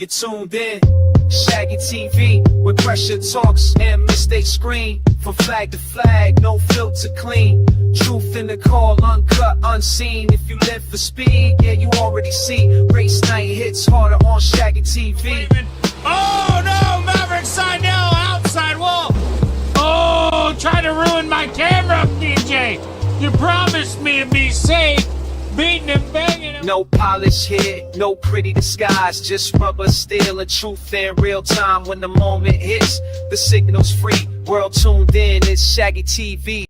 you're tuned in. Shaggy TV, where pressure talks and mistakes scream. From flag to flag, no filter clean. Truth in the call, uncut, unseen. If you live for speed, yeah, you already see. Race night hits harder on Shaggy TV. Oh no, Maverick Seidel outside wall. Oh, trying to ruin my camera, DJ. You promised me to be safe. Beating and banging him. No polish here, no pretty disguise, just rubber, steel, and truth in real time. When the moment hits, the signal's free. World tuned in, it's Shaggy TV.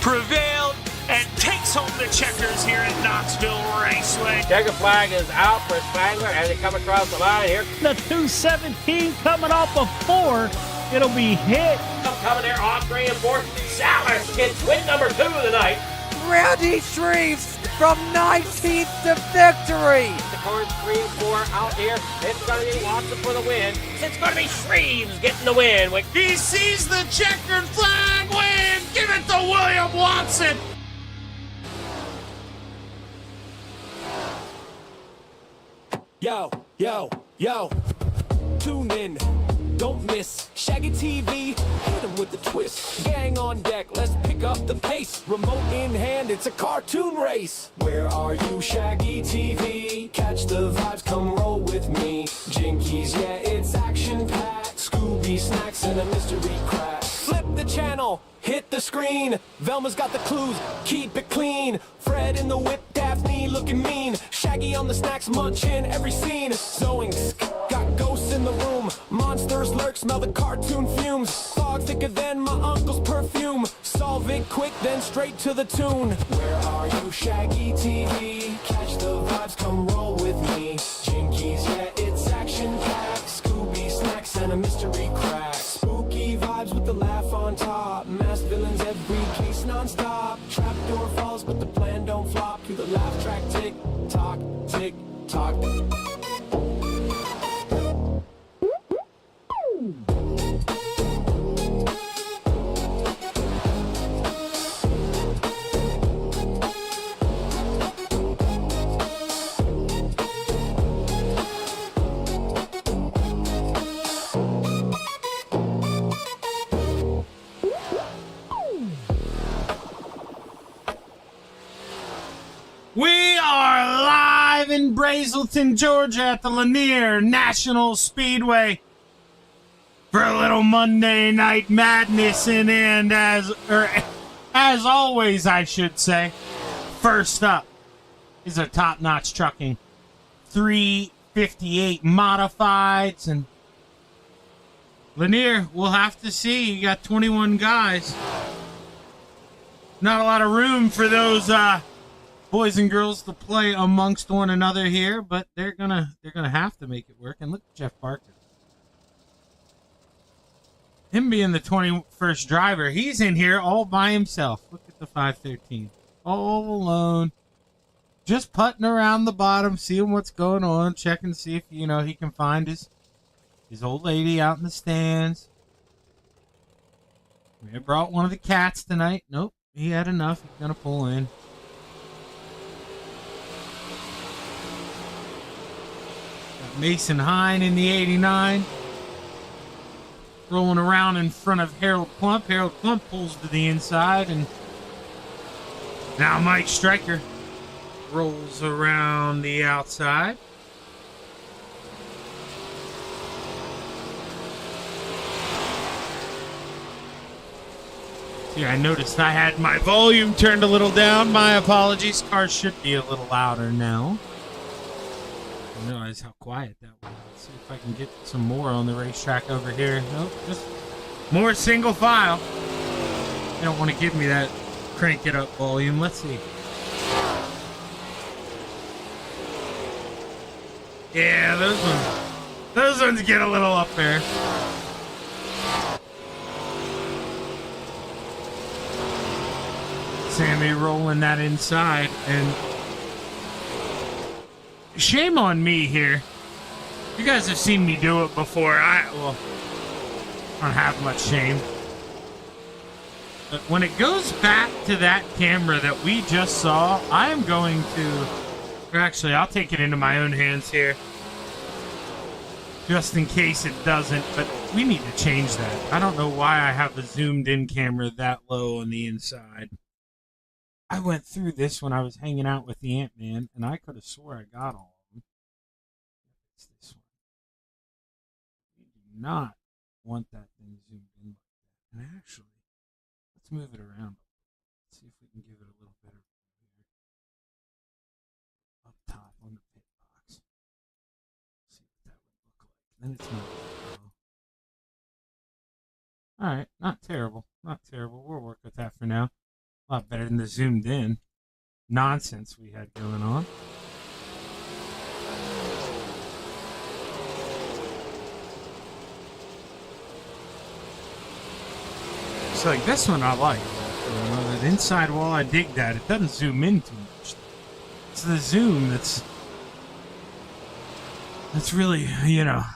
Prevailed and takes home the checkers here at Knoxville Raceway. Checker flag is out for Spangler as he comes across the line here. The 217 coming off of 4. It'll be hit. Coming there on 3 and 4. Salas gets win number 2 of the night. Randy Shreves from 19th to victory. The cars 3 and 4 out here. It's going to be Watson for the win. It's going to be Shreves getting the win. He sees the checkered flag win. Give it to William Watson. Yo, yo, yo. Tune in. Don't miss Shaggy TV, hit him with the twist. Gang on deck, let's pick up the pace. Remote in hand, it's a cartoon race. Where are you, Shaggy TV? Catch the vibes, come roll with me. Jinkies, yeah, it's action-packed. Scooby snacks and a mystery crack. Flip the channel, hit the screen. Velma's got the clues, keep it clean. Fred in the whip, Daphne looking mean. Shaggy on the snacks, munching every scene. Zoinks, got ghosts in the room. Monsters lurk, smell the cartoon fumes. Fog thicker than my uncle's perfume. Solve it quick, then straight to the tune. Where are you, Shaggy TV? Catch the vibes, come roll with me. Jinkies, yeah, it's action-packed. Scooby snacks and a mystery crack. Spooky vibes with the laugh on top. Masked villains every case non-stop. Trapdoor falls, but the plan don't flop. Through the laugh track, tick-tock, tick-tock. We are live in Brazelton, Georgia at the Lanier National Speedway for a little Monday Night Madness. And as always, I should say, first up is a top-notch trucking 358 modifieds. And Lanier, we'll have to see. You got 21 guys. Not a lot of room for those boys and girls to play amongst one another here, but they're gonna have to make it work. And look at Jeff Parker. Him being the 21st driver, he's in here all by himself. Look at the 513. All alone. Just putting around the bottom, seeing what's going on, checking to see if, he can find his His old lady out in the stands. We had brought one of the cats tonight. Nope, he had enough. He's gonna pull in. Got Mason Hine in the 89. Rolling around in front of Harold Klump. Harold Klump pulls to the inside, and now Mike Stryker rolls around the outside. Yeah, I noticed I had my volume turned a little down. My apologies. Cars should be a little louder now. I realize how quiet that was. Let's see if I can get some more on the racetrack over here. Nope, just more single file. They don't want to give me that crank it up volume. Let's see. Yeah, those ones get a little up there. Sammy rolling that inside, and shame on me here. You guys have seen me do it before. I don't have much shame. But when it goes back to that camera that we just saw, I am going to... Or actually, I'll take it into my own hands here. Just in case it doesn't, but we need to change that. I don't know why I have the zoomed-in camera that low on the inside. I went through this when I was hanging out with the Ant-Man, and I could have swore I got all of them. It's this one. We do not want that thing zoomed in like that. And actually, let's move it around. Let's see if we can give it a little better here. Up top on the pit box. See what that would look like. Then it's not low. Alright, not terrible. Not terrible. We'll work with that for now. A lot better than the zoomed in nonsense we had going on. So like this one I like. The inside wall, I dig that. It doesn't zoom in too much. It's the zoom that's really,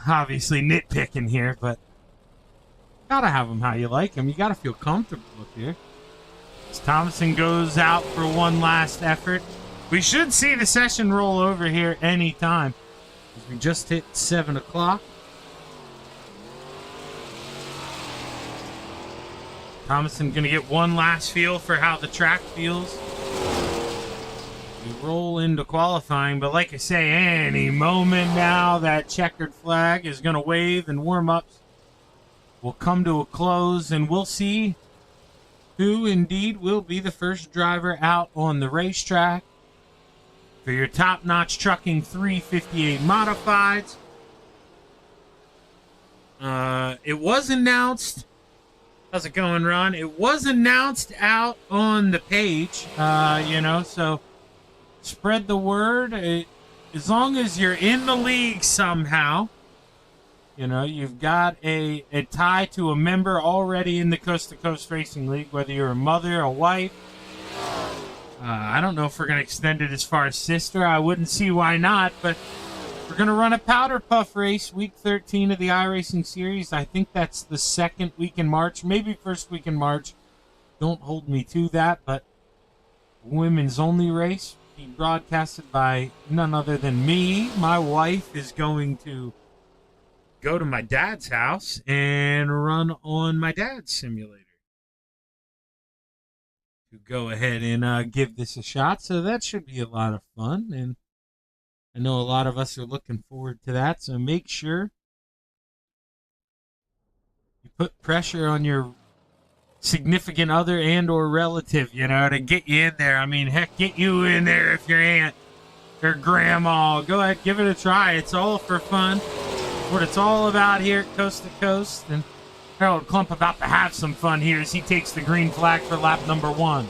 obviously nitpicking here, but gotta have them how you like them. You gotta feel comfortable up here. As Thomason goes out for one last effort. We should see the session roll over here anytime. We just hit 7 o'clock. Thomason going to get one last feel for how the track feels. We roll into qualifying, but like I say, any moment now that checkered flag is going to wave and warm-ups will come to a close, and we'll see who indeed will be the first driver out on the racetrack for your top-notch trucking 358 modifieds. It was announced. How's it going, Ron? It was announced out on the page, so spread the word. As long as you're in the league somehow, you've got a tie to a member already in the Coast to Coast Racing League, whether you're a mother, a wife. I don't know if we're going to extend it as far as sister. I wouldn't see why not, but we're going to run a Powder Puff race week 13 of the iRacing Series. I think that's the second week in March, maybe first week in March. Don't hold me to that, but women's only race being broadcasted by none other than me. My wife is going to go to my dad's house and run on my dad's simulator to go ahead and give this a shot. So that should be a lot of fun, and I know a lot of us are looking forward to that. So make sure you put pressure on your significant other and or relative, to get you in there. I mean, heck, get you in there if your aunt or grandma. Go ahead, give it a try. It's all for fun. What it's all about here at Coast to Coast. And Harold Klump about to have some fun here as he takes the green flag for lap number 1.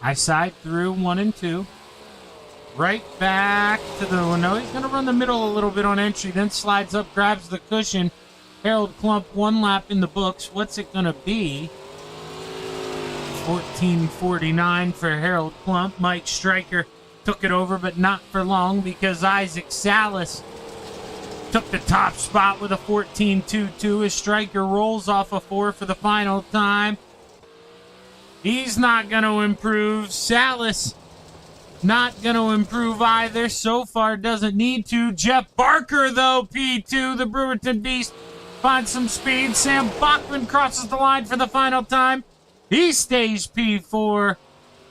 I side through 1 and 2. Right back to the window. He's going to run the middle a little bit on entry, then slides up, grabs the cushion. Harold Klump, 1 lap in the books. What's it going to be? 14:49 for Harold Klump. Mike Stryker took it over, but not for long because Isaac Salas took the top spot with a 14.22. His striker rolls off a 4 for the final time. He's not going to improve. Salas not going to improve either. So far, doesn't need to. Jeff Barker, though, P2, the Brewerton Beast, finds some speed. Sam Bachman crosses the line for the final time. He stays P4.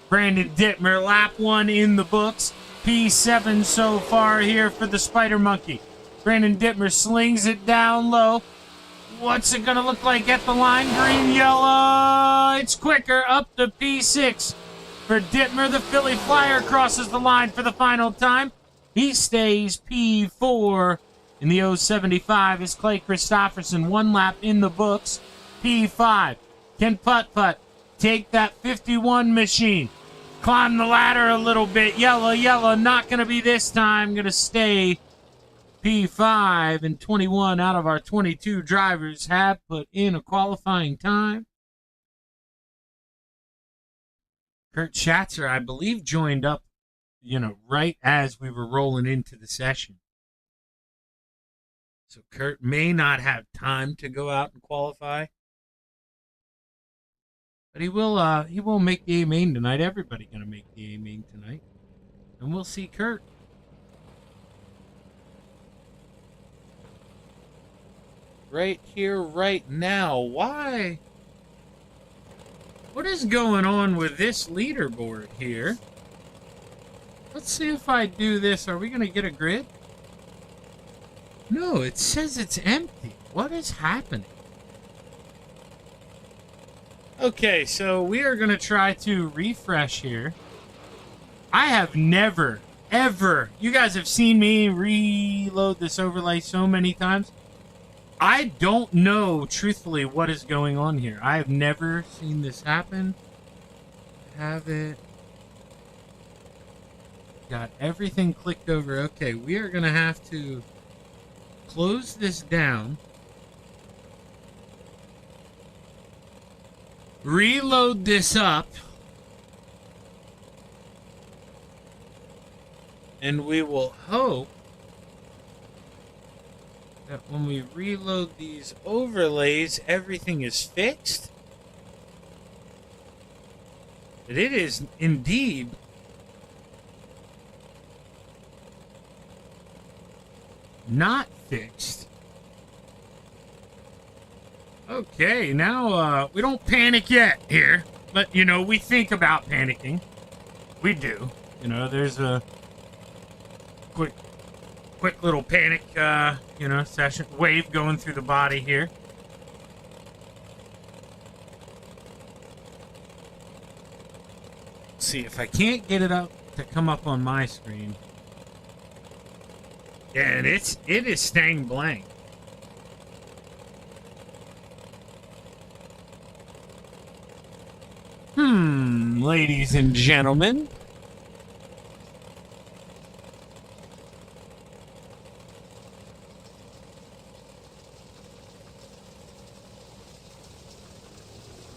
Brandon Dittmer, lap 1 in the books. P7 so far here for the Spider Monkey. Brandon Dittmer slings it down low. What's it going to look like at the line? Green, yellow. It's quicker. Up to P6 for Dittmer. The Philly Flyer crosses the line for the final time. He stays P4 in the 075 is Clay Christopherson. 1 lap in the books. P5. Can Putt-Putt take that 51 machine? Climb the ladder a little bit. Yellow, yellow. Not going to be this time. Going to stay P5, and 21 out of our 22 drivers have put in a qualifying time. Kurt Schatzer, I believe, joined up, right as we were rolling into the session. So Kurt may not have time to go out and qualify. But he will make the A main tonight. Everybody gonna make the A main tonight. And we'll see Kurt. Right here, right now. Why? What is going on with this leaderboard here? Let's see if I do this. Are we gonna get a grid? No, it says it's empty. What is happening? Okay, so we are going to try to refresh here. I have never, ever, you guys have seen me reload this overlay so many times. I don't know, truthfully, what is going on here. I have never seen this happen. Have it. Got everything clicked over. Okay, we are going to have to close this down. Reload this up. And we will hope that when we reload these overlays, everything is fixed. But it is indeed not fixed. Okay, now, we don't panic yet here, but, we think about panicking. We do. There's a quick little panic, session, wave going through the body here. Let's see if I can't get it up to come up on my screen. Yeah, and it is staying blank. Ladies and gentlemen.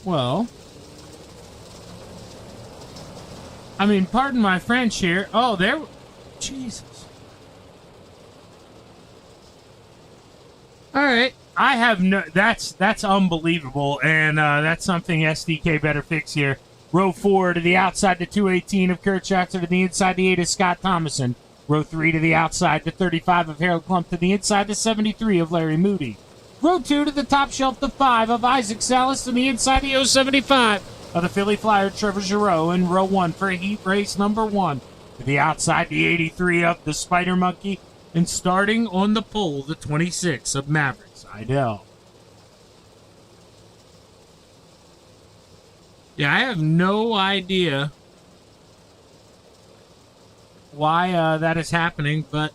Well, pardon my French here. Oh, Jesus. All right. I have that's unbelievable, and that's something SDK better fix here. Row 4 to the outside to 218 of Kurt Schatzer, to the inside the 8 of Scott Thomason. Row 3 to the outside to 35 of Harold Klump, to the inside to 73 of Larry Moody. Row 2 to the top shelf to 5 of Isaac Salas, to the inside the 075 of the Philly Flyer Trevor Giroux. And row 1 for heat race number 1 to the outside the 83 of the Spider Monkey. And starting on the pole, the 26 of Mavericks Idell. Yeah, I have no idea why that is happening, but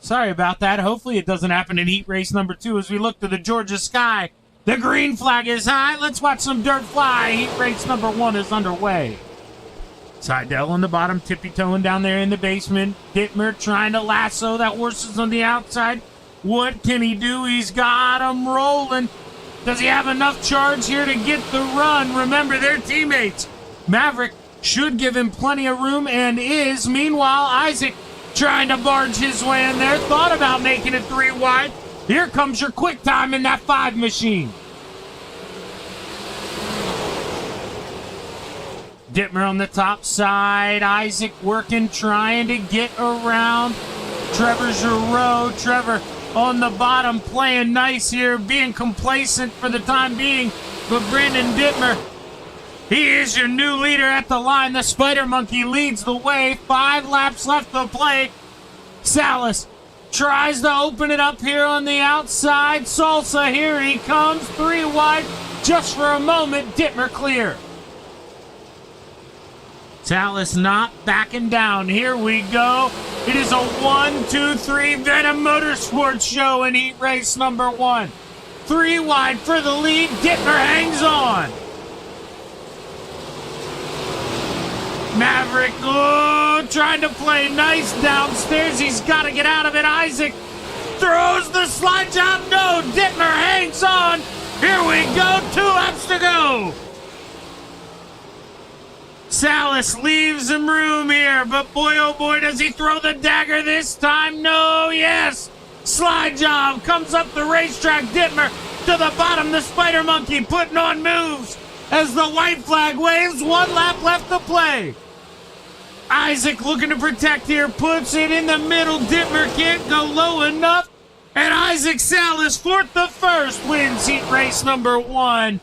sorry about that. Hopefully it doesn't happen in heat race number 2 as we look to the Georgia sky. The green flag is high. Let's watch some dirt fly. Heat race number 1 is underway. Seidel on the bottom, tippy-toeing down there in the basement. Dittmer trying to lasso. That horse is on the outside. What can he do? He's got him rolling. Does he have enough charge here to get the run? Remember, they're teammates. Maverick should give him plenty of room and is. Meanwhile, Isaac trying to barge his way in there. Thought about making it 3 wide. Here comes your quick time in that 5 machine. Dittmer on the top side. Isaac working, trying to get around Trevor Giroux. Trevor on the bottom, playing nice here, being complacent for the time being. But Brandon Dittmer, he is your new leader at the line. The Spider Monkey leads the way. 5 laps left to play. Salas tries to open it up here on the outside. Salsa, here he comes. 3 wide just for a moment. Dittmer clear. Salas not backing down. Here we go. It is a 1, 2, 3 Venom Motorsports show in heat race number 1. 3 wide for the lead. Dittmer hangs on. Maverick, trying to play nice downstairs. He's got to get out of it. Isaac throws the slide job. No, Dittmer hangs on. Here we go. 2 laps to go. Salas leaves him room here, but boy, oh boy, does he throw the dagger this time? No, yes. Slide job comes up the racetrack. Dittmer to the bottom. The Spider Monkey putting on moves as the white flag waves. 1 lap left to play. Isaac looking to protect here, puts it in the middle. Dittmer can't go low enough. And Isaac Salas, 4th to 1st, wins heat race number 1.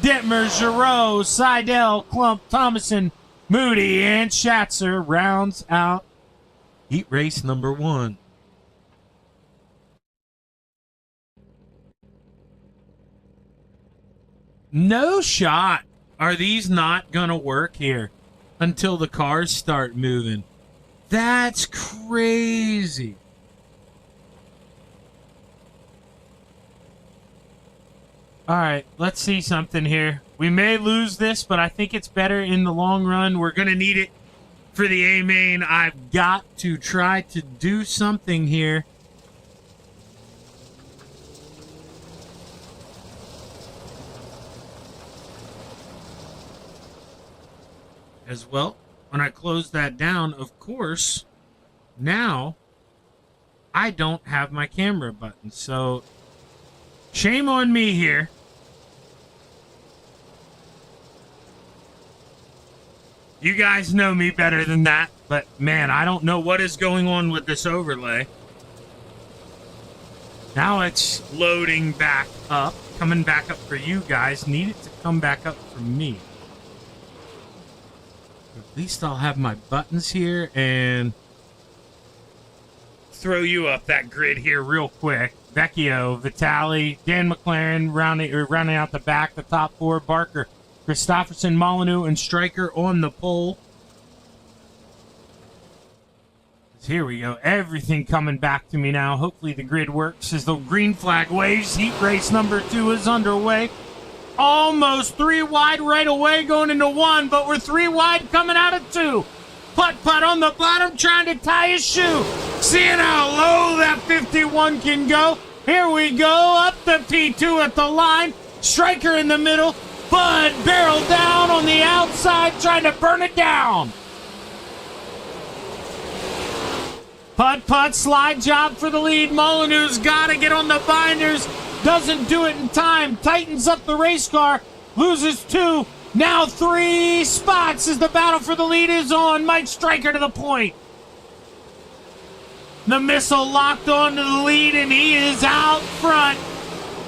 Dittmer, Giroux, Seidel, Klump, Thomason, Moody, and Schatzer rounds out heat race number 1. No shot are these not gonna work here until the cars start moving. That's crazy. All right, let's see something here. We may lose this, but I think it's better in the long run. We're going to need it for the A-main. I've got to try to do something here. As well, when I close that down, of course, now I don't have my camera button. So shame on me here. You guys know me better than that, but man, I don't know what is going on with this overlay. Now it's loading back up, coming back up for you guys. Need it to come back up for me. At least I'll have my buttons here and throw you up that grid here real quick. Vecchio, Vitali, Dan McLaren rounding out the back, the top 4. Barker, Christopherson, Molyneux, and Stryker on the pole. Here we go. Everything coming back to me now. Hopefully the grid works as the green flag waves. Heat race number 2 is underway. Almost 3 wide right away going into 1, but we're 3 wide coming out of 2. Putt-putt on the bottom, trying to tie his shoe. Seeing how low that 51 can go. Here we go, up to P2 at the line. Stryker in the middle. Bud barrel down on the outside, trying to burn it down. Putt-putt, slide job for the lead. Molyneux's got to get on the binders. Doesn't do it in time. Tightens up the race car. Loses 2. Now 3 spots as the battle for the lead is on. Mike Stryker to the point. The missile locked onto the lead, and he is out front.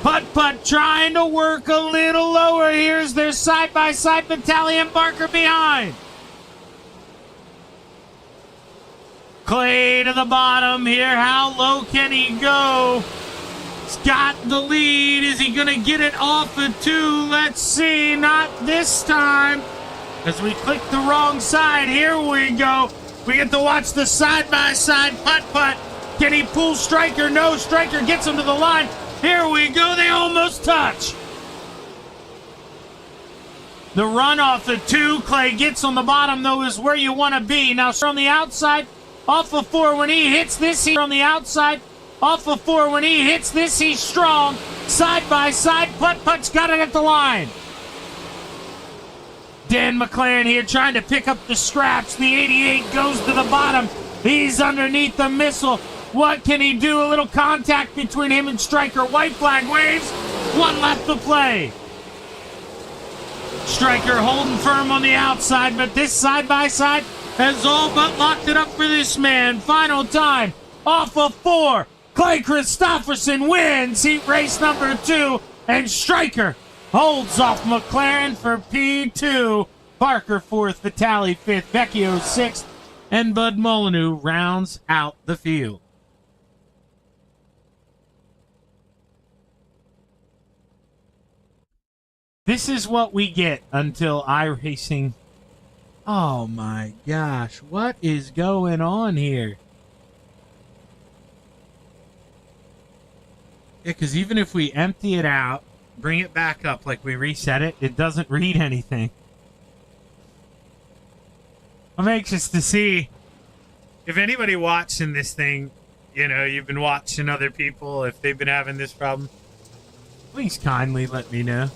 Putt-putt trying to work a little lower. Here's their side-by-side battalion. Barker behind. Clay to the bottom here. How low can he go? He's got the lead. Is he going to get it off of 2? Let's see. Not this time. As we click the wrong side. Here we go. We get to watch the side-by-side putt-putt. Can he pull Stryker? No. Stryker gets him to the line. Here we go. They almost touch. The run off of 2. Clay gets on the bottom, though, is where you want to be. Now, on the outside, off of 4. When he hits this, he's on the outside. Off of 4. When he hits this, he's strong. Side by side. Putt-putt's got it at the line. Dan McLaren here trying to pick up the scraps. The 88 goes to the bottom. He's underneath the missile. What can he do? A little contact between him and Stryker. White flag waves. One left to play. Stryker holding firm on the outside, but this side-by-side has all but locked it up for this man. Final time, off of 4. Clay Christopherson wins heat race number 2, and Stryker holds off McLaren for P2. Parker 4th, Vitale 5th, Vecchio 6th, and Bud Molyneux rounds out the field. This is what we get until iRacing. Oh my gosh, what is going on here? Yeah, because even if we empty it out, bring it back up like we reset it, it doesn't read anything. I'm anxious to see if anybody watching this thing, you know, you've been watching other people, if they've been having this problem, please kindly let me know.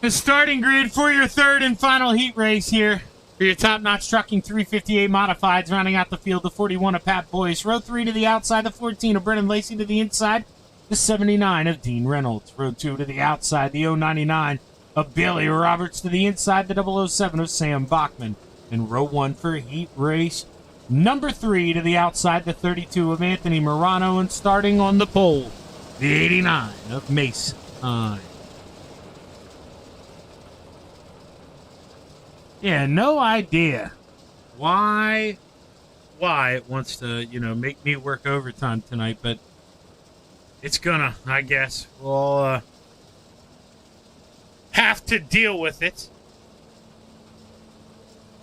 The starting grid for your third and final heat race here. For your top-notch trucking 358 modifieds, rounding out the field, the 41 of Pat Boyce. Row 3 to the outside, the 14 of Brennan Lacey to the inside, the 79 of Dean Reynolds. Row 2 to the outside, the 099 of Billy Roberts to the inside, the 007 of Sam Bachman. And row 1 for heat race number 3 to the outside, the 32 of Anthony Morano. And starting on the pole, the 89 of Mason Hine. Yeah, no idea why it wants to, you know, make me work overtime tonight, but it's gonna, I guess. We'll have to deal with it.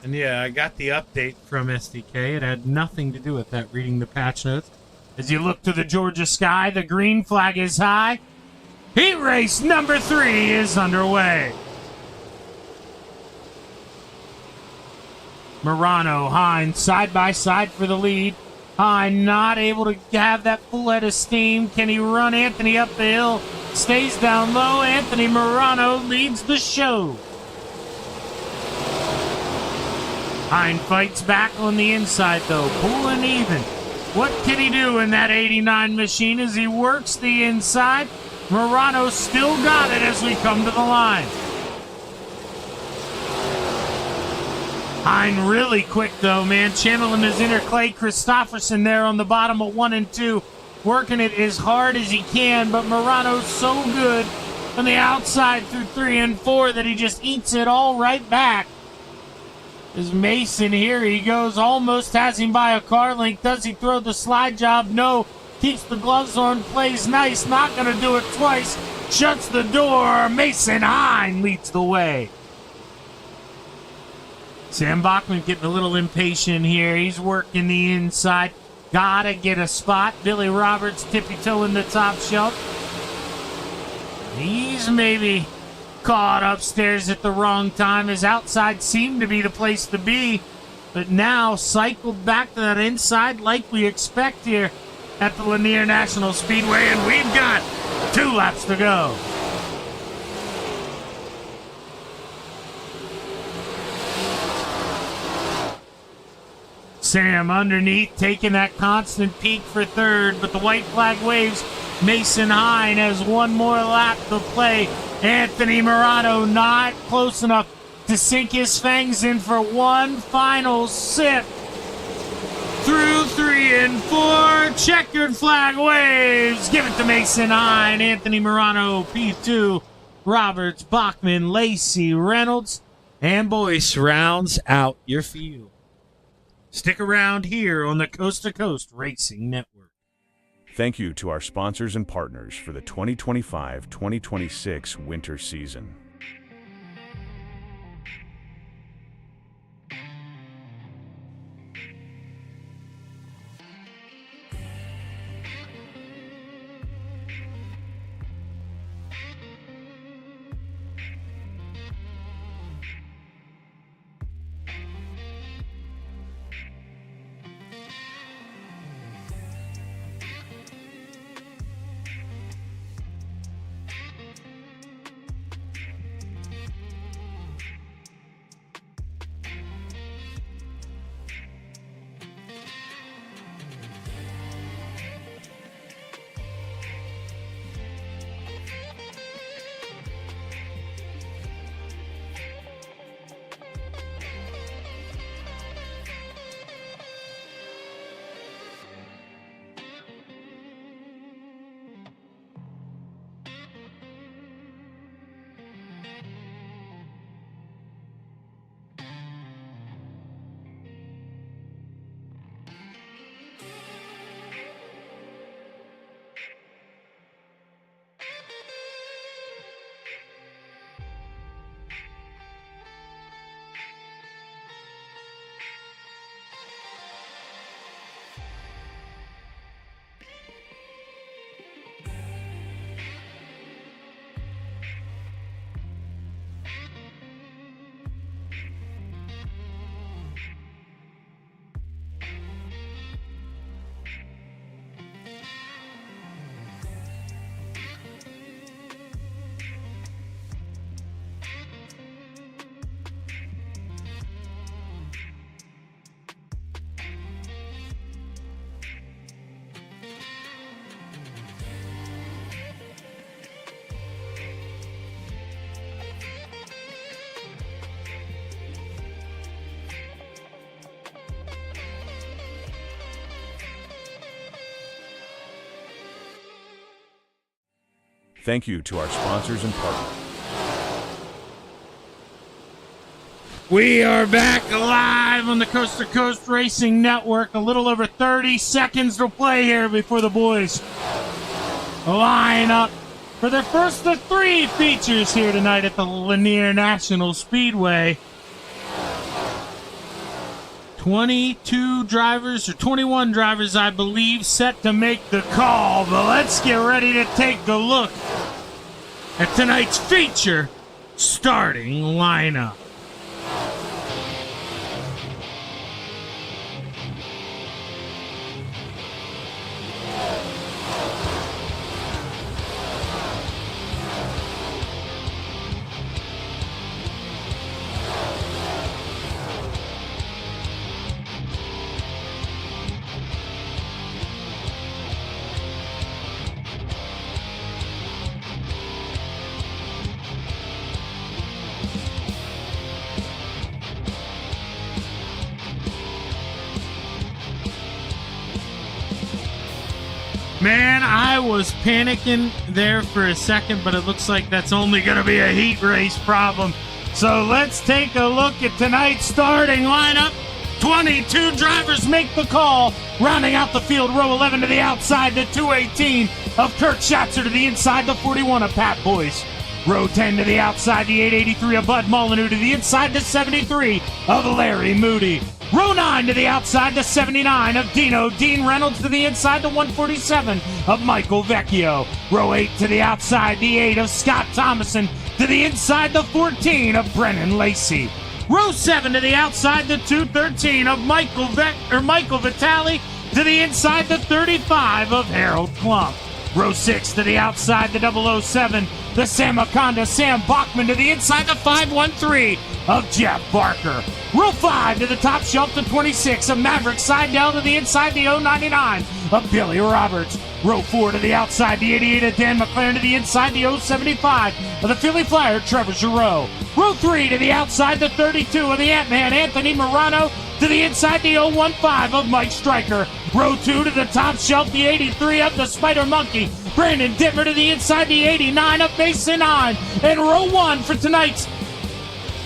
And yeah, I got the update from SDK. It had nothing to do with that, reading the patch notes. As you look to the Georgia sky, the green flag is high. Heat race number 3 is underway. Morano, Hine, side by side for the lead. Hine not able to have that full head of steam. Can he run Anthony up the hill? Stays down low. Anthony Morano leads the show. Hine fights back on the inside, though, pulling even. What can he do in that 89 machine as he works the inside? Morano still got it as we come to the line. Hine really quick, though, man. Channeling his inner Clay Christopherson there on the bottom of 1 and 2. Working it as hard as he can, but Morano's so good on the outside through 3 and 4 that he just eats it all right back. As Mason, here he goes, almost has him by a car length. Does he throw the slide job? No. Keeps the gloves on, plays nice. Not going to do it twice. Shuts the door. Mason Hine leads the way. Sam Bachman getting a little impatient here. He's working the inside. Gotta get a spot. Billy Roberts tippy-toeing the top shelf. He's maybe caught upstairs at the wrong time. His outside seemed to be the place to be, but now cycled back to that inside like we expect here at the Lanier National Speedway, and we've got 2 laps to go. Sam underneath, taking that constant peak for third, but the white flag waves. Mason Hine has one more lap to play. Anthony Morano not close enough to sink his fangs in for one final sip. Through 3 and 4, checkered flag waves. Give it to Mason Hine. Anthony Morano, P2. Roberts, Bachman, Lacey, Reynolds, and Boyce rounds out your field. Stick around here on the Coast to Coast Racing Network. Thank you to our sponsors and partners for the 2025-2026 winter season. Thank you to our sponsors and partners. We are back live on the Coast to Coast Racing Network. A little over 30 seconds to play here before the boys line up for their first of 3 features here tonight at the Lanier National Speedway. 22 drivers, or 21 drivers, I believe, set to make the call. But let's get ready to take a look at tonight's feature starting lineup. Man, I was panicking there for a second, but it looks like that's only going to be a heat race problem. So let's take a look at tonight's starting lineup. 22 drivers make the call. Rounding out the field, row 11 to the outside, the 218 of Kurt Schatzer, to the inside, the 41 of Pat Boyce. Row 10 to the outside, the 883 of Bud Molyneux, to the inside, the 73 of Larry Moody. Row 9 to the outside, the 79 of Dean Reynolds, to the inside, the 147 of Michael Vecchio. Row 8 to the outside, the 8 of Scott Thomason, to the inside, the 14 of Brennan Lacey. Row 7 to the outside, the 213 of Michael Vitale, to the inside, the 35 of Harold Klump. Row 6 to the outside, the 007, the Samaconda Sam Bachman, to the inside, the 513 of Jeff Barker. Row 5 to the top shelf, the 26 of Maverick Seidel, to the inside, the 099 of Billy Roberts. Row 4 to the outside, the 88 of Dan McLaren, to the inside, the 075 of the Philly Flyer, Trevor Giroux. Row 3 to the outside, the 32 of the Ant-Man, Anthony Morano, to the inside, the 015 of Mike Stryker. Row 2 to the top shelf, the 83 of the Spider Monkey, Brandon Dittmer, to the inside, the 89 of Mason Hine. And row 1 for tonight's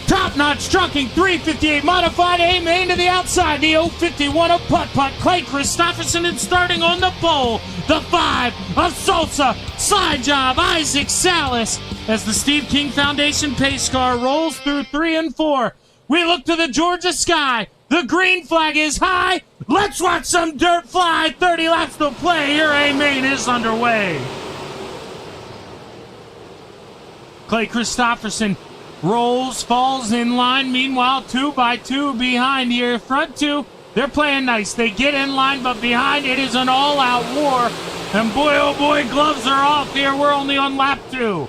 top-notch trucking 358 modified A-main, to the outside, the 051 of Putt-Putt, Clay Christopherson, and starting on the pole, the 5 of Salsa, Slide Job, Isaac Salas, as the Steve King Foundation pace car rolls through 3 and 4. We look to the Georgia sky. The green flag is high. Let's watch some dirt fly. 30 laps to play. Your A-main is underway. Clay Christopherson rolls, falls in line. Meanwhile, 2 by 2 behind here. Front 2, they're playing nice. They get in line, but behind it is an all-out war. And boy, oh boy, gloves are off here. We're only on lap 2.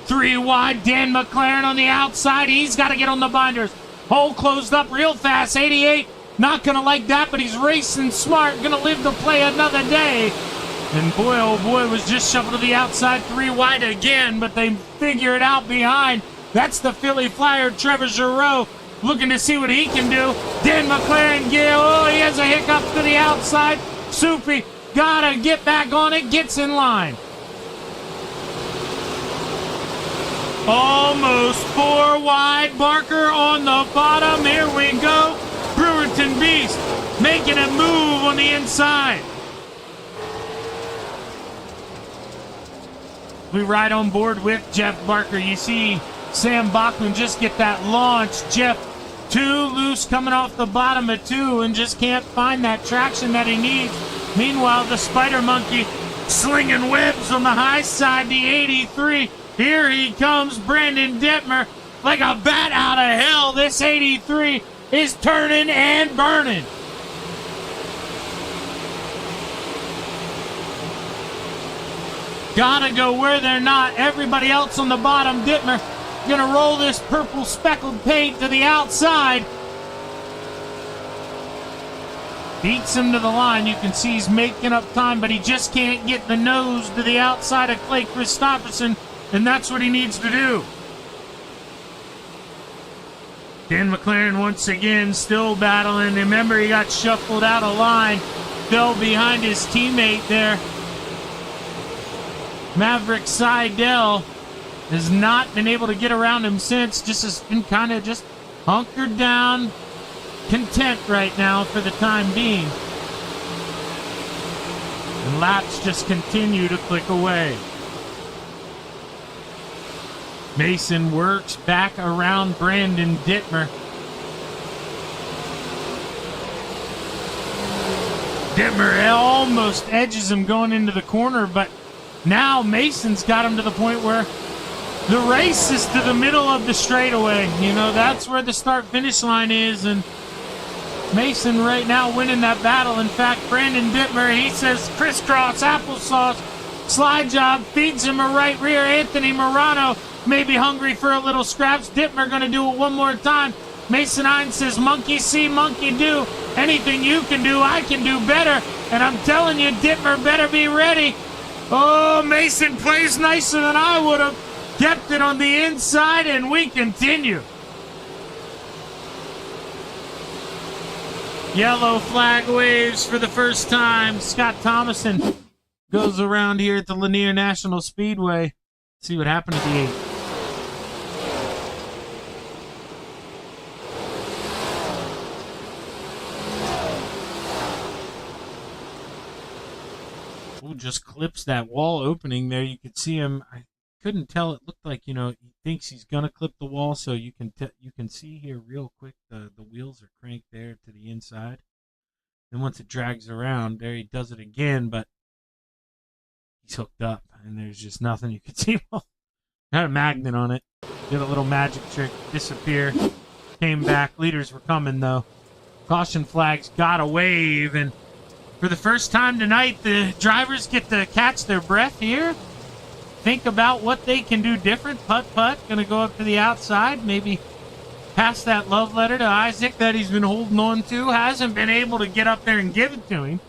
3 wide, Dan McLaren on the outside. He's got to get on the binders. Hole closed up real fast. 88, not going to like that, but he's racing smart. Going to live to play another day. And boy, oh boy, was just shuffled to the outside. 3 wide again, but they figure it out behind. That's the Philly Flyer, Trevor Giroux, looking to see what he can do. Dan McLaren, he has a hiccup to the outside. Soupy, gotta get back on it, gets in line. Almost 4 wide, Barker on the bottom. Here we go. Brewerton Beast making a move on the inside. We ride on board with Jeff Barker. You see Sam Bachman just get that launch. Jeff, 2 loose coming off the bottom of 2 and just can't find that traction that he needs. Meanwhile, the Spider Monkey slinging webs on the high side, the 83. Here he comes, Brandon Dittmer, like a bat out of hell. This 83 is turning and burning. Gotta go where they're not. Everybody else on the bottom. Dittmer gonna roll this purple speckled paint to the outside. Beats him to the line. You can see he's making up time, but he just can't get the nose to the outside of Clay Christopherson, and that's what he needs to do. Dan McLaren once again still battling. Remember, he got shuffled out of line. Fell behind his teammate there. Maverick Seidel has not been able to get around him since. Just has been kind of just hunkered down, content right now for the time being. And laps just continue to click away. Mason works back around Brandon Dittmer. Dittmer almost edges him going into the corner, but now Mason's got him to the point where the race is to the middle of the straightaway. You know, that's where the start-finish line is, and Mason right now winning that battle. In fact, Brandon Dittmer, he says crisscross applesauce, slide job, feeds him a right rear. Anthony Morano may be hungry for a little scraps. Dittmer going to do it one more time. Mason Hines says, monkey see, monkey do. Anything you can do, I can do better. And I'm telling you, Dittmer better be ready. Oh, Mason plays nicer than I would have. Kept it on the inside, and we continue. Yellow flag waves for the first time. Scott Thomason goes around here at the Lanier National Speedway. See what happened at the 8. Ooh, just clips that wall opening there. You could see him. I couldn't tell. It looked like, you know, he thinks he's gonna clip the wall, so you can see here real quick the wheels are cranked there to the inside. And once it drags around, there he does it again, but he's hooked up, and there's just nothing you can see. Had a magnet on it. Did a little magic trick, disappear, came back. Leaders were coming though. Caution flags got a wave, and for the first time tonight, the drivers get to catch their breath here. Think about what they can do different. Putt-putt, gonna go up to the outside, maybe pass that love letter to Isaac that he's been holding on to. Hasn't been able to get up there and give it to him.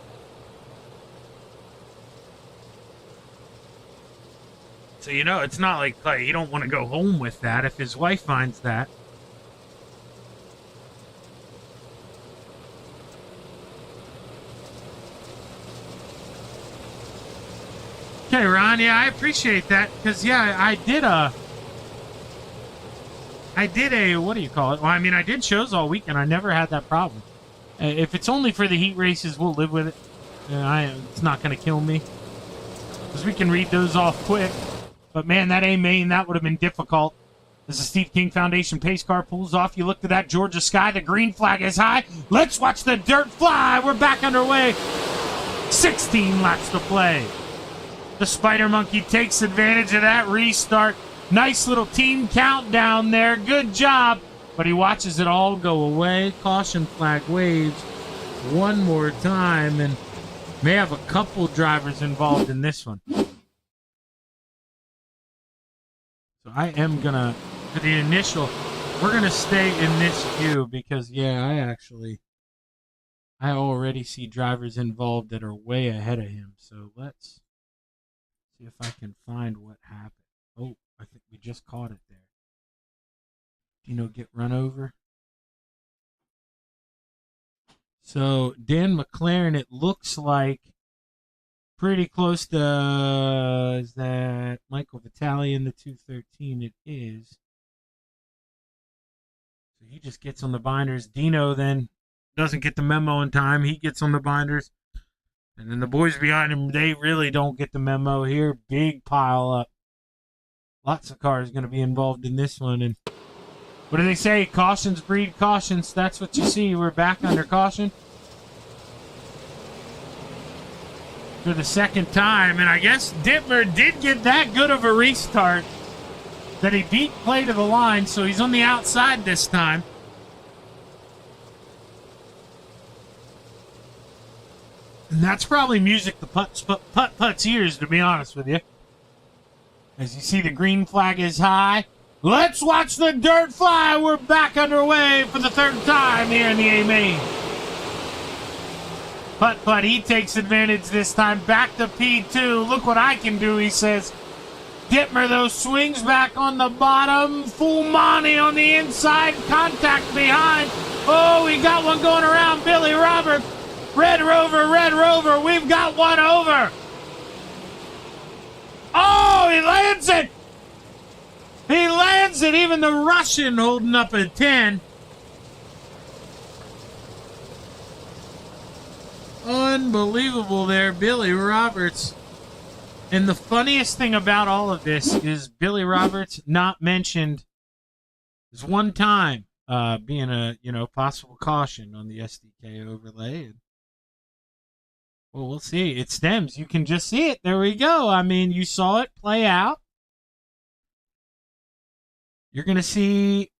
So, you know, it's not like you don't want to go home with that if his wife finds that. Okay, Ron, yeah, I appreciate that, because, yeah, I did a, what do you call it? Well, I mean, I did shows all weekend. I never had that problem. If it's only for the heat races, we'll live with it. It's not going to kill me, because we can read those off quick. But, man, that A-main, that would have been difficult. As the Steve King Foundation pace car pulls off, you look to that Georgia sky. The green flag is high. Let's watch the dirt fly. We're back underway. 16 laps to play. The Spider Monkey takes advantage of that restart. Nice little team countdown there. Good job. But he watches it all go away. Caution flag waves one more time, and may have a couple drivers involved in this one. So I am going to, for the initial, we're going to stay in this view because, yeah, I already see drivers involved that are way ahead of him. So let's see if I can find what happened. Oh, I think we just caught it there. Dino get run over. So Dan McLaren, it looks like pretty close to, is that Michael Vitale in the 213? It is. So he just gets on the binders. Dino then doesn't get the memo in time. He gets on the binders. And then the boys behind him, they really don't get the memo here. Big pile up. Lots of cars going to be involved in this one. And what do they say? Cautions breed cautions. That's what you see. We're back under caution for the second time. And I guess Dittmer did get that good of a restart that he beat play to the line. So he's on the outside this time. And that's probably music to Putt-Putt's ears, to be honest with you. As you see, the green flag is high. Let's watch the dirt fly. We're back underway for the third time here in the A-Main. Putt-Putt, he takes advantage this time. Back to P2. Look what I can do, he says. Dittmer, though, swings back on the bottom. Full Monty on the inside. Contact behind. Oh, we got one going around. Billy Roberts. Red Rover, we've got one over. Oh! he lands it! He lands it! Even the Russian holding up a 10. Unbelievable there, Billy Roberts. And the funniest thing about all of this is Billy Roberts not mentioned is one time being a possible caution on the SDK overlay. And, well, we'll see. It stems. You can just see it. There we go. I mean, you saw it play out. You're going to see,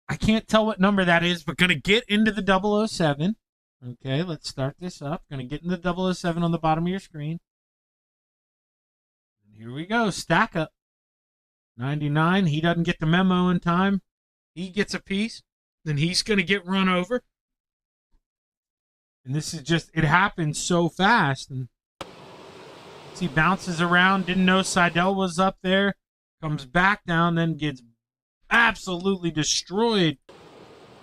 I can't tell what number that is, but going to get into the 007. Okay, let's start this up. Going to get into the 007 on the bottom of your screen. And here we go. Stack up. 99. He doesn't get the memo in time. He gets a piece. Then he's going to get run over. And this is just, it happens so fast. And he bounces around. Didn't know Seidel was up there. Comes back down, then gets absolutely destroyed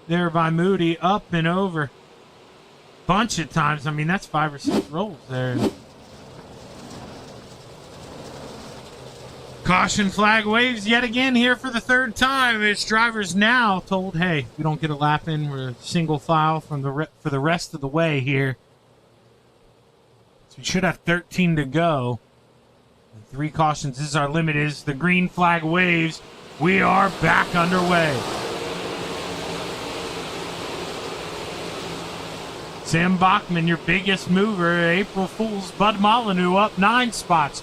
there by Moody. Up and over. Bunch of times. I mean, that's 5 or 6 rolls there. Caution flag waves yet again here for the 3rd time. Its drivers now told, hey, we don't get a lap in. We're single file from for the rest of the way here. So we should have 13 to go. And 3 cautions. This is our limit. Is the green flag waves. We are back underway. Sam Bachman, your biggest mover. April Fool's. Bud Molyneux up 9 spots.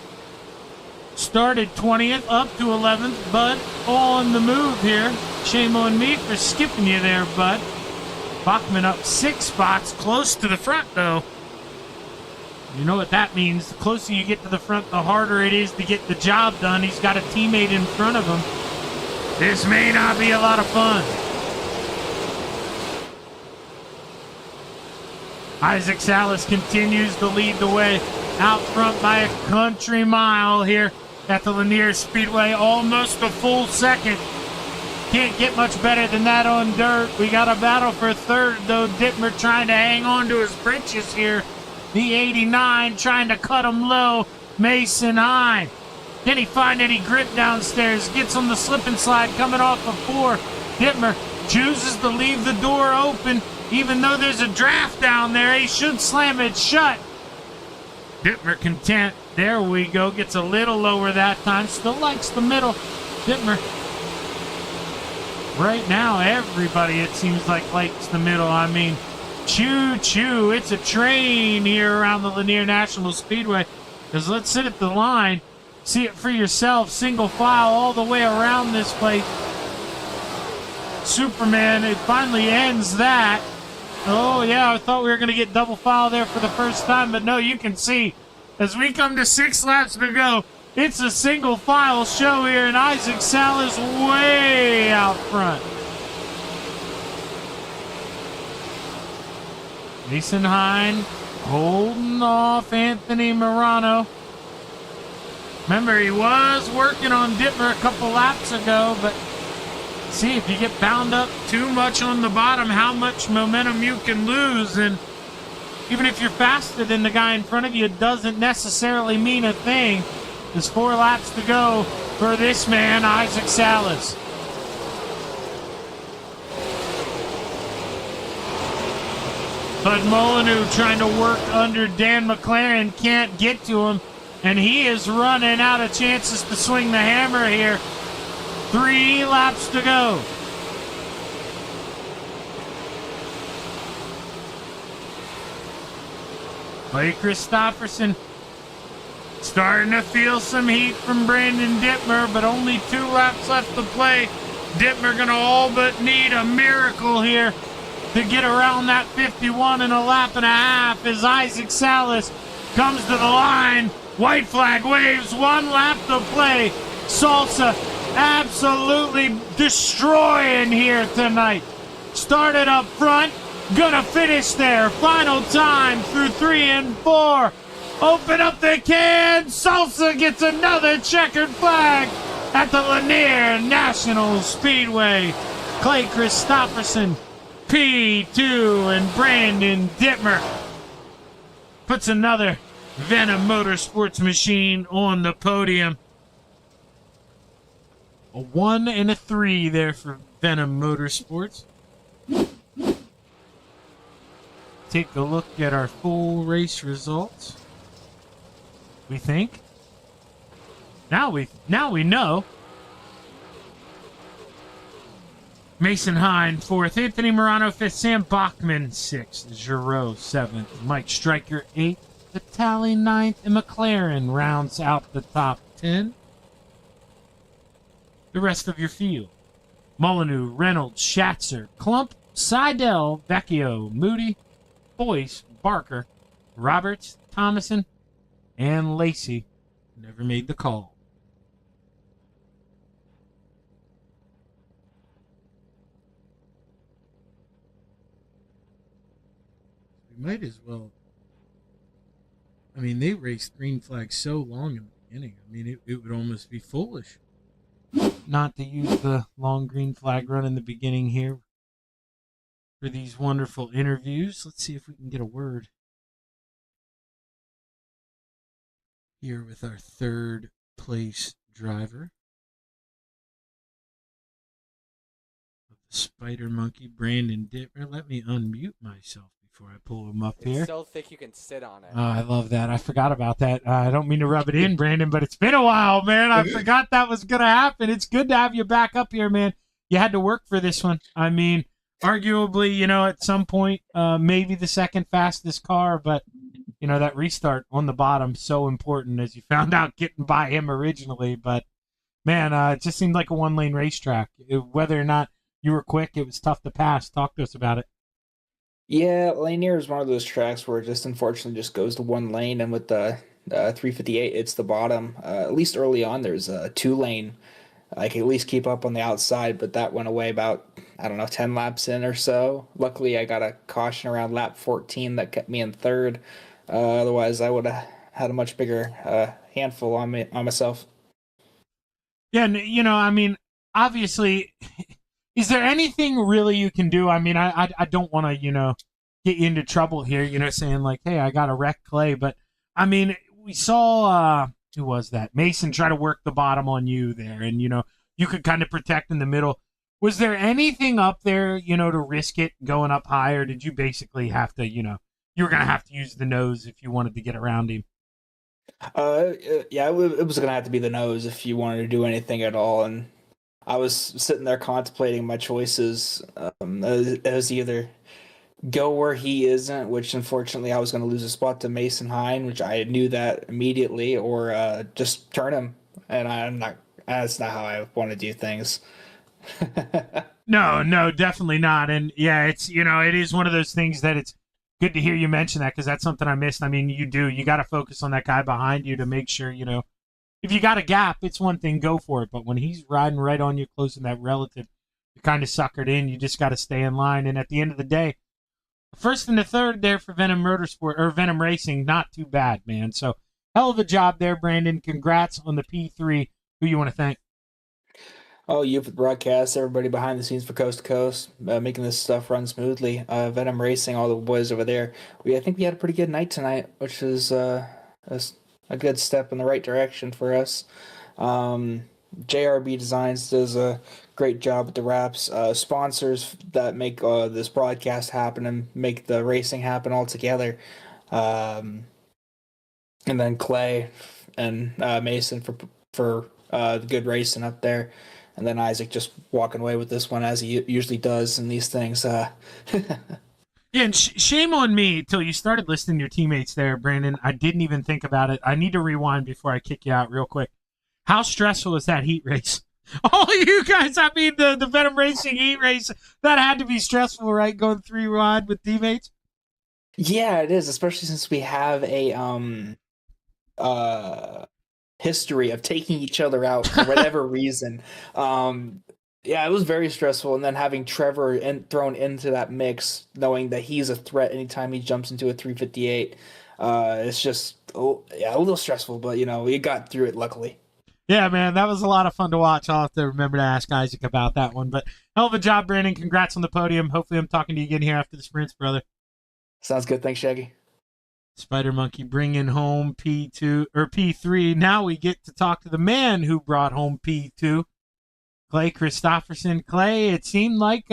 Started 20th, up to 11th. Bud on the move here. Shame on me for skipping you there, Bud. Bachman up 6 spots. Close to the front, though. You know what that means. The closer you get to the front, the harder it is to get the job done. He's got a teammate in front of him. This may not be a lot of fun. Isaac Salas continues to lead the way out front by a country mile here at the Lanier Speedway. Almost a full second. Can't get much better than that on dirt. We got a battle for 3rd, though. Dittmer trying to hang on to his britches here. The 89 trying to cut him low. Mason high. Can he find any grip downstairs? Gets on the slip and slide coming off of 4. Dittmer chooses to leave the door open. Even though there's a draft down there, he should slam it shut. Dittmer content. There we go. Gets a little lower that time. Still likes the middle. Dittmer. Right now, everybody, it seems like, likes the middle. I mean, choo-choo. It's a train here around the Lanier National Speedway. Because let's sit at the line. See it for yourself. Single file all the way around this place. Superman, it finally ends that. Oh, yeah, I thought we were going to get double file there for the first time, but no, you can see as we come to 6 laps to go, it's a single file show here, and Isaac Salas way out front. Mason Hine holding off Anthony Morano. Remember, he was working on Dittmer a couple laps ago, but see, if you get bound up too much on the bottom, how much momentum you can lose. And even if you're faster than the guy in front of you, it doesn't necessarily mean a thing. There's 4 laps to go for this man, Isaac Salas. Bud Molyneux trying to work under Dan McLaren, can't get to him. And he is running out of chances to swing the hammer here. 3 laps to go. Clay Christopherson starting to feel some heat from Brandon Dittmer, but only 2 laps left to play. Dittmer gonna all but need a miracle here to get around that 51 in a lap and a half as Isaac Salas comes to the line. White flag waves, 1 lap to play. Salsa absolutely destroying here tonight. Started up front, gonna finish there. Final time through 3 and 4. Open up the can. Salsa gets another checkered flag at the Lanier National Speedway. Clay Christopherson, P2, and Brandon Dittmer puts another Venom Motorsports machine on the podium. A 1 and a 3 there for Venom Motorsports. Take a look at our full race results. We think. Now we know. Mason Hine 4th, Anthony Morano 5th, Sam Bachman 6th, Giroux 7th, Mike Stryker 8th, Vitali 9th, and McLaren rounds out the top 10. The rest of your field: Molyneux, Reynolds, Schatzer, Klump, Seidel, Vecchio, Moody, Boyce, Barker, Roberts, Thomason, and Lacey never made the call. We might as well. I mean, they raced green flags so long in the beginning. I mean, it would almost be foolish not to use the long green flag run in the beginning here for these wonderful interviews. Let's see if we can get a word here with our third place driver of the Spider Monkey, Brandon Dittmer. Let me unmute myself before I pull him up here. It's so thick you can sit on it. Oh, I love that. I forgot about that. I don't mean to rub it in, Brandon, but it's been a while, man. I forgot that was going to happen. It's good to have you back up here, man. You had to work for this one. I mean, arguably, at some point, maybe the second fastest car, but, that restart on the bottom, so important, as you found out getting by him originally. But, man, it just seemed like a one-lane racetrack. Whether or not you were quick, it was tough to pass. Talk to us about it. Yeah, Lanier is one of those tracks where it just unfortunately just goes to one lane, and with the 358, it's the bottom. At least early on, there's a 2-lane. I could at least keep up on the outside, but that went away about, 10 laps in or so. Luckily, I got a caution around lap 14 that kept me in third. Otherwise, I would have had a much bigger handful on myself. Yeah, I mean, obviously, is there anything really you can do? I mean, I don't want to, get you into trouble here, saying like, hey, I got to wreck Clay. But, I mean, we saw, who was that? Mason try to work the bottom on you there. And, you could kind of protect in the middle. Was there anything up there, to risk it going up high? Or did you basically have to, you were going to have to use the nose if you wanted to get around him? Yeah, it was going to have to be the nose if you wanted to do anything at all. And I was sitting there contemplating my choices. It was either go where he isn't, which unfortunately I was going to lose a spot to Mason Hine, which I knew that immediately, or just turn him. And that's not how I want to do things. No, definitely not. And yeah, it's, it is one of those things that it's good to hear you mention that, because that's something I missed. I mean, you got to focus on that guy behind you to make sure, if you got a gap, it's one thing, go for it. But when he's riding right on you, close in that relative, you're kind of suckered in. You just got to stay in line. And at the end of the day, the first and the third there for Venom Motorsport, or Venom Racing, not too bad, man. So hell of a job there, Brandon. Congrats on the P3. Who you want to thank? Oh, you for the broadcast, everybody behind the scenes for Coast to Coast, making this stuff run smoothly. Venom Racing, all the boys over there. I think we had a pretty good night tonight, which is a good step in the right direction for us. JRB Designs does a great job with the wraps. Sponsors that make this broadcast happen and make the racing happen all together. And then Clay and Mason for the good racing up there. And then Isaac just walking away with this one, as he usually does in these things. Yeah, and shame on me till you started listing your teammates there, Brandon. I didn't even think about it. I need to rewind before I kick you out real quick. How stressful was that heat race? All you guys, I mean, the Venom Racing heat race, that had to be stressful, right? Going 3 wide with teammates? Yeah, it is, especially since we have a history of taking each other out for whatever reason. Yeah, it was very stressful, and then having Trevor thrown into that mix, knowing that he's a threat anytime he jumps into a 358, it's just a little stressful, but we got through it luckily. Yeah, man, that was a lot of fun to watch. I'll have to remember to ask Isaac about that one. But hell of a job, Brandon. Congrats on the podium. Hopefully I'm talking to you again here after the sprints, brother. Sounds good. Thanks, Shaggy. Spider Monkey bringing home P2 or P3. Now we get to talk to the man who brought home P2. Clay Christopherson. Clay, it seemed like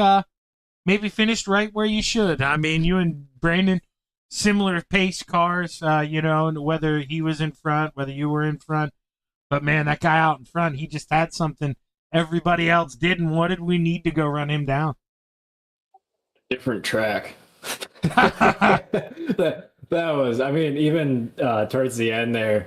maybe finished right where you should. I mean, you and Brandon, similar pace cars, whether he was in front, whether you were in front. But, man, that guy out in front, he just had something everybody else didn't. What did we need to go run him down? Different track. that was, I mean, even towards the end there,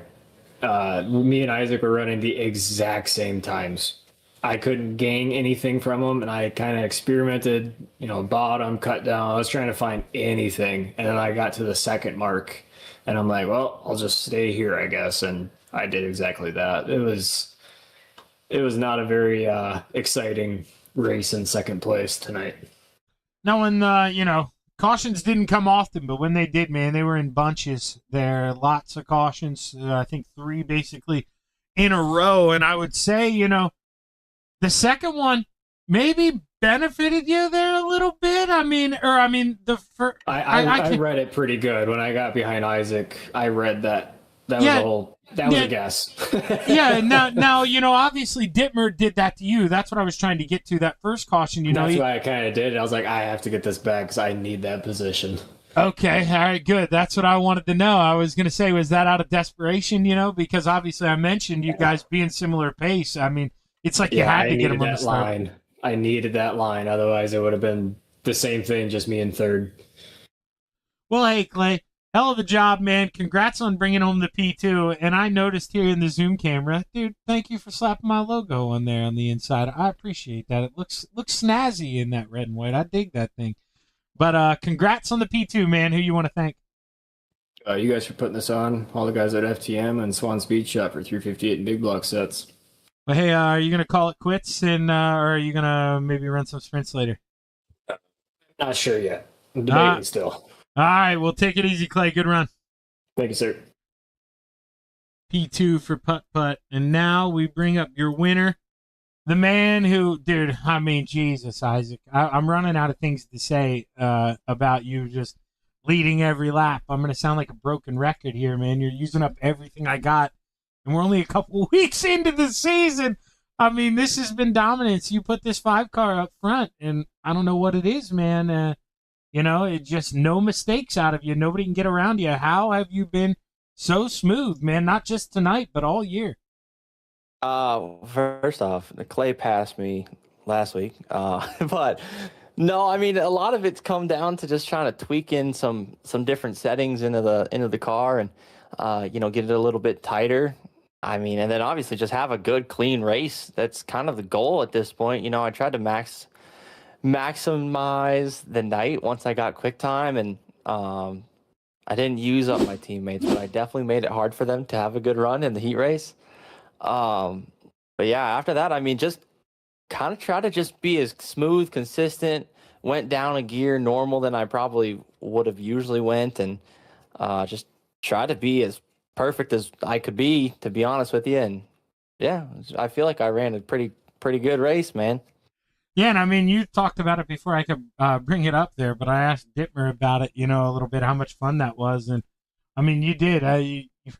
me and Isaac were running the exact same times. I couldn't gain anything from him, and I kind of experimented, bottom, cut down. I was trying to find anything, and then I got to the second mark, and I'm like, well, I'll just stay here, I guess, and I did exactly that. It was not a very exciting race in second place tonight. Now, when cautions didn't come often, but when they did, man, they were in bunches there. Lots of cautions. I think 3 basically in a row. And I would say, the second one maybe benefited you there a little bit. I read it pretty good when I got behind Isaac. I read that. That was a guess. Yeah. Now, obviously Dittmer did that to you. That's what I was trying to get to. That first caution, That's why I kind of did. I was like, I have to get this back because I need that position. Okay. All right. Good. That's what I wanted to know. I was going to say, was that out of desperation? Because obviously I mentioned you guys being similar pace. I mean, it's like you had to get them on the start. Line. I needed that line. Otherwise, it would have been the same thing, just me in third. Well, hey, Clay. Hell of a job, man. Congrats on bringing home the P2. And I noticed here in the Zoom camera, dude, thank you for slapping my logo on there on the inside. I appreciate that. It looks snazzy in that red and white. I dig that thing. But congrats on the P2, man. Who you want to thank? You guys for putting this on. All the guys at FTM and Swan Speed Shop for 358 and big block sets. Well, hey, are you going to call it quits or are you going to maybe run some sprints later? Not sure yet. I'm debating still. All right, well, take it easy, Clay. Good run. Thank you, sir. P2 for putt-putt. And now we bring up your winner, the man who, dude, I mean, Jesus, Isaac. I'm running out of things to say about you just leading every lap. I'm going to sound like a broken record here, man. You're using up everything I got. And we're only a couple weeks into the season. I mean, this has been dominance. You put this 5-car up front, and I don't know what it is, man. It's just no mistakes out of you. Nobody can get around you. How have you been so smooth, man? Not just tonight, but all year. First off, the Clay passed me last week. But no, I mean, a lot of it's come down to just trying to tweak in some different settings into the car and, get it a little bit tighter. I mean, and then obviously just have a good, clean race. That's kind of the goal at this point. I tried to maximize the night once I got quick time, and I didn't use up my teammates, but I definitely made it hard for them to have a good run in the heat race. But yeah, after that, I mean, just kind of try to just be as smooth, consistent, went down a gear normal than I probably would have usually went, and just try to be as perfect as I could be, to be honest with you. And yeah, I feel like I ran a pretty good race, man. Yeah, and I mean, you talked about it before I could bring it up there, but I asked Dittmer about it, a little bit, how much fun that was. And I mean, you did. You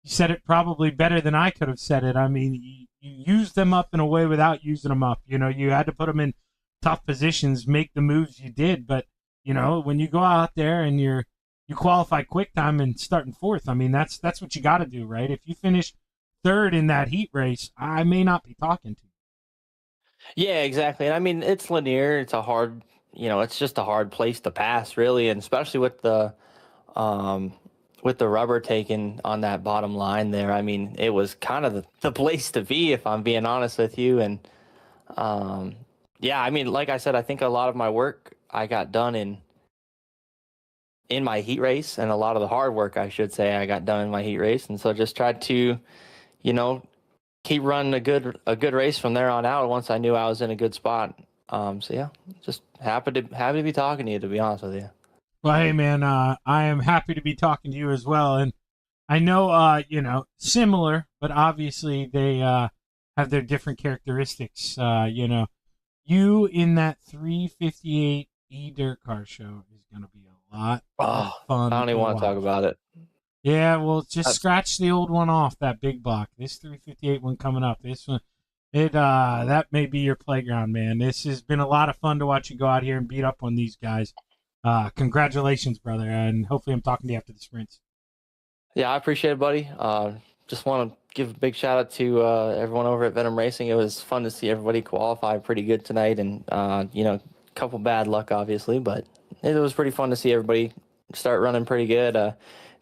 said it probably better than I could have said it. I mean, you used them up in a way without using them up. You had to put them in tough positions, make the moves you did. But, when you go out there and you qualify quick time and starting fourth, I mean, that's what you got to do, right? If you finish third in that heat race, I may not be talking to you. Yeah, exactly. And I mean, it's linear. It's a hard, it's just a hard place to pass, really, and especially with the rubber taken on that bottom line there. I mean, it was kind of the place to be, if I'm being honest with you. And yeah, I mean, like I said, I think a lot of my work I got done in my heat race, and a lot of the hard work, I should say, I got done in my heat race. And so just tried to, keep running a good race from there on out once I knew I was in a good spot. So yeah, just happy to be talking to you, to be honest with you. Well, hey man, I am happy to be talking to you as well. And I know, similar, but obviously they have their different characteristics. You in that 358 dirt car show is going to be a lot of fun. I don't even want to talk about it. Yeah, well, just scratch the old one off, that big block. This 358 one coming up, this one, That may be your playground, man. This has been a lot of fun to watch you go out here and beat up on these guys. Congratulations, brother, and hopefully I'm talking to you after the sprints. Yeah, I appreciate it, buddy. Just want to give a big shout out to everyone over at Venom Racing. It was fun to see everybody qualify pretty good tonight, and a couple bad luck, obviously, but it was pretty fun to see everybody start running pretty good.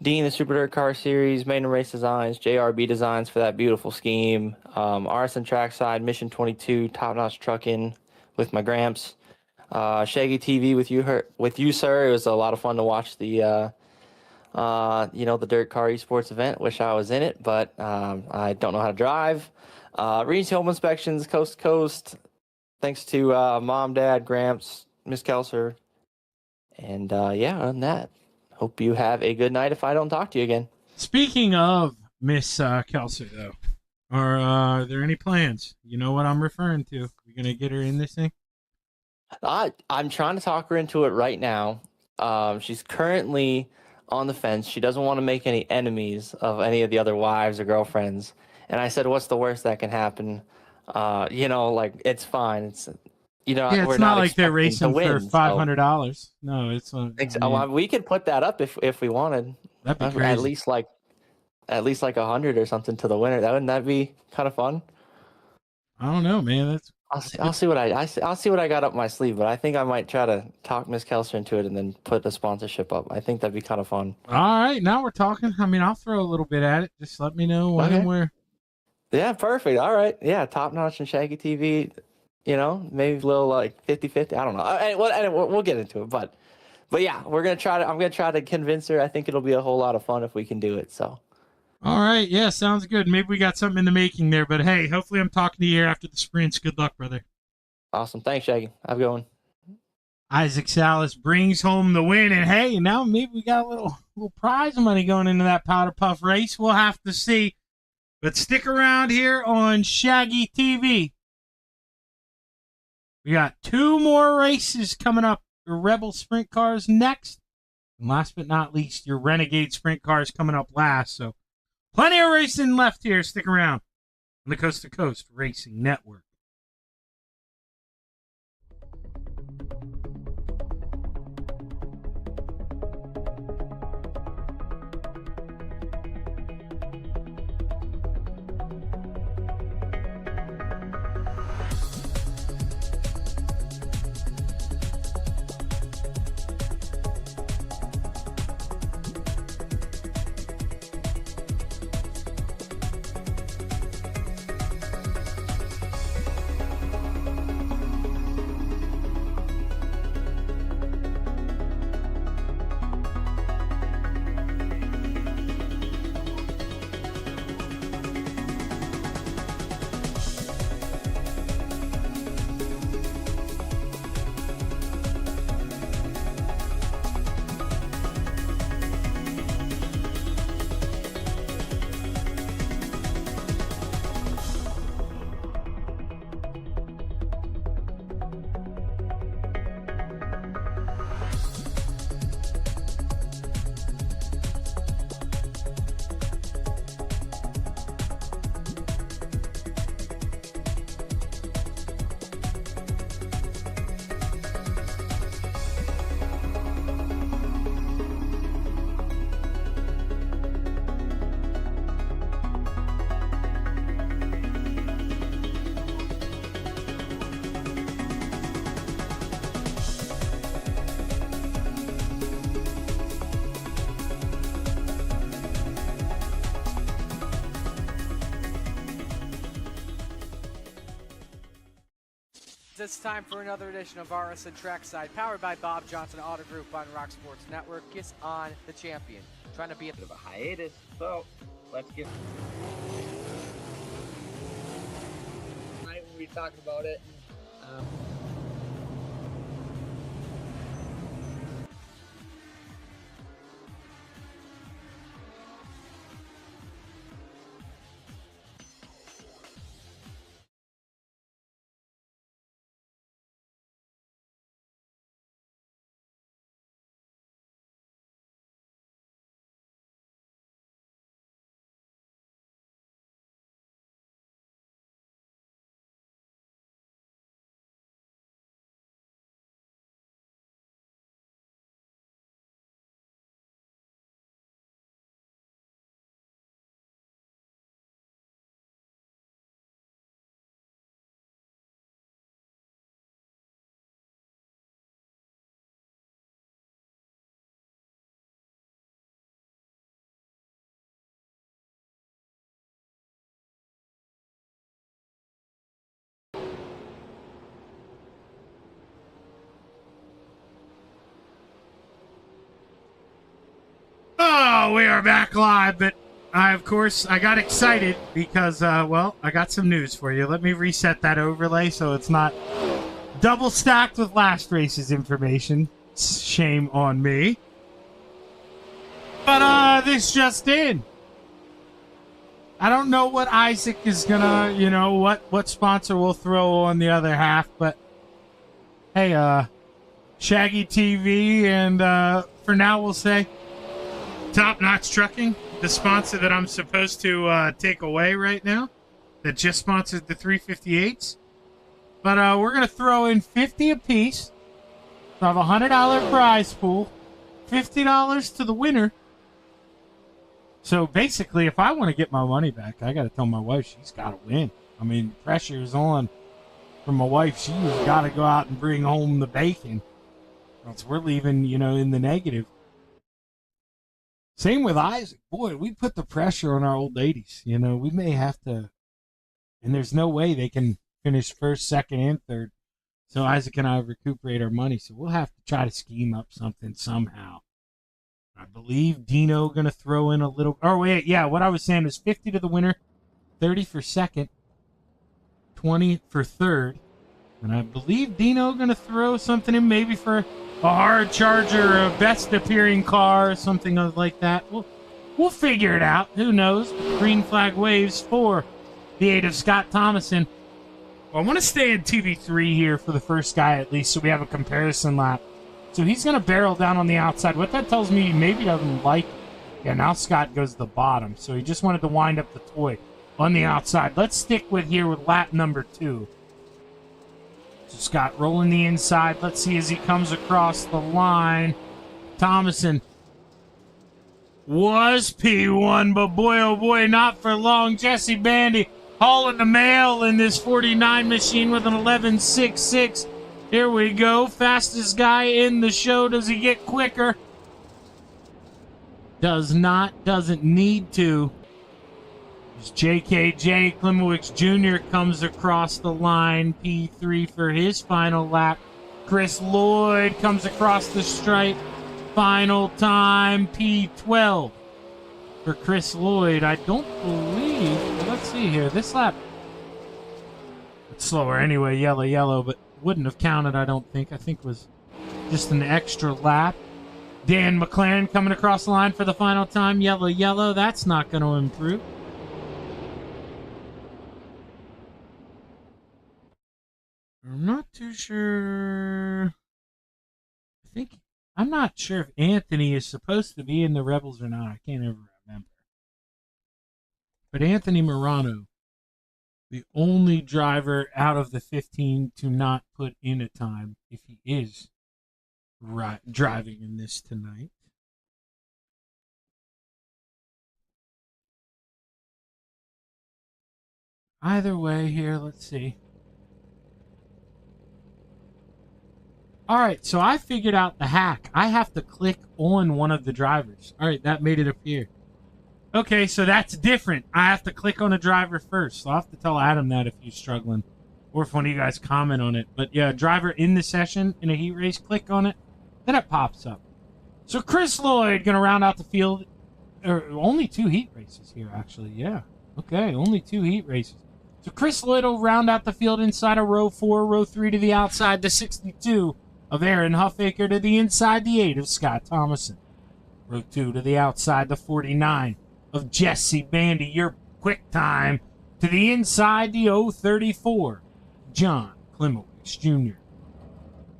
Dean, the Super Dirt Car Series, Maiden Race Designs, JRB Designs for that beautiful scheme, RSN Trackside, Mission 22, Top Notch Trucking with my Gramps, Shaggy TV with you, sir. It was a lot of fun to watch the Dirt Car Esports event. Wish I was in it, but I don't know how to drive. Reed's Home Inspections, Coast to Coast. Thanks to Mom, Dad, Gramps, Miss Kelser. And other than that, hope you have a good night if I don't talk to you again. Speaking of Miss Kelser, though, are there any plans? You know what I'm referring to. You going to get her in this thing? I'm trying to talk her into it right now. She's currently on the fence. She doesn't want to make any enemies of any of the other wives or girlfriends. And I said, what's the worst that can happen? It's fine. It's It's not like they're racing to win, for $500. No, it's we could put that up if we wanted. That'd be crazy. At least like 100 or something to the winner. Wouldn't that be kind of fun? I don't know, man. I'll see what I got up my sleeve, but I think I might try to talk Miss Kelser into it and then put a sponsorship up. I think that'd be kind of fun. All right, now we're talking. I mean, I'll throw a little bit at it. Just let me know when and where. Yeah, perfect. All right. Yeah, Top Notch and Shaggy TV, maybe a little like 50-50. I don't know. We'll get into it, but yeah, I'm going to try to convince her. I think it'll be a whole lot of fun if we can do it. So. All right. Yeah, sounds good. Maybe we got something in the making there, but hey, hopefully I'm talking to you here after the sprints. Good luck, brother. Awesome. Thanks, Shaggy. Have a good one. Isaac Salas brings home the win, and hey, now maybe we got a little prize money going into that powder puff race. We'll have to see. But stick around here on Shaggy TV. We got 2 more races coming up. Your Rebel Sprint Cars next. And last but not least, your Renegade Sprint Cars coming up last. So plenty of racing left here. Stick around on the Coast to Coast Racing Network. It's time for another edition of RSN Trackside, powered by Bob Johnson Auto Group on Rock Sports Network. Gets on the champion, trying to be a bit of a hiatus. So let's get. Tonight we'll be talking about it. Oh, we are back live, but of course, I got excited because, well, I got some news for you. Let me reset that overlay so it's not double stacked with last race's information. Shame on me. But, this just in. I don't know what Isaac is gonna, what sponsor will throw on the other half, but hey, ShaggyTV, and for now we'll say Top Notch Trucking, the sponsor that I'm supposed to take away right now, that just sponsored the 358s. But we're gonna throw in $50 apiece. So I have a $100 prize pool, $50 to the winner. So basically, if I want to get my money back, I got to tell my wife she's got to win. I mean, pressure is on from my wife. She's got to go out and bring home the bacon. Else we're leaving, in the negative. Same with Isaac. Boy, we put the pressure on our old ladies. We may have to, and there's no way they can finish first, second, and third. So Isaac and I recuperate our money. So we'll have to try to scheme up something somehow. I believe Dino going to throw in a little... Oh, wait, yeah, what I was saying is 50 to the winner, 30 for second, 20 for third. And I believe Dino going to throw something in maybe for a hard charger, a best appearing car, or something like that. We'll figure it out. Who knows? Green flag waves for the 8 of Scott Thomason. Well, I want to stay in TV3 here for the first guy at least so we have a comparison lap. So he's going to barrel down on the outside. What that tells me, he maybe doesn't like it. Yeah, now Scott goes to the bottom. So he just wanted to wind up the toy on the outside. Let's stick with lap number 2. So Scott rolling the inside. Let's see as he comes across the line. Thomason was P1, but boy, oh boy, not for long. Jesse Bandy hauling the mail in this 49 machine with an 11.66. Here we go. Fastest guy in the show. Does he get quicker? Does not. Doesn't need to. As JKJ Klimowicz Jr. comes across the line. P3 for his final lap. Chris Lloyd comes across the stripe. Final time. P12 for Chris Lloyd. I don't believe... Well, let's see here. This lap... It's slower anyway. Yellow, but... wouldn't have counted, I don't think. I think it was just an extra lap. Dan McLaren coming across the line for the final time. Yellow. That's not going to improve. I'm not too sure. I'm not sure if Anthony is supposed to be in the Rebels or not. I can't ever remember. But Anthony Morano, the only driver out of the 15 to not put in a time if he is driving in this tonight. Either way here, let's see. All right, so I figured out the hack. I have to click on one of the drivers. All right, that made it appear. Okay, so that's different. I have to click on a driver first. So I'll have to tell Adam that if he's struggling. Or if one of you guys comment on it. But yeah, driver in the session in a heat race, click on it. Then it pops up. So Chris Lloyd going to round out the field. Only 2 heat races here, actually. Yeah. Okay, only 2 heat races. So Chris Lloyd will round out the field inside of row 4, row 3 to the outside, the 62 of Aaron Huffaker to the inside, the 8 of Scott Thomason. Row 2 to the outside, the 49 of Jesse Bandy. Your quick time to the inside, the 034, John Klimowicz Jr.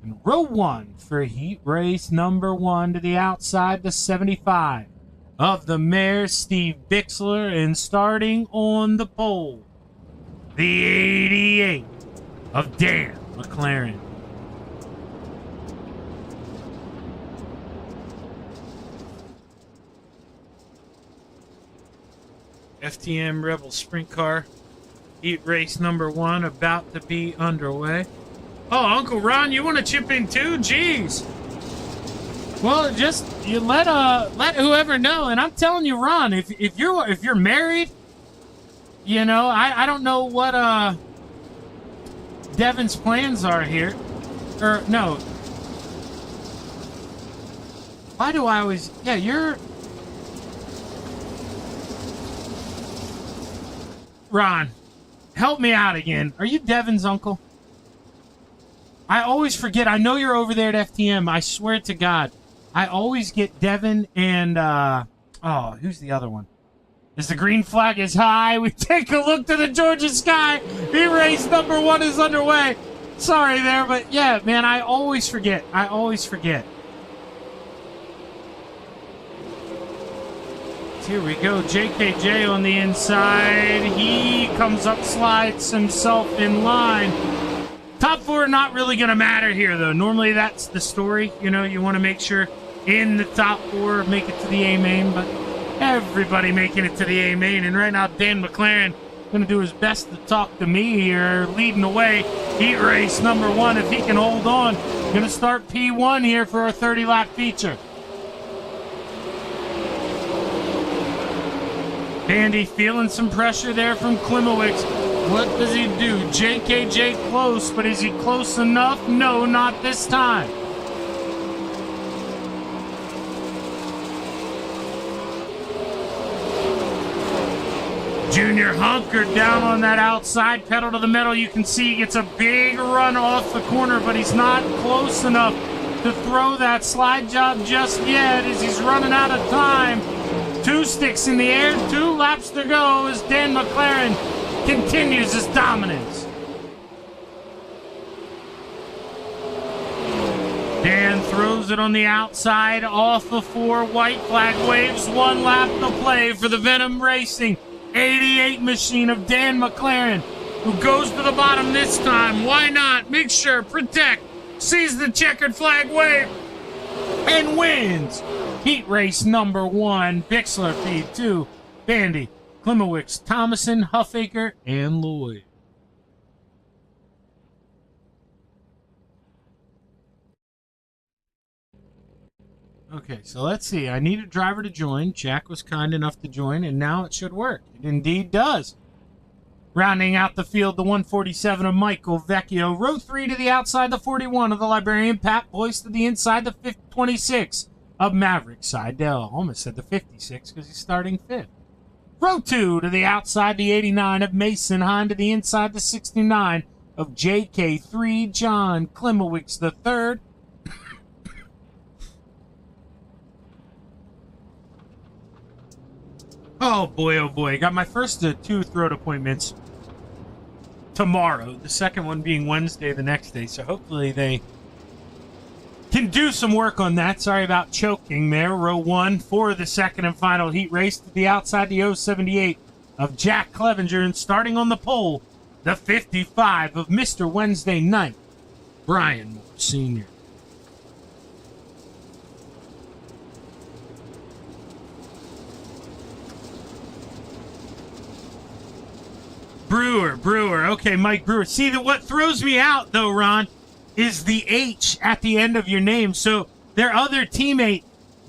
And row 1 for heat race number 1 to the outside, the 75 of the Mayor Steve Bixler. And starting on the pole, the 88 of Dan McLaren. FTM Rebel Sprint Car heat race number 1 about to be underway. Oh, Uncle Ron, you want to chip in too? Jeez. Well, just you let whoever know, and I'm telling you, Ron, if you're married, I don't know what Devin's plans are here, or no. Why do I always? Yeah, Ron, help me out again. Are you Devin's uncle? I always forget. I know you're over there at FTM. I swear to God. I always get Devin and, who's the other one? As the green flag is high, we take a look to the Georgia sky. Heat race number 1 is underway. Sorry there, but yeah, man, I always forget. Here we go. JKJ on the inside. He comes up, slides himself in line. Top 4 not really going to matter here, though. Normally that's the story. You know, you want to make sure in the top 4 make it to the A main, but everybody making it to the A main. And right now, Dan McLaren going to do his best to talk to me here, leading the way. Heat race number 1, if he can hold on. Going to start P1 here for our 30-lap feature. Andy feeling some pressure there from Klimowicz. What does he do? JKJ close, but is he close enough? No, not this time. Junior hunkered down on that outside, pedal to the metal. You can see he gets a big run off the corner, but he's not close enough to throw that slide job just yet as he's running out of time. 2 sticks in the air, 2 laps to go as Dan McLaren continues his dominance. Dan throws it on the outside, off the 4, white flag waves, 1 lap to play for the Venom Racing 88 machine of Dan McLaren, who goes to the bottom this time. Why not? Make sure, protect, sees the checkered flag wave, and wins. Heat race number 1, Bixler P2, Bandy, Klimowicz, Thomason, Huffaker, and Lloyd. Okay, so let's see. I need a driver to join. Jack was kind enough to join, and now it should work. It indeed does. Rounding out the field, the 147 of Michael Vecchio. Row 3 to the outside, the 41 of the Librarian. Pat Boyce to the inside, the 26 of Maverick Seidel. Almost said the 56 because he's starting 5th. Row 2 to the outside, the 89 of Mason Hine. To the inside, the 69 of JK3 John Klimowicz the 3rd. Oh boy, got my first 2 throat appointments tomorrow, the second one being Wednesday the next day, so hopefully they can do some work on that. Sorry about choking there. Row 1 for the second and final heat race. To the outside, the 078 of Jack Clevenger, and starting on the pole, the 55 of Mr. Wednesday Night, Brian Moore Sr. Brewer. Okay, Mike Brewer. See, what throws me out, though, Ron, is the H at the end of your name. So their other teammate,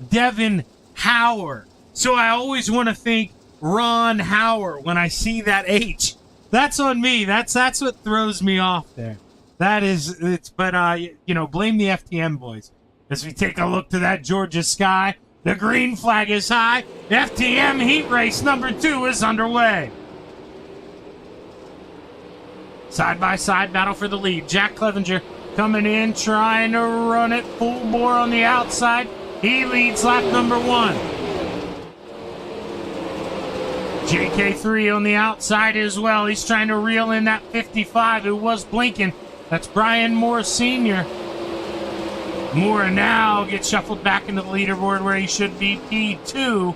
Devin Hauer. So I always want to think Ron Hauer when I see that H. That's on me. That's what throws me off there. But blame the FTM boys. As we take a look to that Georgia sky, the green flag is high. FTM heat race number 2 is underway. Side-by-side battle for the lead. Jack Clevenger coming in, trying to run it full bore on the outside. He leads lap number 1. JK3 on the outside as well. He's trying to reel in that 55 who was blinking. That's Brian Moore Sr. Moore now gets shuffled back into the leaderboard where he should be, P2.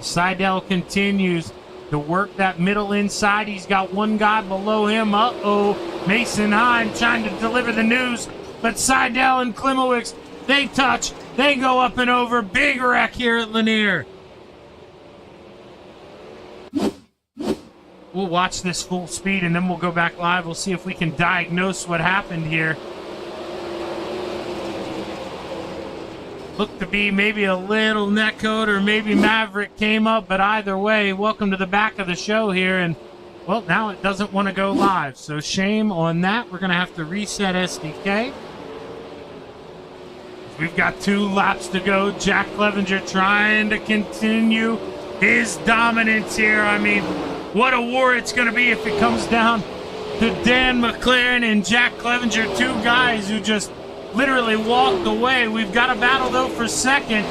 Seidel continues to work that middle inside. He's got one guy below him. Mason Hine trying to deliver the news, but Seidel and Klimowicz, they touch, they go up and over. Big wreck here at Lanier. We'll watch this full speed and then we'll go back live. We'll see if we can diagnose what happened here. Looked to be maybe a little netcode or maybe Maverick came up, but either way, welcome to the back of the show here. And, well, now it doesn't want to go live, so shame on that. We're going to have to reset SDK. We've got 2 laps to go. Jack Clevenger trying to continue his dominance here. I mean, What a war it's going to be if it comes down to Dan McLaren and Jack Clevenger, two guys who just literally walked away. We've got a battle, though, for second.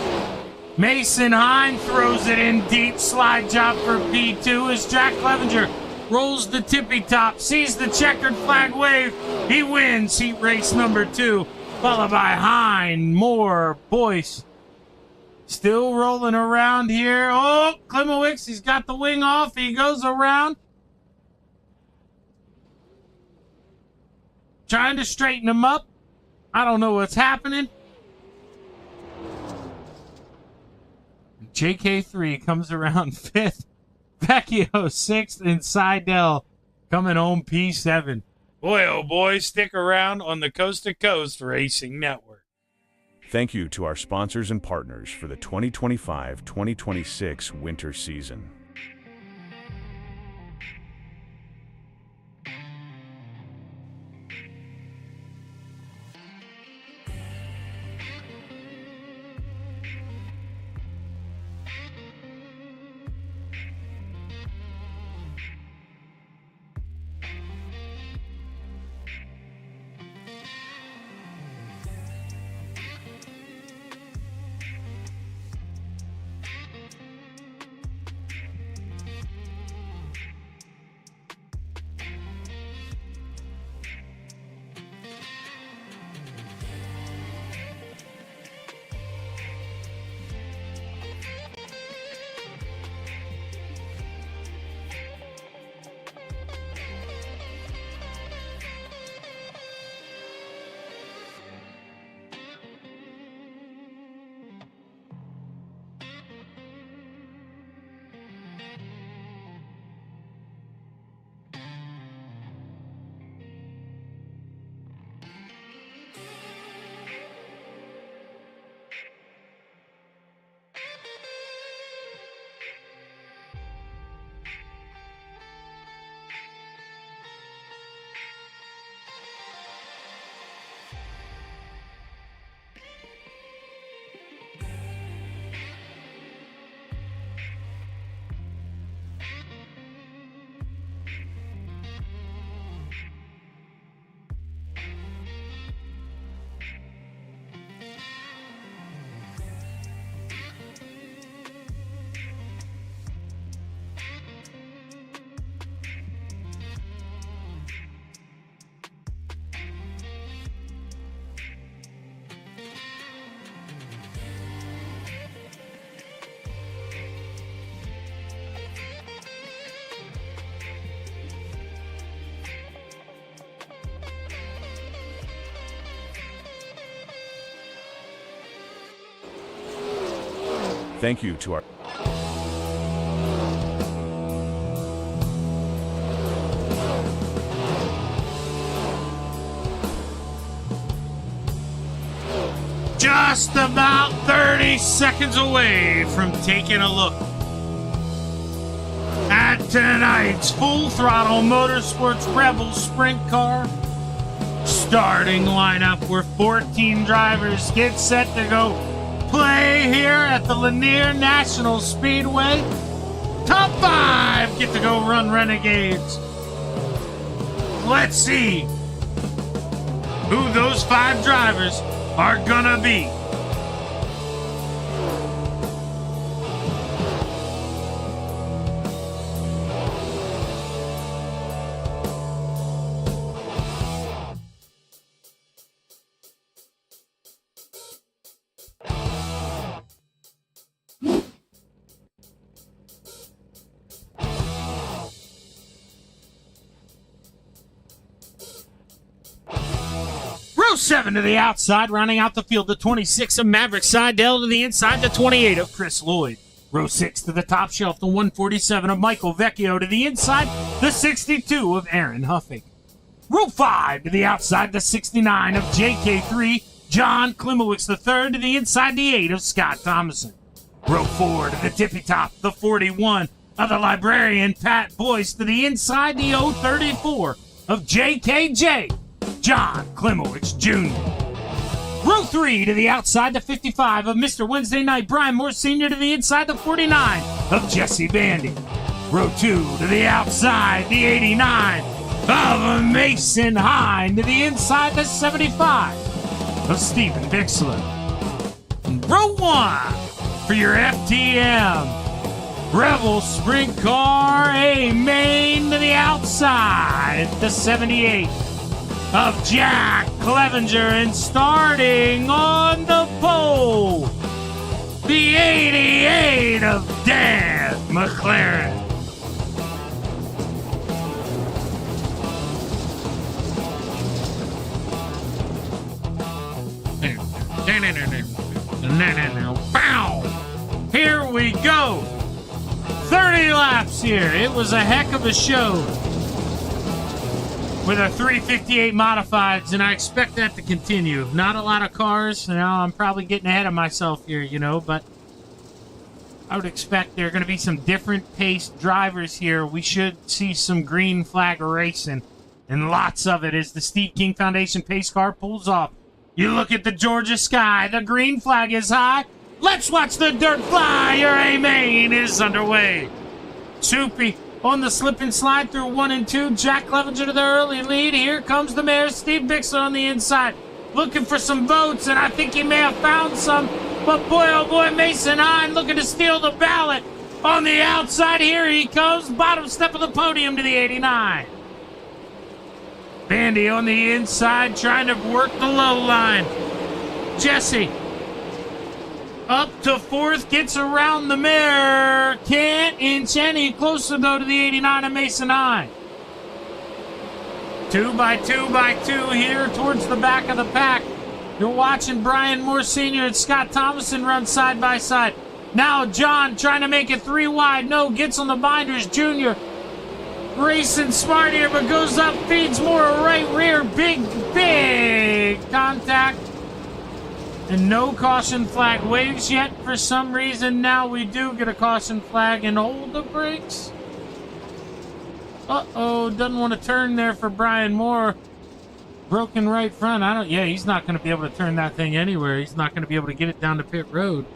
Mason Hine throws it in deep. Slide job for P2 as Jack Clevenger rolls the tippy top, sees the checkered flag wave. He wins heat race number 2, followed by Hine, Moore, Boyce. Still rolling around here. Oh, Klimowicz, he's got the wing off. He goes around. Trying to straighten him up. I don't know what's happening. JK3 comes around 5th. Vecchio 6th, and Seidel coming home P7. Boy, oh boy, stick around on the Coast to Coast Racing Network. Thank you to our sponsors and partners for the 2025-2026 winter season. Thank you to our Just about 30 seconds away from taking a look at tonight's Full Throttle Motorsports Rebel Sprint Car starting lineup, where 14 drivers get set to go play here at the Lanier National Speedway. Top 5 get to go run Renegades. Let's see who those 5 drivers are gonna be. Row 7 to the outside, rounding out the field, the 26 of Maverick Seidel to the inside, the 28 of Chris Lloyd. Row 6 to the top shelf, the 147 of Michael Vecchio to the inside, the 62 of Aaron Huffing. Row 5 to the outside, the 69 of JK3, John Klimowicz III to the inside, the 8 of Scott Thomason. Row 4 to the tippy top, the 41 of the librarian Pat Boyce to the inside, the 034 of JKJ, John Klimowicz Jr. Row 3 to the outside, the 55 of Mr. Wednesday Night, Brian Moore Sr. to the inside, the 49 of Jesse Bandy. Row 2 to the outside, the 89 of Mason Hine. To the inside, the 75 of Steven Bixler. Row 1 for your FTM. Rebel Sprint Car, A Main to the outside, the 78 of Jack Clevenger. And starting on the pole, the 88 of Dan McLaren. Bow! Here we go. 30 laps here. It was a heck of a show with our 358 modifieds, and I expect that to continue. Not a lot of cars. Now I'm probably getting ahead of myself here, but I would expect there are going to be some different paced drivers here. We should see some green flag racing, and lots of it as the Steve King Foundation pace car pulls off. You look at the Georgia sky. The green flag is high. Let's watch the dirt fly. Your A-Main is underway. Soupy on the slip and slide through 1 and 2. Jack Clevenger to the early lead. Here comes the mayor, Steve Bixler, on the inside, looking for some votes, and I think he may have found some. But boy, oh boy, Mason Hine looking to steal the ballot. On the outside, here he comes. Bottom step of the podium to the 89. Bandy on the inside trying to work the low line. Jesse up to 4th, gets around the mare. Can't inch any closer, though, to the 89 of Mason Hine. 2 by 2 by 2 here towards the back of the pack. You're watching Brian Moore Sr. and Scott Thomason run side by side. Now John trying to make it 3 wide. No, gets on the binders. Junior racing smart here, but goes up, feeds more right rear. Big contact. And no caution flag waves yet. For some reason, now we do get a caution flag and hold the brakes. Uh-oh, doesn't want to turn there for Brian Moore. Broken right front. He's not going to be able to turn that thing anywhere. He's not going to be able to get it down to pit road.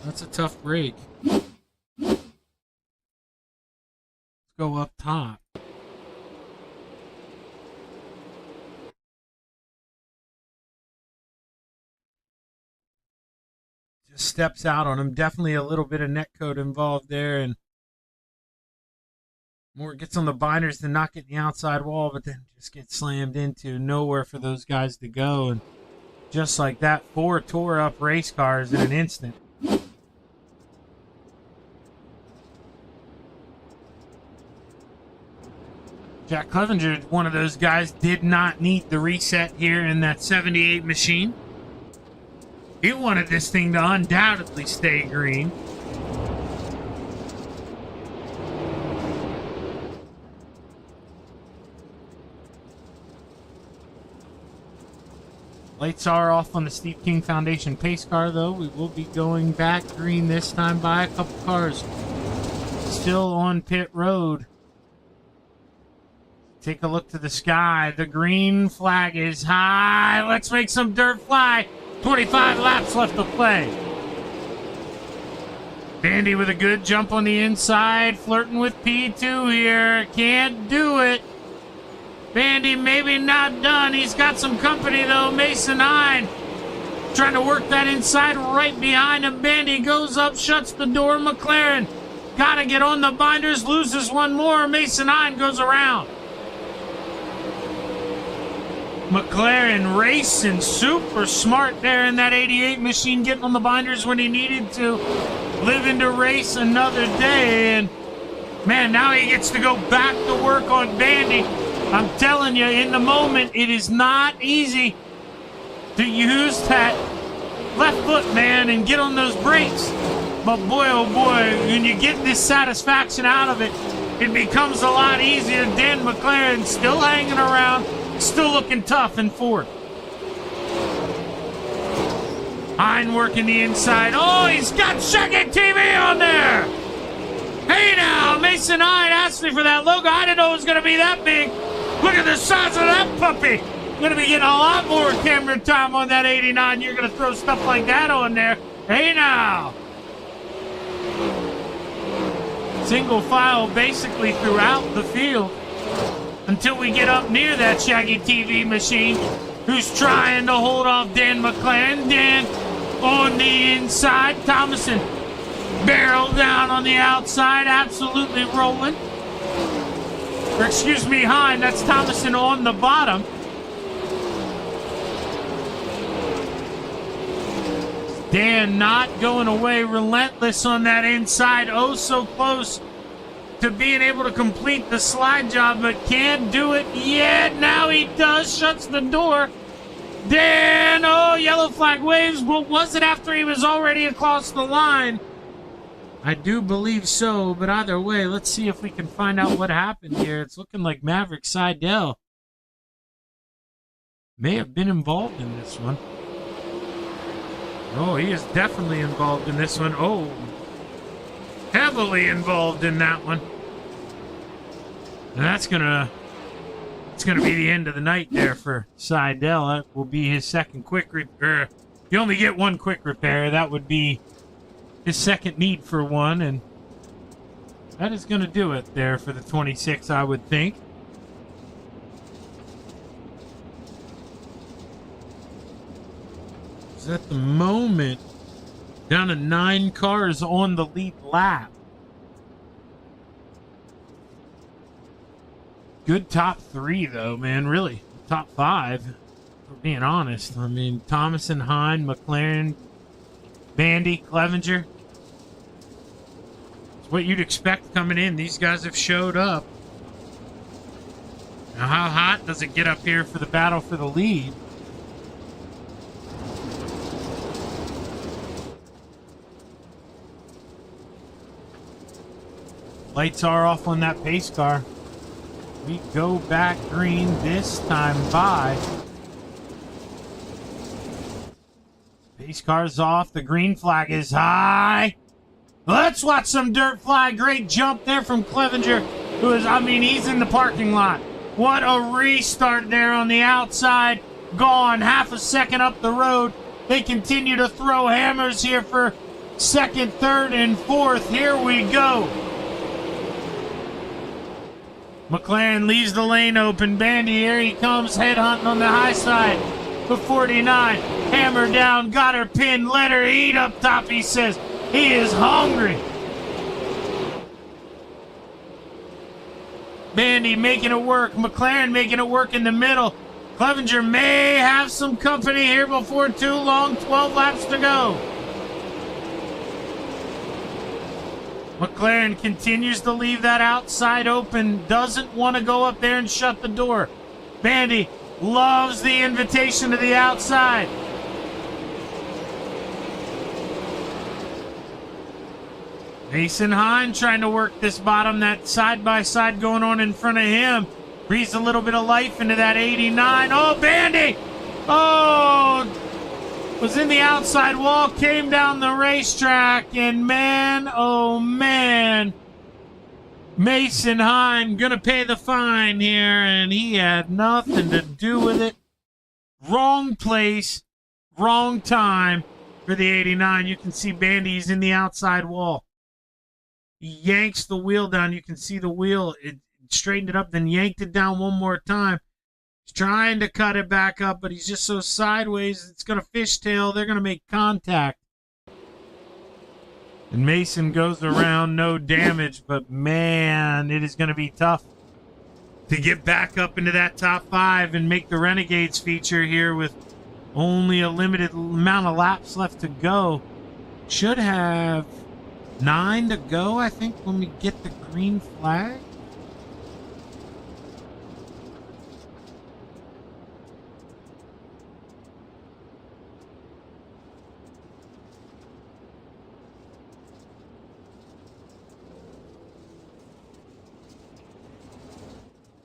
That's a tough break. Let's go up top. Steps out on him. Definitely a little bit of netcode involved there, and Moore gets on the binders to not get the outside wall, but then just gets slammed into. Nowhere for those guys to go, and just like that, 4 tore up race cars in an instant. Jack Clevenger, one of those guys, did not need the reset here in that 78 machine. He wanted this thing to undoubtedly stay green. Lights are off on the Steve King Foundation pace car, though. We will be going back green this time by a couple cars. Still on pit road. Take a look to the sky. The green flag is high. Let's make some dirt fly. 25 laps left to play. Bandy with a good jump on the inside, flirting with P2 here. Can't do it. Bandy maybe not done. He's got some company, though. Mason Hine trying to work that inside right behind him. Bandy goes up, shuts the door. McLaren got to get on the binders, loses one more. Mason Hine goes around. McLaren racing super smart there in that 88 machine, getting on the binders when he needed to, living to race another day. And man, now he gets to go back to work on Bandy. I'm telling you, in the moment, it is not easy to use that left foot, man, and get on those brakes. But boy, oh boy, when you get this satisfaction out of it, it becomes a lot easier. Dan McLaren still hanging around, still looking tough in 4th. Hine working the inside. Oh, he's got ShaggyTV on there. Hey now, Mason Hine asked me for that logo. I didn't know it was going to be that big. Look at the size of that puppy. Going to be getting a lot more camera time on that 89. You're going to throw stuff like that on there. Hey now. Single file basically throughout the field until we get up near that Shaggy TV machine, who's trying to hold off Dan McLaren. Dan on the inside. Thomason barrel down on the outside, absolutely rolling. Or excuse me, Hine, that's Thomason on the bottom. Dan not going away, relentless on that inside. Oh, so close to being able to complete the slide job, but can't do it yet. Now he does, shuts the door. Dan, oh, yellow flag waves. Well, was it after he was already across the line? I do believe so, but either way, let's see if we can find out what happened here. It's looking like Maverick Seidel may have been involved in this one. Oh, he is definitely involved in this one. Oh, heavily involved in that one. And it's gonna be the end of the night there for Seidel. That will be his second quick repair. You only get one quick repair. That would be his second need for one, and that is going to do it there for the 26, I would think. At the moment, down to 9 cars on the lead lap. Good top 3, though, man. Really, top 5, for being honest. I mean, Thomason, Hine, McLaren, Bandy, Clevenger. It's what you'd expect coming in. These guys have showed up. Now, how hot does it get up here for the battle for the lead? Lights are off on that pace car. We go back green this time by. Pace car's off. The green flag is high. Let's watch some dirt fly. Great jump there from Clevenger, who is, I mean, he's in the parking lot. What a restart there on the outside. Gone half a second up the road. They continue to throw hammers here for second, third, and fourth. Here we go. McLaren leaves the lane open. Bandy, here he comes, headhunting on the high side. The 49, hammer down, got her pinned, let her eat up top, he says. He is hungry. Bandy making it work. McLaren making it work in the middle. Clevenger may have some company here before too long. 12 laps to go. McLaren continues to leave that outside open. Doesn't want to go up there and shut the door. Bandy loves the invitation to the outside. Mason Hine trying to work this bottom. That side-by-side going on in front of him. Breathes a little bit of life into that 89. Oh, Bandy! Oh! Was in the outside wall, came down the racetrack, and man, oh man, Mason Hine gonna pay the fine here, and he had nothing to do with it. Wrong place, wrong time for the 89. You can see Bandy's in the outside wall. He yanks the wheel down. You can see the wheel. It straightened it up, then yanked it down one more time. He's trying to cut it back up, but he's just so sideways, it's going to fishtail. They're going to make contact. And Mason goes around, no damage, but man, it is going to be tough to get back up into that top 5 and make the Renegades feature here with only a limited amount of laps left to go. Should have 9 to go, I think, when we get the green flag.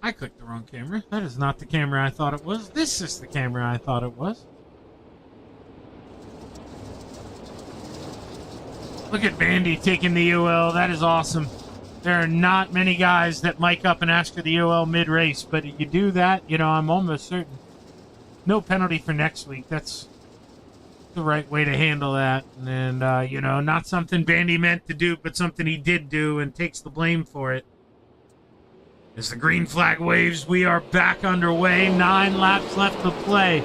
I clicked the wrong camera. That is not the camera I thought it was. This is the camera I thought it was. Look at Bandy taking the UL. That is awesome. There are not many guys that mic up and ask for the UL mid-race, but if you do that, you know, I'm almost certain. No penalty for next week. That's the right way to handle that. And, not something Bandy meant to do, but something he did do and takes the blame for it. As the green flag waves, we are back underway. 9 laps left to play.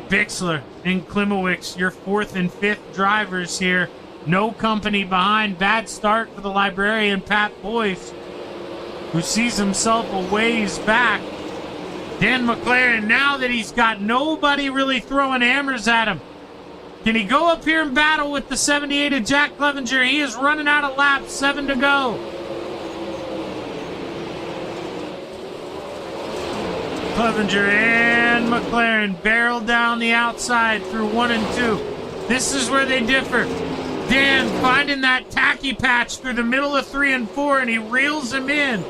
Bixler and Klimowicz, your 4th and 5th drivers here. No company behind. Bad start for the librarian, Pat Boyce, who sees himself a ways back. Dan McLaren, now that he's got nobody really throwing hammers at him, can he go up here and battle with the 78 of Jack Clevenger? He is running out of laps, 7 to go. Clevenger and McLaren barrel down the outside through 1 and 2. This is where they differ. Dan finding that tacky patch through the middle of 3 and 4, and he reels him in.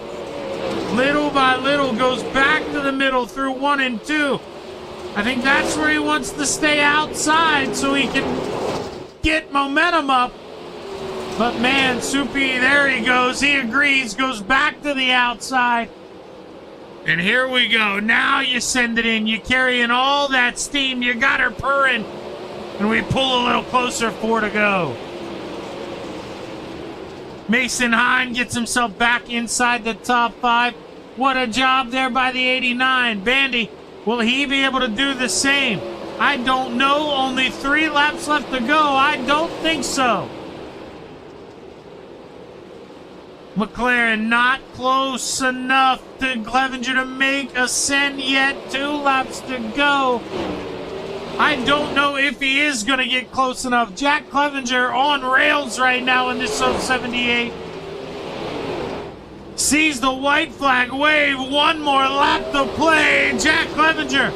Little by little goes back to the middle through 1 and 2. I think that's where he wants to stay outside so he can get momentum up. But man, Soupy, there he goes. He agrees, goes back to the outside. And here we go. Now you send it in. You carry in all that steam. You got her purring. And we pull a little closer, 4 to go. Mason Hine gets himself back inside the top 5. What a job there by the 89. Bandy, will he be able to do the same? I don't know. Only 3 laps left to go. I don't think so. McLaren not close enough to Clevenger to make a send yet. 2 laps to go. I don't know if he is going to get close enough. Jack Clevenger on rails right now in this 78. Sees the white flag wave. 1 more lap to play. Jack Clevenger.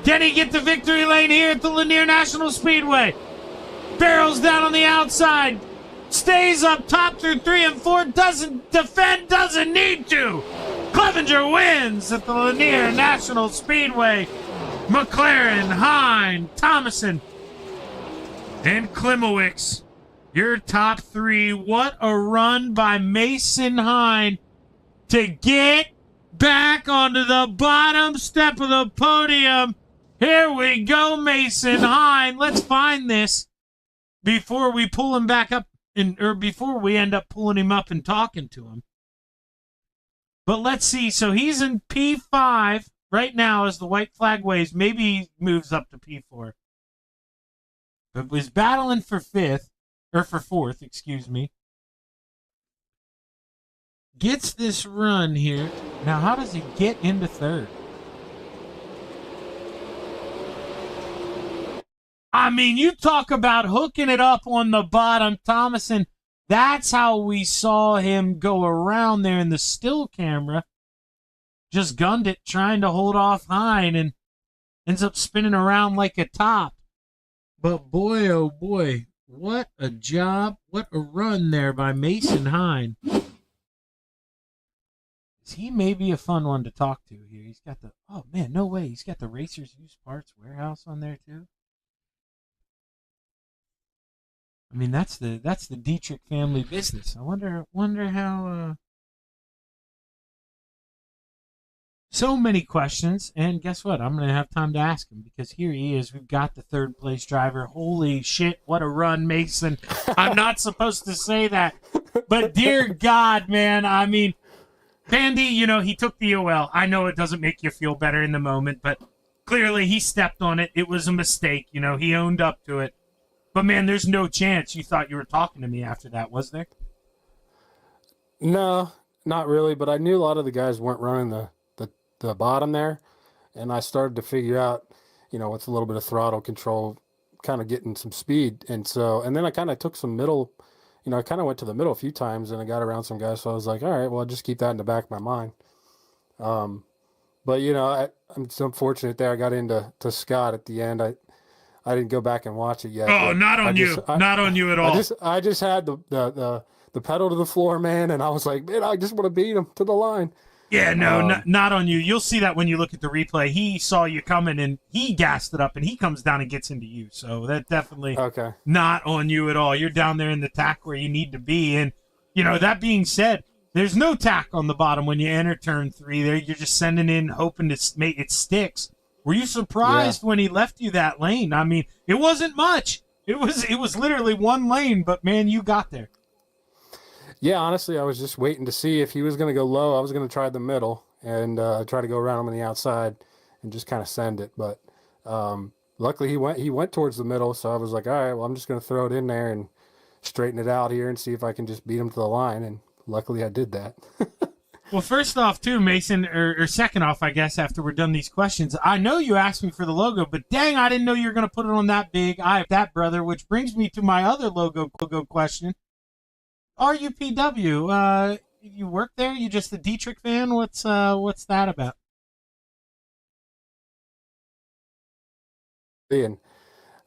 Can he get the victory lane here at the Lanier National Speedway? Barrels down on the outside. Stays up top through 3 and 4. Doesn't defend. Doesn't need to. Clevenger wins at the Lanier National Speedway. McLaren, Hine, Thomason, and Klimowicz. Your top 3. What a run by Mason Hine to get back onto the bottom step of the podium. Here we go, Mason Hine. Let's find this before we pull him back up, or before we end up pulling him up and talking to him. But let's see. So he's in P5 right now as the white flag waves. Maybe he moves up to P4. But was battling for 5th, or for 4th, excuse me. Gets this run here. Now, how does he get into 3rd? I mean, you talk about hooking it up on the bottom, Thomason. That's how we saw him go around there in the still camera. Just gunned it, trying to hold off Hine, and ends up spinning around like a top. But boy, oh boy, what a job, what a run there by Mason Hine. He may be a fun one to talk to here. He's got the, oh man, no way, he's got the Racers Used Parts Warehouse on there too. I mean, that's the Dietrich family business. I wonder how. So many questions, and guess what? I'm going to have time to ask him because here he is. We've got the 3rd place driver. Holy shit, what a run, Mason. I'm not supposed to say that, but dear God, man, I mean, Bandy, he took the OL. I know it doesn't make you feel better in the moment, but clearly he stepped on it. It was a mistake. He owned up to it. But, man, there's no chance you thought you were talking to me after that, was there? No, not really, but I knew a lot of the guys weren't running the bottom there, and I started to figure out, with a little bit of throttle control, kind of getting some speed. And then I kind of took some middle, I kind of went to the middle a few times, and I got around some guys, so I was like, all right, well, I'll just keep that in the back of my mind. But, I'm so fortunate there. I got into Scott at the end. I didn't go back and watch it yet. Oh, not on you. Not on you at all. I just had the pedal to the floor, man, and I was like, man, I just want to beat him to the line. Yeah, no, not on you. You'll see that when you look at the replay. He saw you coming, and he gassed it up, and he comes down and gets into you. So that definitely not on you at all. You're down there in the tack where you need to be. And, that being said, there's no tack on the bottom when you enter turn 3 there. You're just sending in, hoping it sticks. Were you surprised when he left you that lane? I mean, it wasn't much. It was literally one lane, but man, you got there. Yeah, honestly, I was just waiting to see if he was going to go low. I was going to try the middle and try to go around him on the outside and just kind of send it. But luckily, he went towards the middle, so I was like, all right, well, I'm just going to throw it in there and straighten it out here and see if I can just beat him to the line. And luckily, I did that. Well, first off, too, Mason, or second off, I guess, after we're done these questions, I know you asked me for the logo, but dang, I didn't know you were going to put it on that big. I have that, brother, which brings me to my other logo question. RUPW, you work there? You just a Dietrich fan? What's that about? And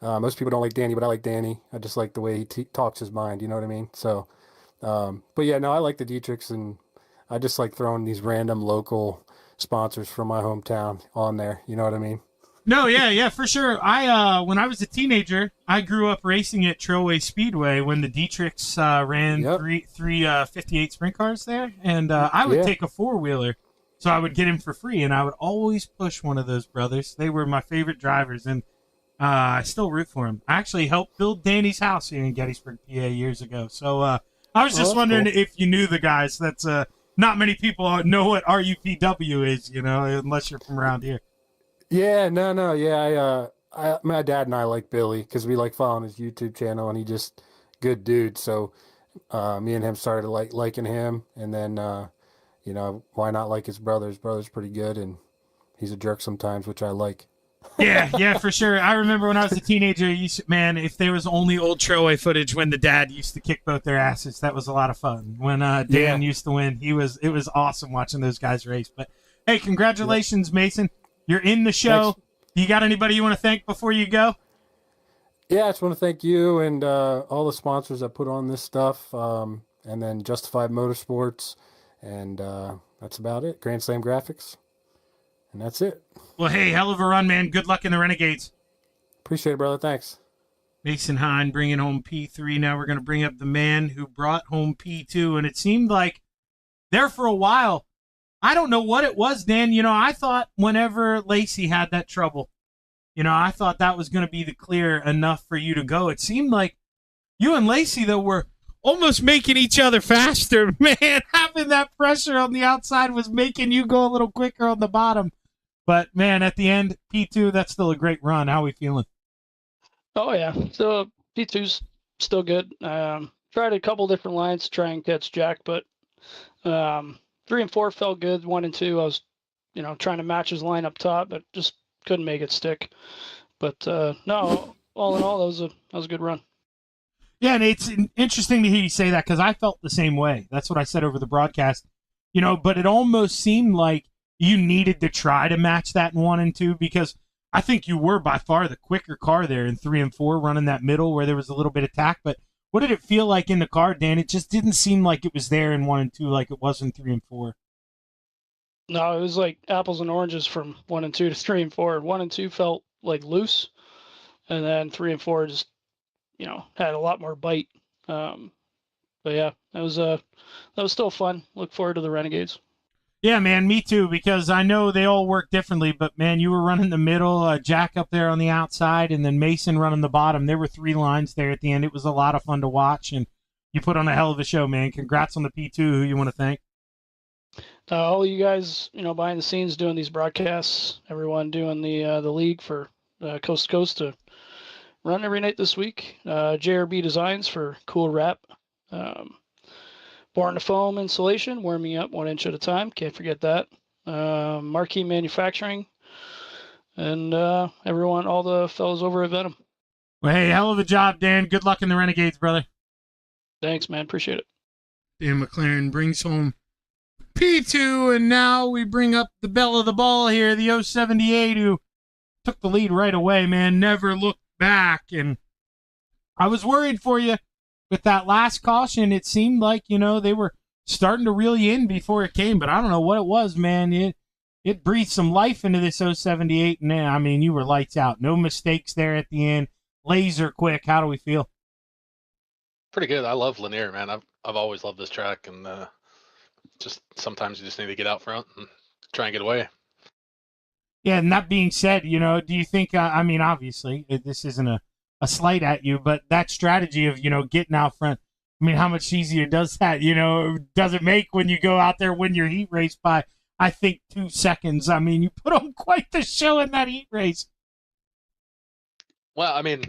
most people don't like Danny, but I like Danny. I just like the way he talks his mind. You know what I mean? So, but yeah, no, I like the Dietrichs, and I just like throwing these random local sponsors from my hometown on there. You know what I mean? No, yeah, for sure. I when I was a teenager, I grew up racing at Trailway Speedway when the Dietrichs ran three 58 sprint cars there, and I would take a 4-wheeler, so I would get him for free, and I would always push one of those brothers. They were my favorite drivers, and I still root for him. I actually helped build Danny's house here in Gettysburg, PA, years ago. So I was just wondering if you knew the guys. That's not many people know what RUPW is, you know, unless you're from around here. Yeah, no, yeah. My dad and I like Billy because we like following his YouTube channel, and he just good dude. So me and him started liking him, and then you know, why not like his brother? His brother's pretty good, and he's a jerk sometimes, which I like. Yeah, for sure. I remember when I was a teenager, man, if there was only old Trailway footage when the dad used to kick both their asses, that was a lot of fun. When Dan used to win, it was awesome watching those guys race. But hey, congratulations, Mason. You're in the show. Thanks. You got anybody you want to thank before you go? Yeah, I just want to thank you and all the sponsors that put on this stuff, and then Justified Motorsports, and that's about it. Grand Slam Graphics, and that's it. Well, hey, hell of a run, man. Good luck in the Renegades. Appreciate it, brother. Thanks. Mason Hine bringing home P3. Now we're going to bring up the man who brought home P2, and it seemed like there for a while, I don't know what it was, Dan. You know, I thought whenever Lacey had that trouble, you know, I thought that was going to be the clear enough for you to go. It seemed like you and Lacey, though, were almost making each other faster. Man, having that pressure on the outside was making you go a little quicker on the bottom. But, man, at the end, P2, that's still a great run. How are we feeling? Oh, yeah. So P2's still good. Tried a couple different lines to try and catch Jack, but 3 and 4 felt good. 1 and 2, I was, you know, trying to match his line up top, but just couldn't make it stick. But no, all in all, that was a good run. Yeah, and it's interesting to hear you say that because I felt the same way. That's what I said over the broadcast. You know, but it almost seemed like you needed to try to match that in 1 and 2 because I think you were by far the quicker car there in 3 and 4, running that middle where there was a little bit of tack. But what did it feel like in the car, Dan? It just didn't seem like it was there in 1 and 2 like it was in 3 and 4. No, it was like apples and oranges from 1 and 2 to 3 and 4. 1 and 2 felt like loose, and then 3 and 4 just, you know, had a lot more bite. But yeah, that was still fun. Look forward to the Renegades. Yeah, man, me too, because I know they all work differently, but, man, you were running the middle, Jack up there on the outside, and then Mason running the bottom. There were 3 lines there at the end. It was a lot of fun to watch, and you put on a hell of a show, man. Congrats on the P2. Who you want to thank? All you guys, you know, behind the scenes doing these broadcasts, everyone doing the league for Coast to Coast to run every night this week. JRB Designs for cool wrap. Born to Foam insulation, warming up 1 inch at a time. Can't forget that. Marquee Manufacturing, and everyone, all the fellows over at Venom. Well, hey, hell of a job, Dan. Good luck in the Renegades, brother. Thanks, man. Appreciate it. Dan McLaren brings home P2, and now we bring up the belle of the ball here, the 078, who took the lead right away, man. Never looked back, and I was worried for you. With that last caution, it seemed like, you know, they were starting to reel you in before it came, but I don't know what it was, man. It breathed some life into this 078, and I mean, you were lights out. No mistakes there at the end. Laser quick. How do we feel? Pretty good. I love Lanier, man. I've always loved this track, and just sometimes you just need to get out front and try and get away. Yeah, and that being said, you know, do you think, I mean, obviously, this isn't a slight at you, but that strategy of, you know, getting out front, I mean, how much easier does that, you know, does it make when you go out there, win your heat race by, I think, 2 seconds? I mean, you put on quite the show in that heat race. Well, I mean,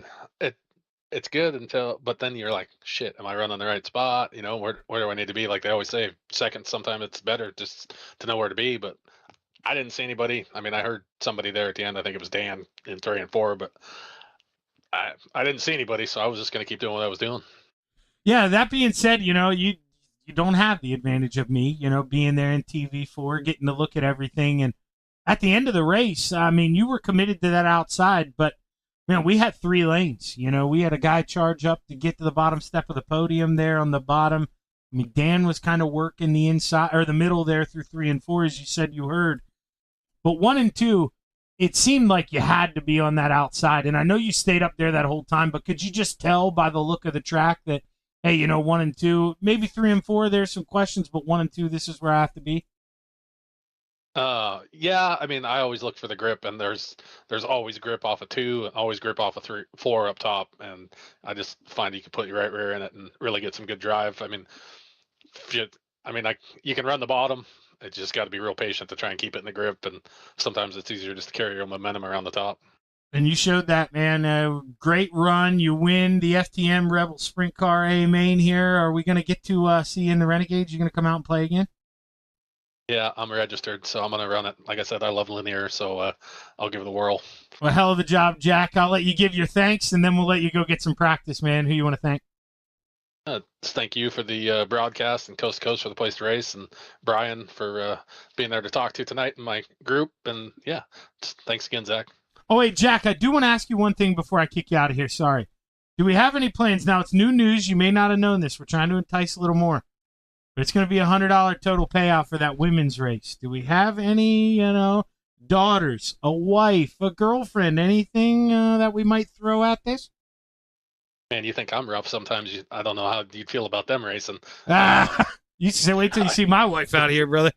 it's good until, but then you're like, shit, am I running the right spot? You know, where do I need to be? Like they always say, seconds, sometimes it's better just to know where to be. But I didn't see anybody. I mean, I heard somebody there at the end. I think it was Dan in 3 and 4, but I didn't see anybody, so I was just going to keep doing what I was doing. Yeah, that being said, you know, you don't have the advantage of me, you know, being there in TV4, getting to look at everything. And at the end of the race, I mean, you were committed to that outside, but, man, we had 3 lanes. You know, we had a guy charge up to get to the bottom step of the podium there on the bottom. I mean, Dan was kind of working the inside or the middle there through 3 and 4, as you said you heard. But 1 and 2, it seemed like you had to be on that outside. And I know you stayed up there that whole time, but could you just tell by the look of the track that, hey, you know, 1 and 2, maybe 3 and 4, there's some questions, but 1 and 2, this is where I have to be? Yeah, I mean, I always look for the grip, and there's always grip off of 2, and always grip off of 3, 4 up top, and I just find you can put your right rear in it and really get some good drive. I mean, you can run the bottom. It's just got to be real patient to try and keep it in the grip, and sometimes it's easier just to carry your momentum around the top. And you showed that, man. Great run. You win the FTM Rebel Sprint Car A main here. Are we going to get to see you in the Renegades? You going to come out and play again? Yeah, I'm registered, so I'm going to run it. Like I said, I love linear, so I'll give it a whirl. Well, hell of a job, Jack. I'll let you give your thanks, and then we'll let you go get some practice, man. Who you want to thank? Thank you for the broadcast, and Coast to Coast for the place to race, and Brian for being there to talk to tonight in my group. And yeah, thanks again, Zach. Oh, wait, Jack, I do want to ask you one thing before I kick you out of here. Sorry. Do we have any plans? Now, it's new news. You may not have known this. We're trying to entice a little more. But it's going to be $100 total payout for that women's race. Do we have any, you know, daughters, a wife, a girlfriend, anything that we might throw at this? Man, you think I'm rough sometimes. I don't know how you'd feel about them racing. You say, wait till you see my wife out here, brother.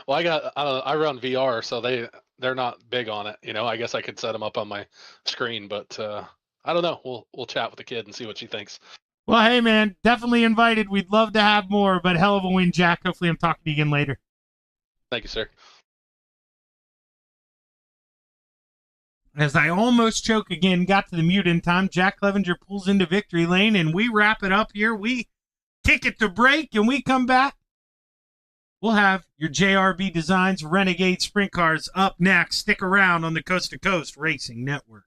Well, I run VR, so they're not big on it. You know, I guess I could set them up on my screen, but I don't know. We'll chat with the kid and see what she thinks. Well, hey, man, definitely invited. We'd love to have more, but hell of a win, Jack. Hopefully I'm talking to you again later. Thank you, sir. As I almost choke again, got to the mute in time, Jack Clevenger pulls into victory lane, and we wrap it up here. We kick it to break, and we come back. We'll have your JRB Designs Renegade Sprint Cars up next. Stick around on the Coast to Coast Racing Network.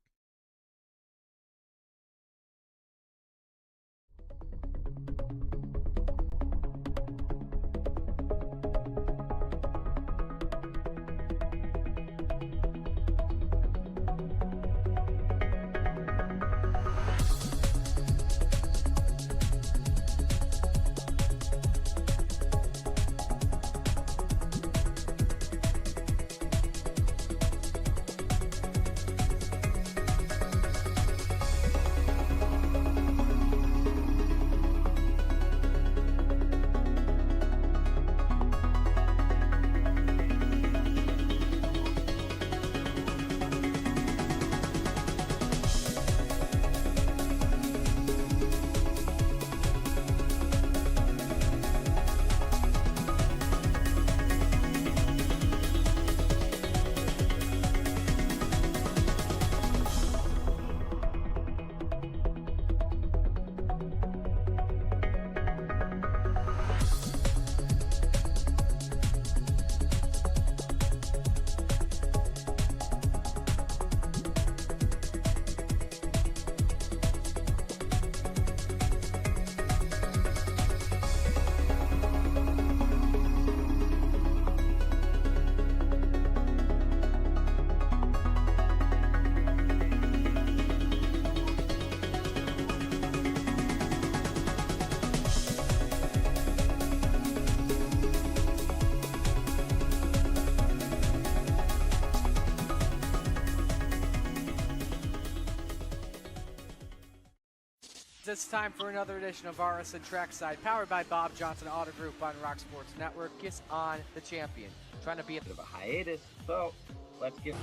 It's time for another edition of RSN Trackside, powered by Bob Johnson Auto Group on Rock Sports Network. Gets on the champion. Trying to be a bit of a hiatus, so let's get.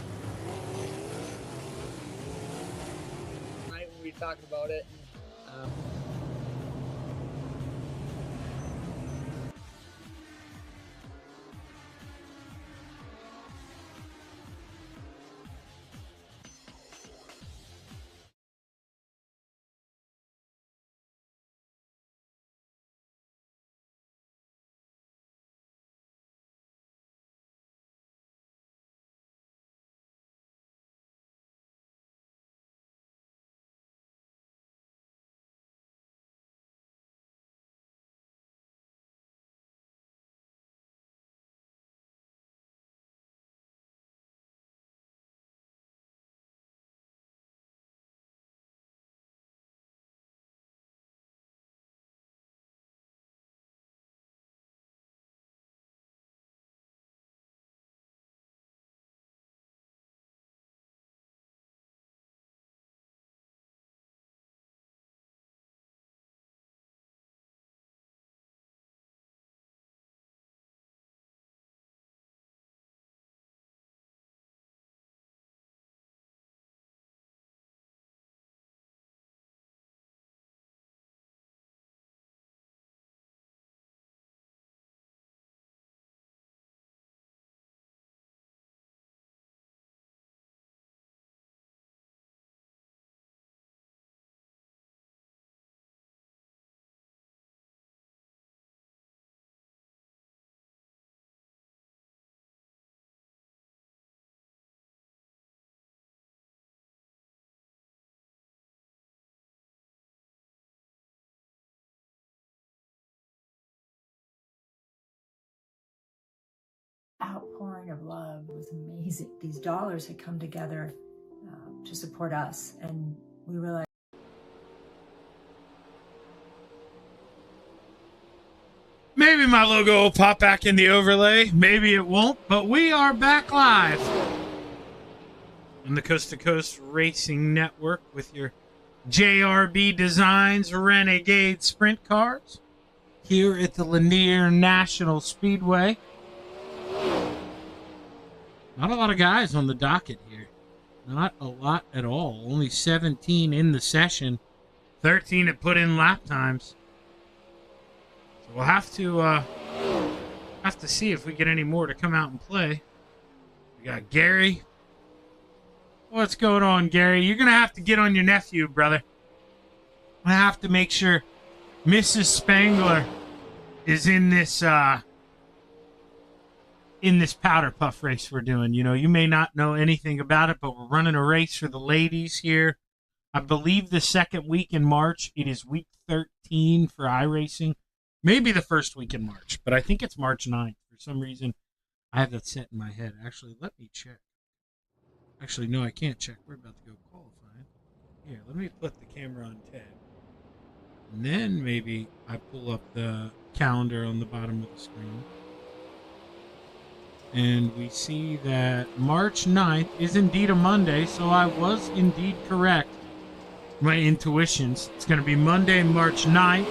Right, we were talking about it. Outpouring of love was amazing. These dollars had come together to support us, and we realized. Maybe my logo will pop back in the overlay. Maybe it won't, but we are back live on the Coast to Coast Racing Network with your JRB Designs Renegade Sprint cars here at the Lanier National Speedway. Not a lot of guys on the docket here. Not a lot at all. Only 17 in the session. 13 have put in lap times. So we'll have to see if we get any more to come out and play. We got Gary. What's going on, Gary? You're going to have to get on your nephew, brother. I have to make sure Mrs. Spangler is in this powder puff race we're doing. You know, you may not know anything about it, but we're running a race for the ladies here. I believe the second week in March. It is week 13 for iRacing. Maybe the first week in March, but I think it's March 9th. For some reason, I have that set in my head. Actually, let me check. Actually, no, I can't check. We're about to go qualifying. Here, let me put the camera on tab. And then maybe I pull up the calendar on the bottom of the screen. And we see that March 9th is indeed a Monday, so I was indeed correct. My intuitions. It's going to be Monday, March 9th.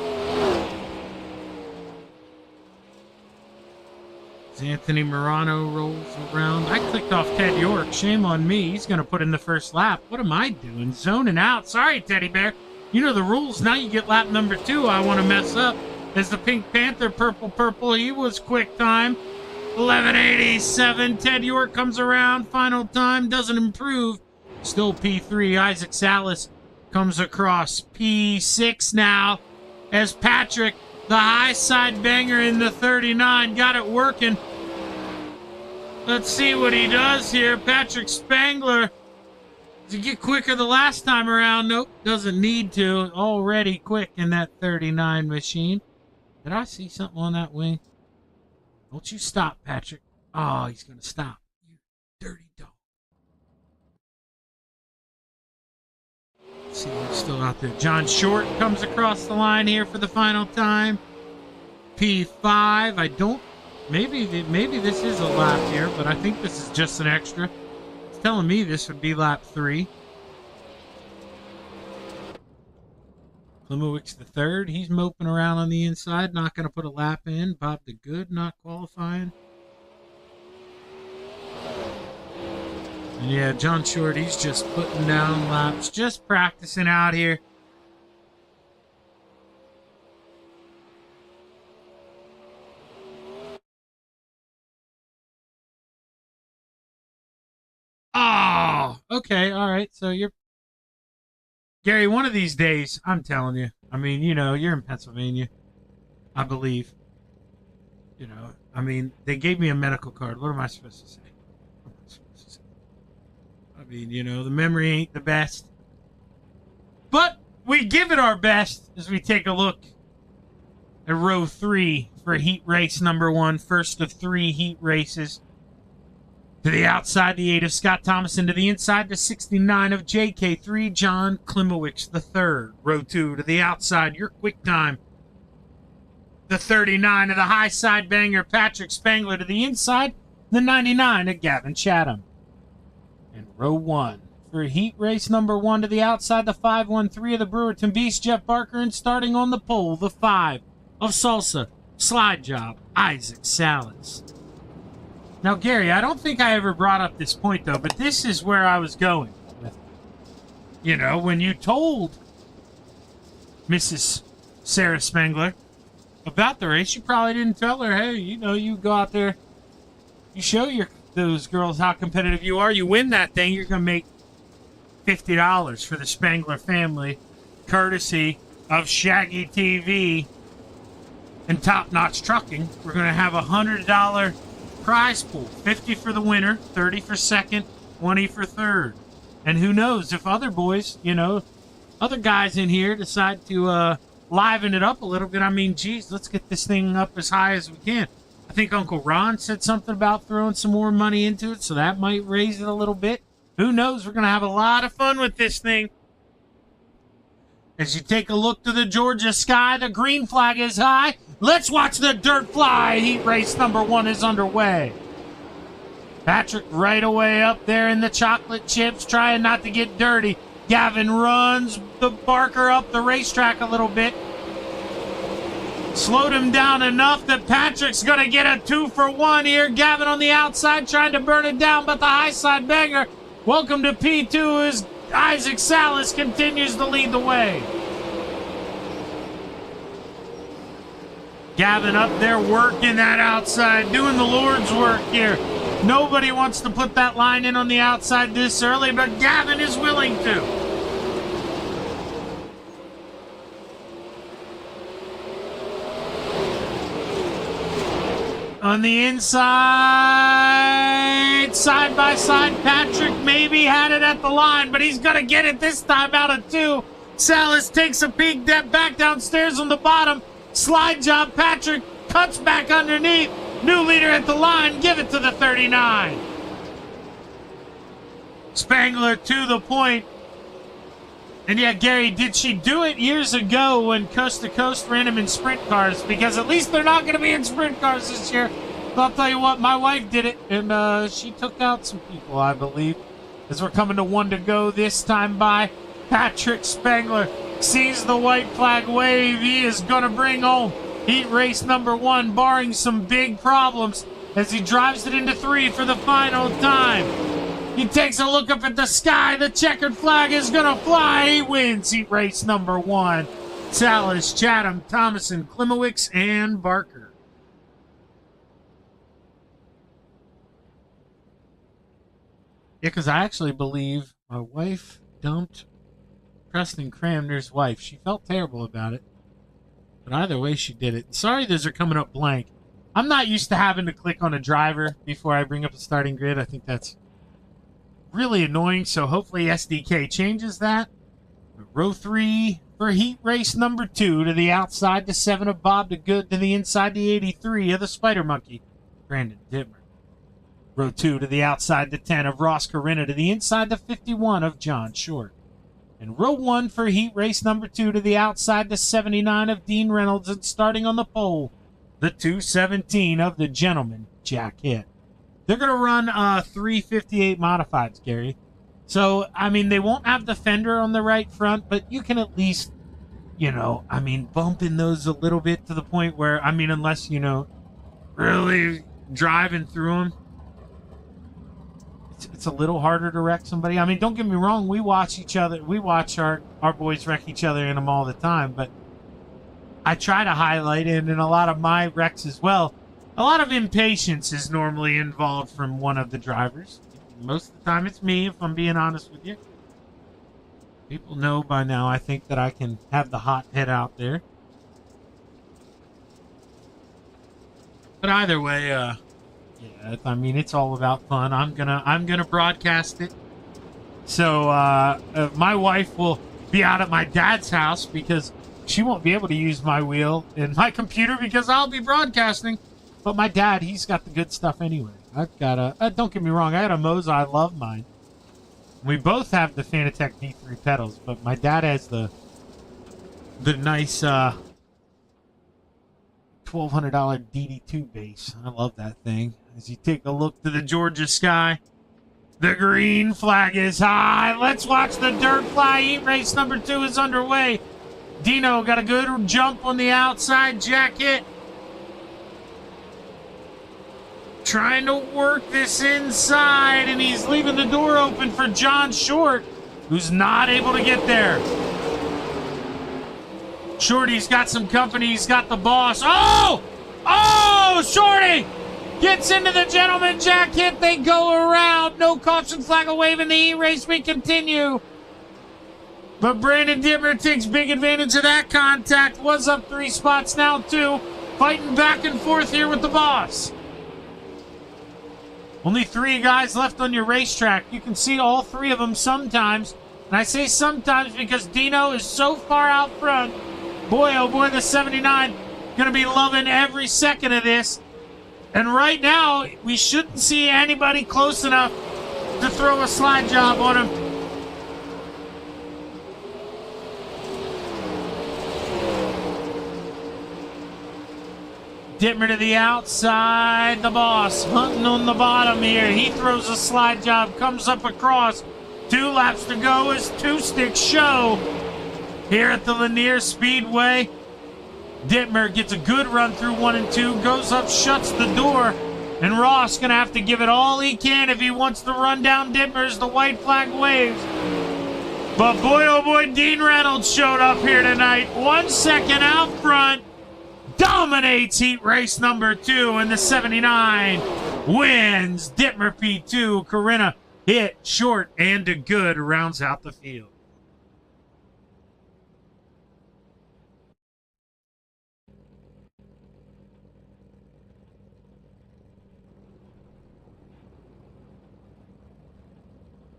As Anthony Morano rolls around. I clicked off Ted York. Shame on me. He's going to put in the first lap. What am I doing? Zoning out. Sorry, Teddy Bear. You know the rules. Now you get lap number 2. I want to mess up. As the Pink Panther, purple, he was quick time. 11:87. Ted York comes around. Final time doesn't improve. Still P3. Isaac Salas comes across. P6 now. As Patrick, the high side banger in the 39, got it working. Let's see what he does here. Patrick Spangler. Did he get quicker the last time around? Nope, doesn't need to. Already quick in that 39 machine. Did I see something on that wing? Don't you stop, Patrick. Oh, he's going to stop. You dirty dog. Let's see who's still out there. John Short comes across the line here for the final time. P5. I don't... Maybe this is a lap here, but I think this is just an extra. It's telling me this would be lap 3. Klimowicz the third. He's moping around on the inside. Not going to put a lap in. Bob the Good not qualifying. And yeah, John Short, he's just putting down laps, just practicing out here. Oh, okay, all right. So you're Gary. One of these days, I'm telling you. I mean, you know, you're in Pennsylvania, I believe. You know, I mean, they gave me a medical card. What am I supposed to say? What am I supposed to say? I mean, you know, the memory ain't the best, but we give it our best as we take a look at row 3 for heat race number 1, first of 3 heat races. To the outside, the 8 of Scott Thomason. To the inside, the 69 of JK3, John Klimowicz III. Row 2, to the outside, your quick time. The 39 of the high side banger, Patrick Spangler. To the inside, the 99 of Gavin Chatham. And row 1, for heat race number 1, to the outside, the 513 of the Brewerton Beast, Jeff Barker. And starting on the pole, the 5 of Salsa, Slide Job, Isaac Salas. Now, Gary, I don't think I ever brought up this point, though, but this is where I was going with it. You know, when you told Mrs. Sarah Spangler about the race, you probably didn't tell her, hey, you know, you go out there, you show those girls how competitive you are, you win that thing, you're going to make $50 for the Spangler family, courtesy of Shaggy TV and Top Notch Trucking. We're going to have $100 prize pool, 50 for the winner, 30 for second, 20 for third. And who knows if other boys, you know, other guys in here decide to liven it up a little bit. I mean, geez, let's get this thing up as high as we can. I think Uncle Ron said something about throwing some more money into it, so that might raise it a little bit. Who knows? We're going to have a lot of fun with this thing. As you take a look to the Georgia sky, the green flag is high. Let's watch the dirt fly. Heat race number 1 is underway. Patrick right away up there in the chocolate chips, trying not to get dirty. Gavin runs the Barker up the racetrack a little bit. Slowed him down enough that Patrick's going to get a 2-for-1 here. Gavin on the outside trying to burn it down, but the high side banger, welcome to P2, as Isaac Salas continues to lead the way. Gavin up there working that outside, doing the Lord's work here. Nobody wants to put that line in on the outside this early, but Gavin is willing to. On the inside, side by side, Patrick maybe had it at the line, but he's going to get it this time out of 2. Salas takes a peek, back downstairs on the bottom. Slide job, Patrick cuts back underneath. New leader at the line, give it to the 39. Spangler to the point. And yeah, Gary, did she do it years ago when Coast to Coast ran them in sprint cars? Because at least they're not going to be in sprint cars this year. But I'll tell you what, my wife did it, and she took out some people, I believe. As we're coming to 1 to go this time by, Patrick Spangler sees the white flag wave. He is going to bring home heat race number 1, barring some big problems, as he drives it into 3 for the final time. He takes a look up at the sky. The checkered flag is going to fly. He wins heat race number 1. Salas, Chatham, Thomason, Klimowicz, and Barker. Yeah, because I actually believe my wife dumped Preston Cramner's wife. She felt terrible about it. But either way, she did it. Sorry those are coming up blank. I'm not used to having to click on a driver before I bring up the starting grid. I think that's really annoying, so hopefully SDK changes that. Row 3 for heat race number 2. To the outside, the 7 of Bob to Good. To the inside, the 83 of the Spider Monkey, Brandon Dittmer. Row 2 to the outside, the 10 of Ross Corinna. To the inside, the 51 of John Short. And row 1 for heat race number 2. To the outside, the 79 of Dean Reynolds. And starting on the pole, the 217 of the gentleman, Jack Hitt. They're going to run 358 modifieds, Gary. So, I mean, they won't have the fender on the right front, but you can at least, you know, I mean, bump in those a little bit to the point where, I mean, unless, you know, really driving through them. it's a little harder to wreck somebody. I mean, don't get me wrong. We watch each other. We watch our boys wreck each other in them all the time. But I try to highlight it in a lot of my wrecks as well. A lot of impatience is normally involved from one of the drivers. Most of the time it's me, if I'm being honest with you. People know by now, I think, that I can have the hot head out there. But either way, yeah, I mean, it's all about fun. I'm gonna broadcast it. So my wife will be out at my dad's house because she won't be able to use my wheel and my computer because I'll be broadcasting. But my dad, he's got the good stuff anyway. I've got don't get me wrong, I got a Moza. I love mine. We both have the Fanatec V3 pedals, but my dad has the nice $1,200 DD2 bass. I love that thing. As you take a look to the Georgia sky, the green flag is high. Let's watch the dirt fly. Heat race number 2 is underway. Dino got a good jump on the outside jacket. Trying to work this inside, and he's leaving the door open for John Short, who's not able to get there. Shorty's got some company. He's got the boss. Oh! Oh! Shorty gets into the gentleman jacket. They go around. No caution flag waving. The E-race we continue. But Brandon Dittmer takes big advantage of that contact. Was up 3 spots, now 2. Fighting back and forth here with the boss. Only 3 guys left on your racetrack. You can see all 3 of them sometimes. And I say sometimes because Dino is so far out front. Boy, oh boy, the 79 going to be loving every second of this. And right now, we shouldn't see anybody close enough to throw a slide job on him. Dittmer to the outside, the boss hunting on the bottom here. He throws a slide job, comes up across. 2 laps to go as 2-stick show here at the Lanier Speedway. Dittmer gets a good run through 1 and 2, goes up, shuts the door, and Ross gonna have to give it all he can if he wants to run down Dittmer as the white flag waves. But boy, oh boy, Dean Reynolds showed up here tonight. 1 second out front. Dominates heat race number 2, and the 79 wins. Dittmer P2, Corinna hit short and a good rounds out the field.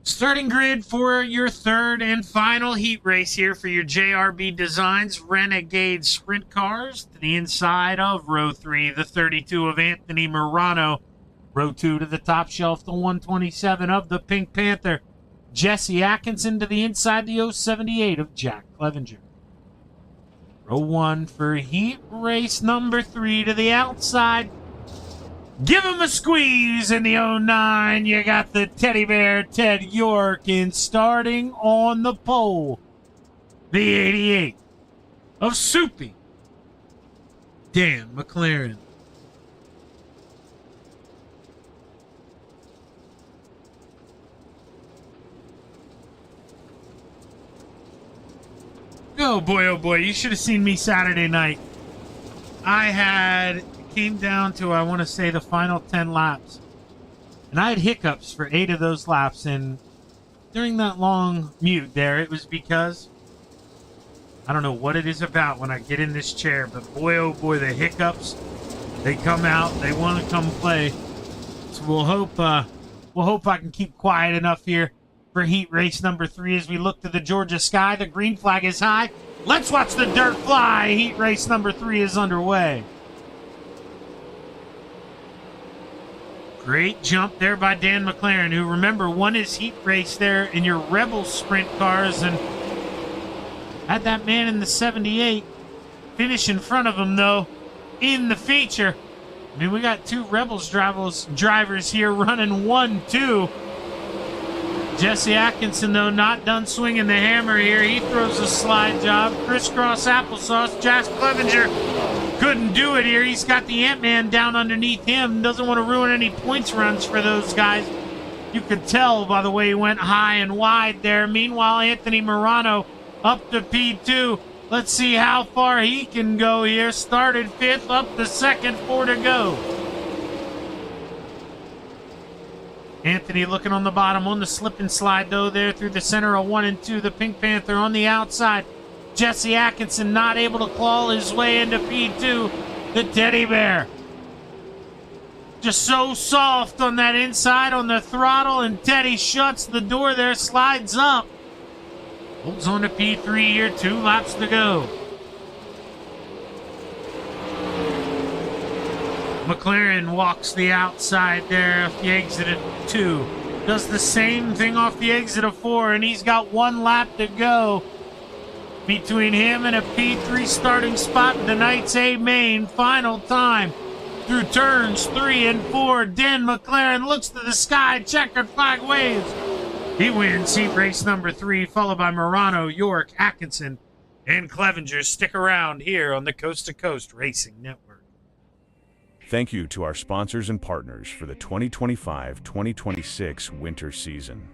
Starting grid for your 3rd and final heat race here for your JRB Designs Renegade Sprint cars. To the inside of row 3, the 32 of Anthony Morano. Row 2 to the top shelf, the 127 of the Pink Panther. Jesse Atkinson to the inside, the 078 of Jack Clevenger. Row 1 for heat race number 3 to the outside. Give him a squeeze in the 09. You got the teddy bear, Ted York, in starting on the pole. The 88 of Soupy, Dan McLaren. Oh boy, you should have seen me Saturday night. Came down to, I want to say, the final 10 laps. And I had hiccups for 8 of those laps, and during that long mute there, it was because I don't know what it is about when I get in this chair, but boy, oh boy, the hiccups, they come out, they want to come play. So we'll hope I can keep quiet enough here for heat race number 3 as we look to the Georgia sky. The green flag is high. Let's watch the dirt fly. Heat race number 3 is underway. Great jump there by Dan McLaren, who, remember, won his heat race there in your Rebel Sprint cars and had that man in the 78 finish in front of him, though, in the feature. I mean, we got 2 Rebels drivers here running 1-2. Jesse Atkinson, though, not done swinging the hammer here. He throws a slide job. Crisscross applesauce. Jack Clevenger couldn't do it here. He's got the Ant-Man down underneath him. Doesn't want to ruin any points runs for those guys. You could tell by the way he went high and wide there. Meanwhile, Anthony Morano up to P2. Let's see how far he can go here. Started 5th, up to 2nd, 4 to go. Anthony looking on the bottom on the slip and slide, though, there through the center of 1 and 2. The Pink Panther on the outside. Jesse Atkinson not able to claw his way into P2. The Teddy Bear. Just so soft on that inside on the throttle, and Teddy shuts the door there, slides up. Holds on to P3 here, 2 laps to go. McLaren walks the outside there off the exit of 2. Does the same thing off the exit of 4, and he's got 1 lap to go between him and a P3 starting spot in tonight's A main. Final time through turns 3 and 4. Dan McLaren looks to the sky, checkered flag waves. He wins heat race number 3, followed by Morano, York, Atkinson, and Clevenger. Stick around here on the Coast to Coast Racing Network. Thank you to our sponsors and partners for the 2025-2026 winter season.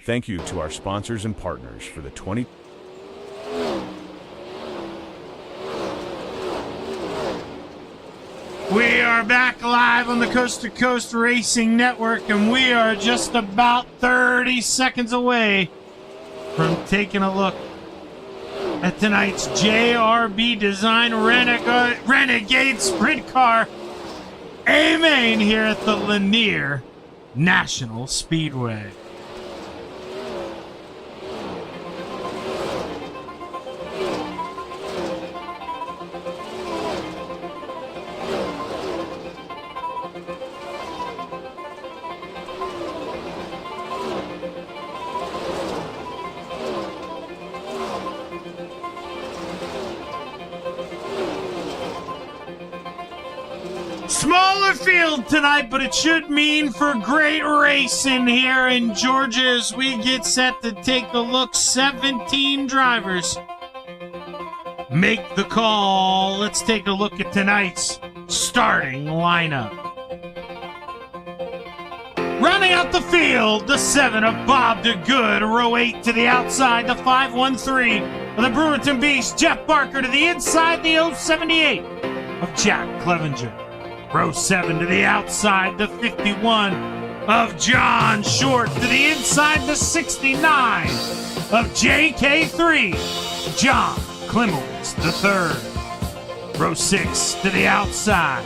Thank you to our sponsors and partners for the 20... We are back live on the Coast to Coast Racing Network, and we are just about 30 seconds away from taking a look at tonight's JRB Design Renegade Sprint Car A-Main here at the Lanier National Speedway. Smaller field tonight, but it should mean for great racing here in Georgia as we get set to take a look. 17 drivers make the call. Let's take a look at tonight's starting lineup. Rounding out the field, the 7 of Bob DeGood, row 8 to the outside, the 513 of the Brewerton Beast, Jeff Barker to the inside, the 078 of Jack Clevenger. Row 7 to the outside, the 51 of John Short. To the inside, the 69 of JK3, John Klimowitz III. Row 6 to the outside,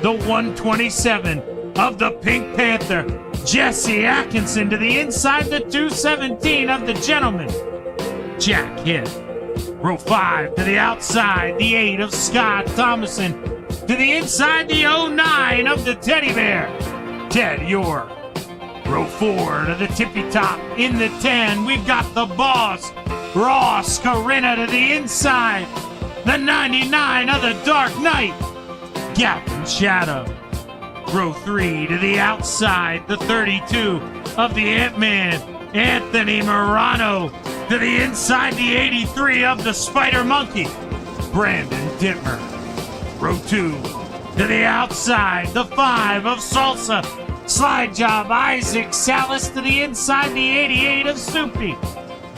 the 127 of the Pink Panther, Jesse Atkinson, to the inside, the 217 of the Gentleman, Jack Hitt. Row 5 to the outside, the 8 of Scott Thomason, to the inside, the 09 of the Teddy Bear, Ted York. Row 4 to the tippy top, in the 10, we've got the boss, Ross Corinna, to the inside, the 99 of the Dark Knight, Gavin Shadow. Row 3 to the outside, the 32 of the Ant-Man, Anthony Morano, to the inside, the 83 of the Spider Monkey, Brandon Dittmer. Row 2 to the outside, the 5 of Salsa, Slide Job, Isaac Salas, to the inside, the 88 of Soupy,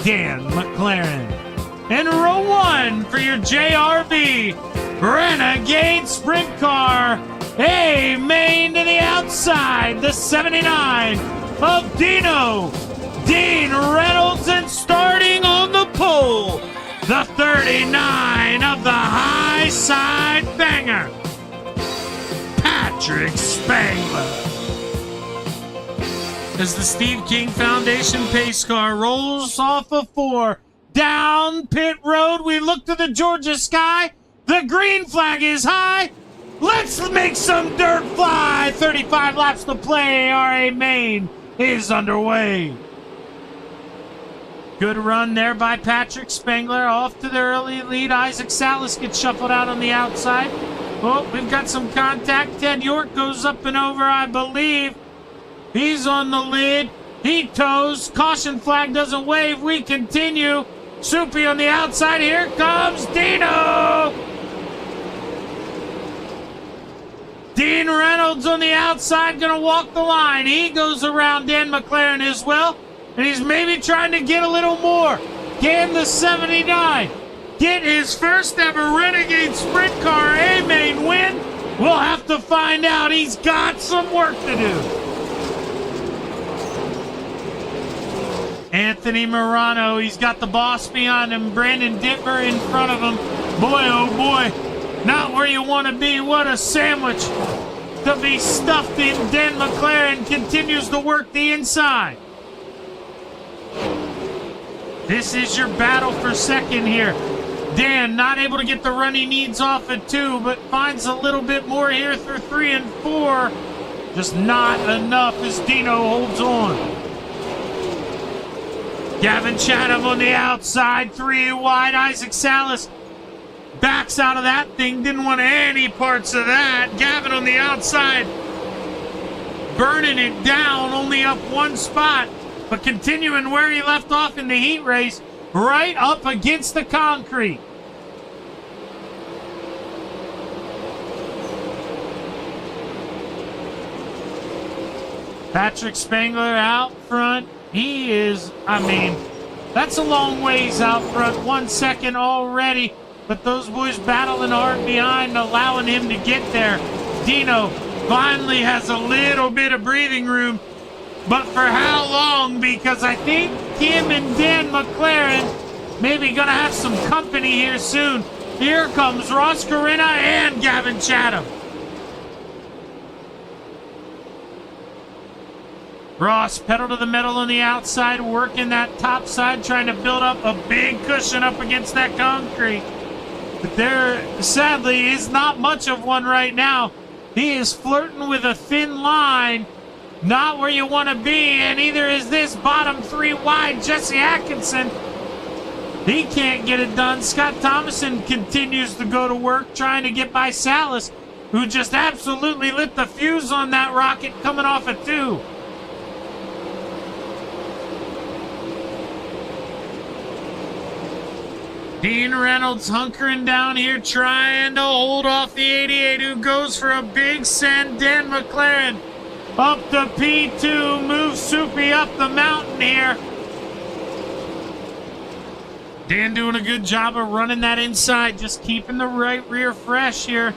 Dan McLaren. And row 1 for your JRB, Renegade Sprint Car, Maine, to the outside, the 79 of Dino, Dean Reynolds, and starting on the pole, the 39 of the High Side Banger, Patrick Spangler. As the Steve King Foundation pace car rolls off of 4 down pit road, we look to the Georgia sky. The green flag is high. Let's make some dirt fly. 35 laps to play. RA Maine is underway. Good run there by Patrick Spangler. Off to the early lead. Isaac Salas gets shuffled out on the outside. Oh, we've got some contact. Ted York goes up and over, I believe. He's on the lid. He toes. Caution flag doesn't wave. We continue. Soupy on the outside. Here comes Dino. Dean Reynolds on the outside, going to walk the line. He goes around Dan McLaren as well, and he's maybe trying to get a little more. Can the 79 get his first ever Renegade Sprint Car A-Main win? We'll have to find out. He's got some work to do. Anthony Morano, he's got the boss behind him. Brandon Dittmer in front of him. Boy, oh boy, not where you want to be. What a sandwich to be stuffed in. Dan McLaren continues to work the inside. This is your battle for second here. Dan not able to get the run he needs off at 2, but finds a little bit more here through 3 and 4. Just not enough as Dino holds on. Gavin Chatham on the outside, 3 wide. Isaac Salas backs out of that thing. Didn't want any parts of that. Gavin on the outside, burning it down, only up 1 spot, but continuing where he left off in the heat race, right up against the concrete. Patrick Spangler out front. He is, that's a long ways out front. 1 second already, but those boys battling hard behind, allowing him to get there. Dino finally has a little bit of breathing room, but for how long? Because I think him and Dan McLaren maybe gonna have some company here soon. Here comes Ross Corinna and Gavin Chatham. Ross, pedal to the metal on the outside, working that top side, trying to build up a big cushion up against that concrete. But there, sadly, is not much of one right now. He is flirting with a thin line, not where you want to be, and either is this bottom 3 wide Jesse Atkinson. He can't get it done. Scott Thomason continues to go to work, trying to get by Salas, who just absolutely lit the fuse on that rocket coming off at 2. Dean Reynolds hunkering down here, trying to hold off the 88, who goes for a big send. Dan McLaren up to P2, moves Soupy up the mountain here. Dan doing a good job of running that inside, just keeping the right rear fresh here.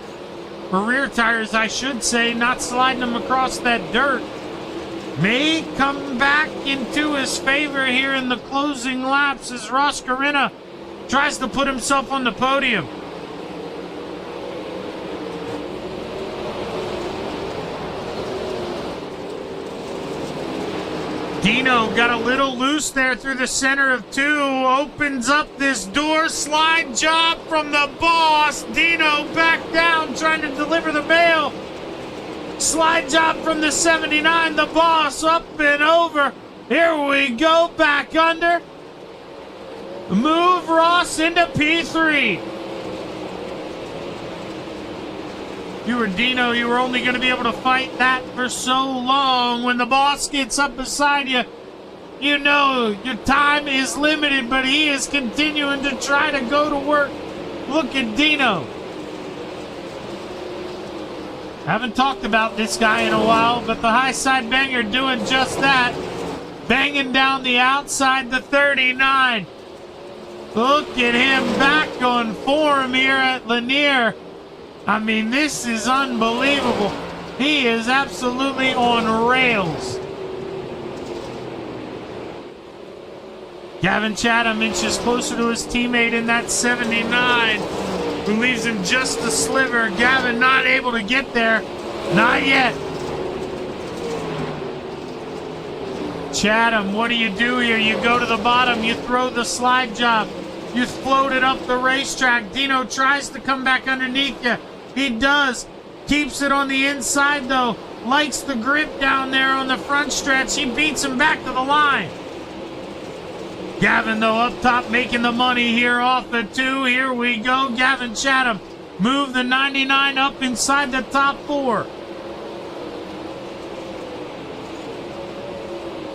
Or rear tires, I should say, not sliding them across that dirt. may come back into his favor here in the closing laps as Ross Corinna tries to put himself on the podium. Dino got a little loose there through the center of 2, opens up this door, slide job from the boss. Dino back down, trying to deliver the mail. Slide job from the 79, the boss up and over. Here we go, back under. Move Ross into P3. You were Dino, you were only going to be able to fight that for so long. When the boss gets up beside you, you know your time is limited, but he is continuing to try to go to work. Look at Dino. Haven't talked about this guy in a while, but the high side banger doing just that. Banging down the outside, the 39. Look at him back on form here at Lanier. I mean, this is unbelievable. He is absolutely on rails. Gavin Chatham inches closer to his teammate in that 79, who leaves him just a sliver. Gavin not able to get there. Not yet. Chatham, what do you do here? You go to the bottom, you throw the slide job. You float it up the racetrack. Dino tries to come back underneath you. He does. Keeps it on the inside, though. Likes the grip down there on the front stretch. He beats him back to the line. Gavin, though, up top making the money here off the 2. Here we go. Gavin Chatham move the 99 up inside the top 4.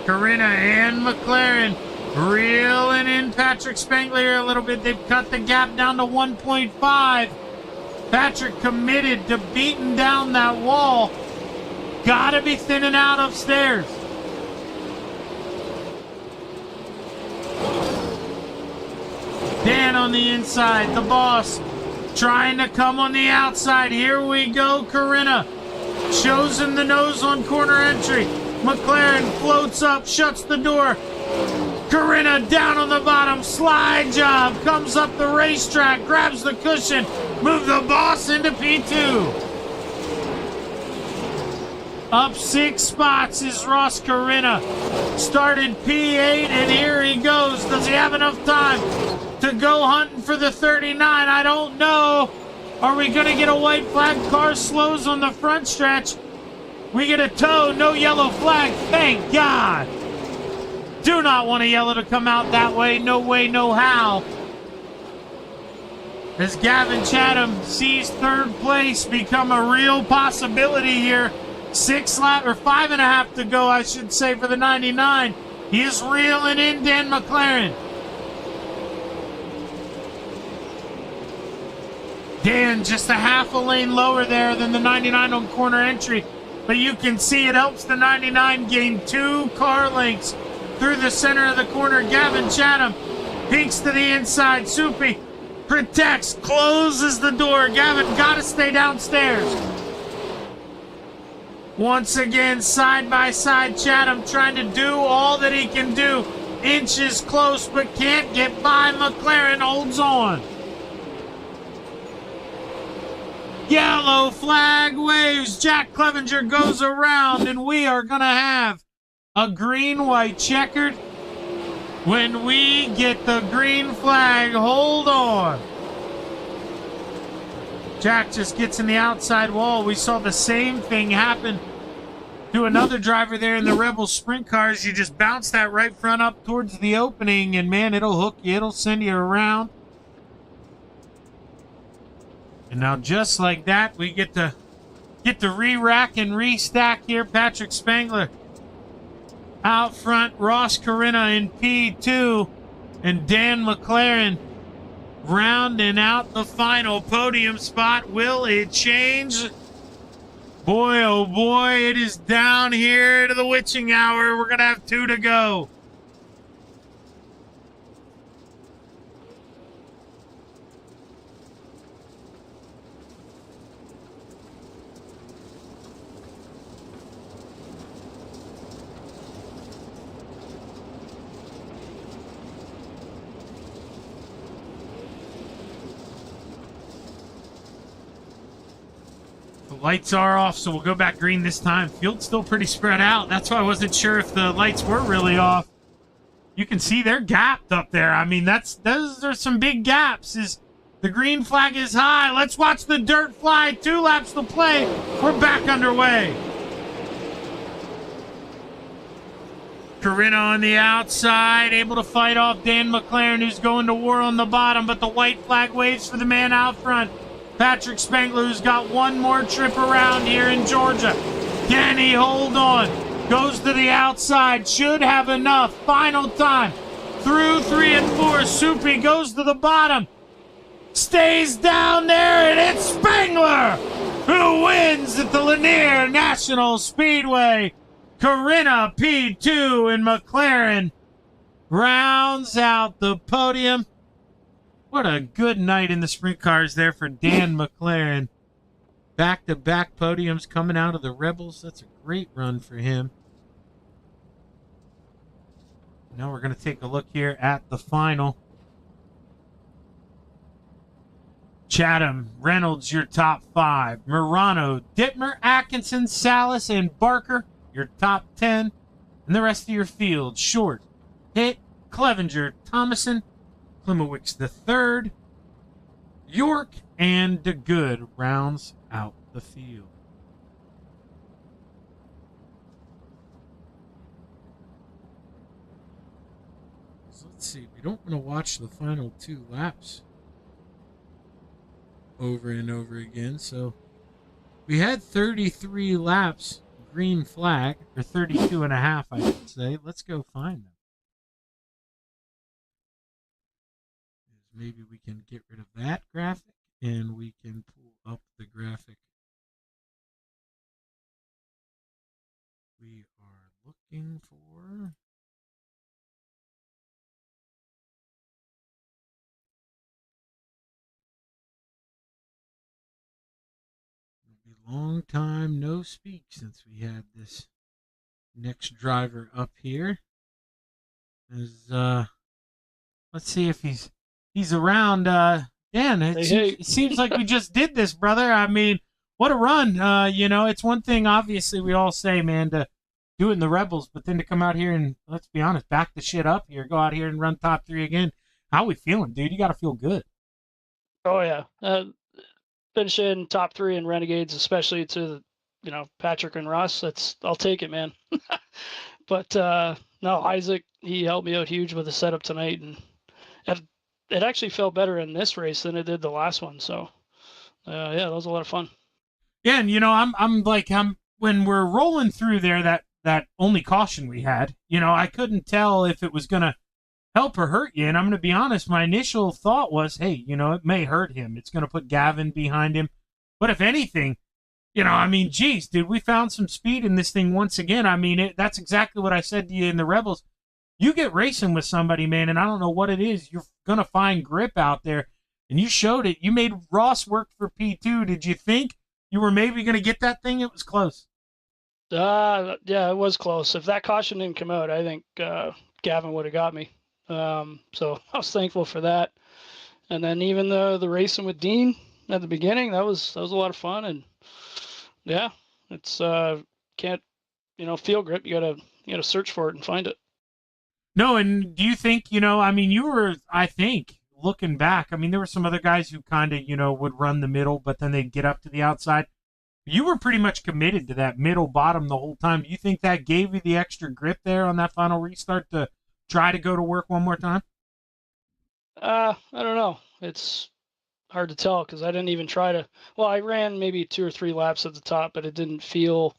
Corinna and McLaren reeling in Patrick Spangler here a little bit. They've cut the gap down to 1.5. Patrick committed to beating down that wall. Gotta be thinning out upstairs. Dan on the inside, the boss trying to come on the outside. Here we go, Corinna shows him the nose on corner entry. McLaren floats up, shuts the door. Corinna down on the bottom, slide job, comes up the racetrack, grabs the cushion, move the boss into P2. Up 6 spots is Ross Corinna. Started P8 and here he goes. Does he have enough time to go hunting for the 39? I don't know. Are we gonna get a white flag? Car slows on the front stretch. We get a tow, no yellow flag, thank God. Do not want a yellow to come out that way. No way, no how. As Gavin Chatham sees 3rd place become a real possibility here. 5.5 to go, I should say, for the 99. He is reeling in Dan McLaren. Dan just a half a lane lower there than the 99 on corner entry. But you can see it helps the 99 gain 2 car lengths through the center of the corner. Gavin Chatham peeks to the inside. Soupy protects, closes the door. Gavin got to stay downstairs. Once again, side by side, Chatham trying to do all that he can do. Inches close, but can't get by. McLaren holds on. Yellow flag waves. Jack Clevenger goes around, and we are going to have a green-white checkered. When we get the green flag, hold on. Jack just gets in the outside wall. We saw the same thing happen to another driver there in the Rebel Sprint cars. You just bounce that right front up towards the opening, and man, it'll hook you. It'll send you around. And now just like that, we get to re-rack and re-stack here. Patrick Spangler out front, Ross Corinna in P2, and Dan McLaren rounding out the final podium spot. Will it change? Boy, oh boy, it is down here to the witching hour. We're going to have 2 to go. lights are off, so we'll go back green this time. Field's still pretty spread out. That's why I wasn't sure if the lights were really off. You can see they're gapped up there. I mean, those are some big gaps. The green flag is high. Let's watch the dirt fly. 2 laps to play. We're back underway. Corinna on the outside, able to fight off Dan McLaren, who's going to war on the bottom, but the white flag waves for the man out front. Patrick Spengler, who's got one more trip around here in Georgia. Can he hold on? Goes to the outside, should have enough. Final time, through 3 and 4. Soupy goes to the bottom. Stays down there, and it's Spengler who wins at the Lanier National Speedway. Corinna P2 and McLaren rounds out the podium. What a good night in the sprint cars there for Dan McLaren. Back-to-back podiums coming out of the Rebels. That's a great run for him. Now we're going to take a look here at the final. Chatham, Reynolds, your top 5. Murano, Dittmer, Atkinson, Salas, and Barker, your top 10. And the rest of your field, Short, Hitt, Clevenger, Thomason, Klimowicz the third, York, and DeGood rounds out the field. So let's see, we don't want to watch the final 2 laps over and over again. So we had 33 laps, green flag, or 32 and a half, I should say. Let's go find them. Maybe we can get rid of that graphic and we can pull up the graphic we are looking for. Long time no speak since we had this next driver up here. Let's see if he's around. Dan, it seems like we just did this, brother. I mean, what a run. It's one thing, obviously, we all say, man, to do it in the Rebels, but then to come out here and, let's be honest, back the shit up here, go out here and run top 3 again. How we feeling, dude? You got to feel good. Oh, yeah. Finishing top 3 in Renegades, especially to, Patrick and Russ, I'll take it, man. But, no, Isaac, he helped me out huge with the setup tonight, and it actually felt better in this race than it did the last one. So, yeah, that was a lot of fun. Yeah, and when we're rolling through there, that only caution we had, I couldn't tell if it was gonna help or hurt you. And I'm gonna be honest, my initial thought was, hey, it may hurt him. It's gonna put Gavin behind him. But if anything, geez, dude, we found some speed in this thing once again. That's exactly what I said to you in the Rebels. You get racing with somebody, man, and I don't know what it is. You're going to find grip out there, and you showed it. You made Ross work for P2. Did you think you were maybe going to get that thing? It was close. Yeah, it was close. If that caution didn't come out, I think Gavin would have got me. So I was thankful for that. And then even the racing with Dean at the beginning, that was a lot of fun. And yeah, it's can't field grip. You gotta search for it and find it. No, and do you think, you were, I think, looking back, there were some other guys who kind of, would run the middle, but then they'd get up to the outside. You were pretty much committed to that middle bottom the whole time. Do you think that gave you the extra grip there on that final restart to try to go to work one more time? I don't know. It's hard to tell because I didn't even try to. Well, I ran maybe 2 or 3 laps at the top, but it didn't feel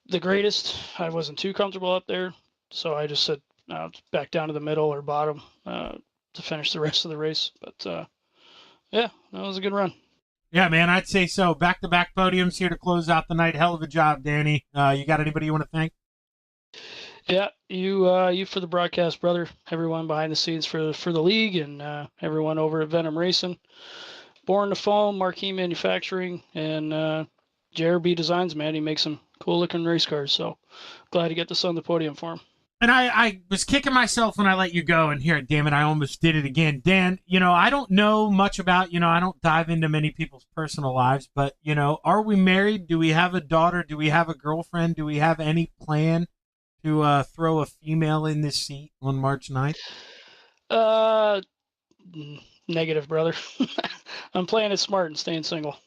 the greatest. I wasn't too comfortable up there. So I just said back down to the middle or bottom to finish the rest of the race. But, yeah, that was a good run. Yeah, man, I'd say so. Back-to-back podiums here to close out the night. Hell of a job, Danny. You got anybody you want to thank? Yeah, you for the broadcast, brother. Everyone behind the scenes for the league and everyone over at Venom Racing. Born to Foam, Marquee Manufacturing, and JRB Designs, man. He makes some cool-looking race cars. So glad to get this on the podium for him. And I was kicking myself when I let you go, and here, damn it, I almost did it again. Dan, I don't know much about, I don't dive into many people's personal lives, but, are we married? Do we have a daughter? Do we have a girlfriend? Do we have any plan to throw a female in this seat on March 9th? Negative, brother. I'm playing it smart and staying single.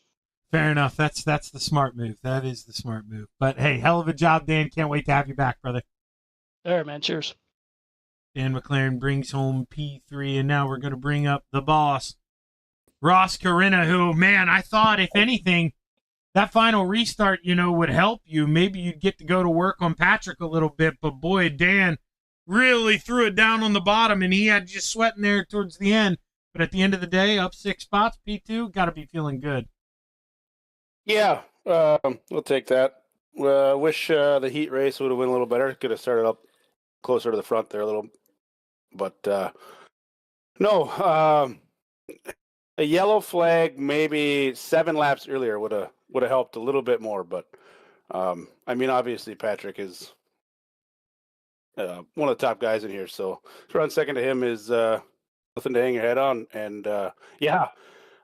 Fair enough. That's the smart move. That is the smart move. But, hey, hell of a job, Dan. Can't wait to have you back, brother. All right, man. Cheers. Dan McLaren brings home P3, and now we're going to bring up the boss, Ross Corinna, who, man, I thought, if anything, that final restart, would help you. Maybe you'd get to go to work on Patrick a little bit, but boy, Dan really threw it down on the bottom, and he had just sweating there towards the end. But at the end of the day, up 6 spots, P2, got to be feeling good. Yeah, we'll take that. Wish the heat race would have went a little better. Could have started up closer to the front there a little, but no. A yellow flag, maybe 7 laps earlier would have helped a little bit more. But I mean, obviously Patrick is one of the top guys in here, so to run second to him is nothing to hang your head on. And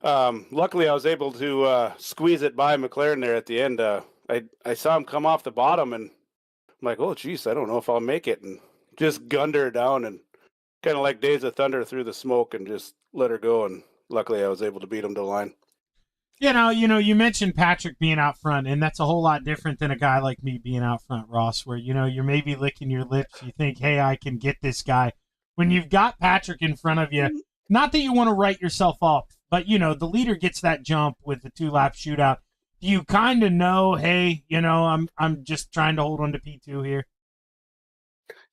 luckily I was able to squeeze it by McLaren there at the end. I saw him come off the bottom, and I'm like, oh, geez, I don't know if I'll make it. And just gunned her down and kind of like Days of Thunder through the smoke and just let her go. And luckily I was able to beat him to the line. You mentioned Patrick being out front, and that's a whole lot different than a guy like me being out front, Ross, where, you're maybe licking your lips. You think, hey, I can get this guy. When you've got Patrick in front of you, not that you want to write yourself off, but, the leader gets that jump with the 2-lap shootout. You kind of know, hey, I'm just trying to hold on to P2 here.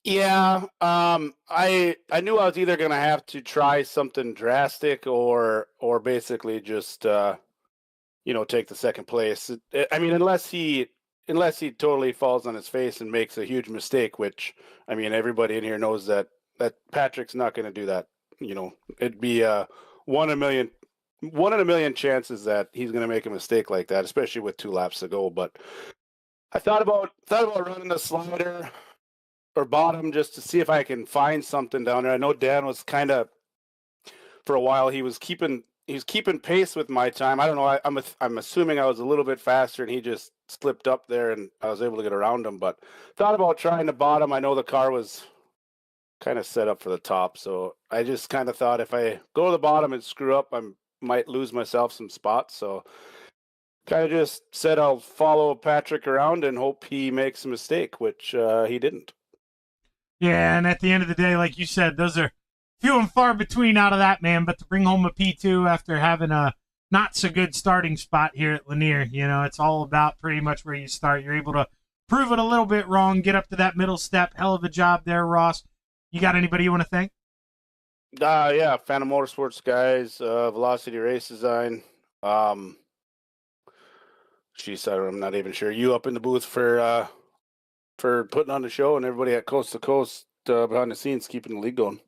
Yeah, I knew I was either going to have to try something drastic or basically just take the second place. I mean, unless he totally falls on his face and makes a huge mistake, which I mean everybody in here knows that Patrick's not going to do that. It'd be one in a million chances that he's going to make a mistake like that, especially with 2 laps to go. But I thought about running the slider or bottom just to see if I can find something down there. I know Dan was kind of, for a while, he was keeping pace with my time. I don't know. I'm assuming I was a little bit faster, and he just slipped up there, and I was able to get around him. But thought about trying the bottom. I know the car was kind of set up for the top, so I just kind of thought if I go to the bottom and screw up, I might lose myself some spots. So kind of just said I'll follow Patrick around and hope he makes a mistake, which he didn't. Yeah, and at the end of the day, like you said, those are few and far between out of that, man. But to bring home a P2 after having a not so good starting spot here at Lanier, it's all about pretty much where you start. You're able to prove it a little bit wrong, get up to that middle step. Hell of a job there, Ross. You got anybody you want to thank? Yeah, Phantom Motorsports guys, Velocity Race Design. I'm not even sure. You up in the booth for putting on the show, and everybody at Coast to Coast behind the scenes keeping the league going.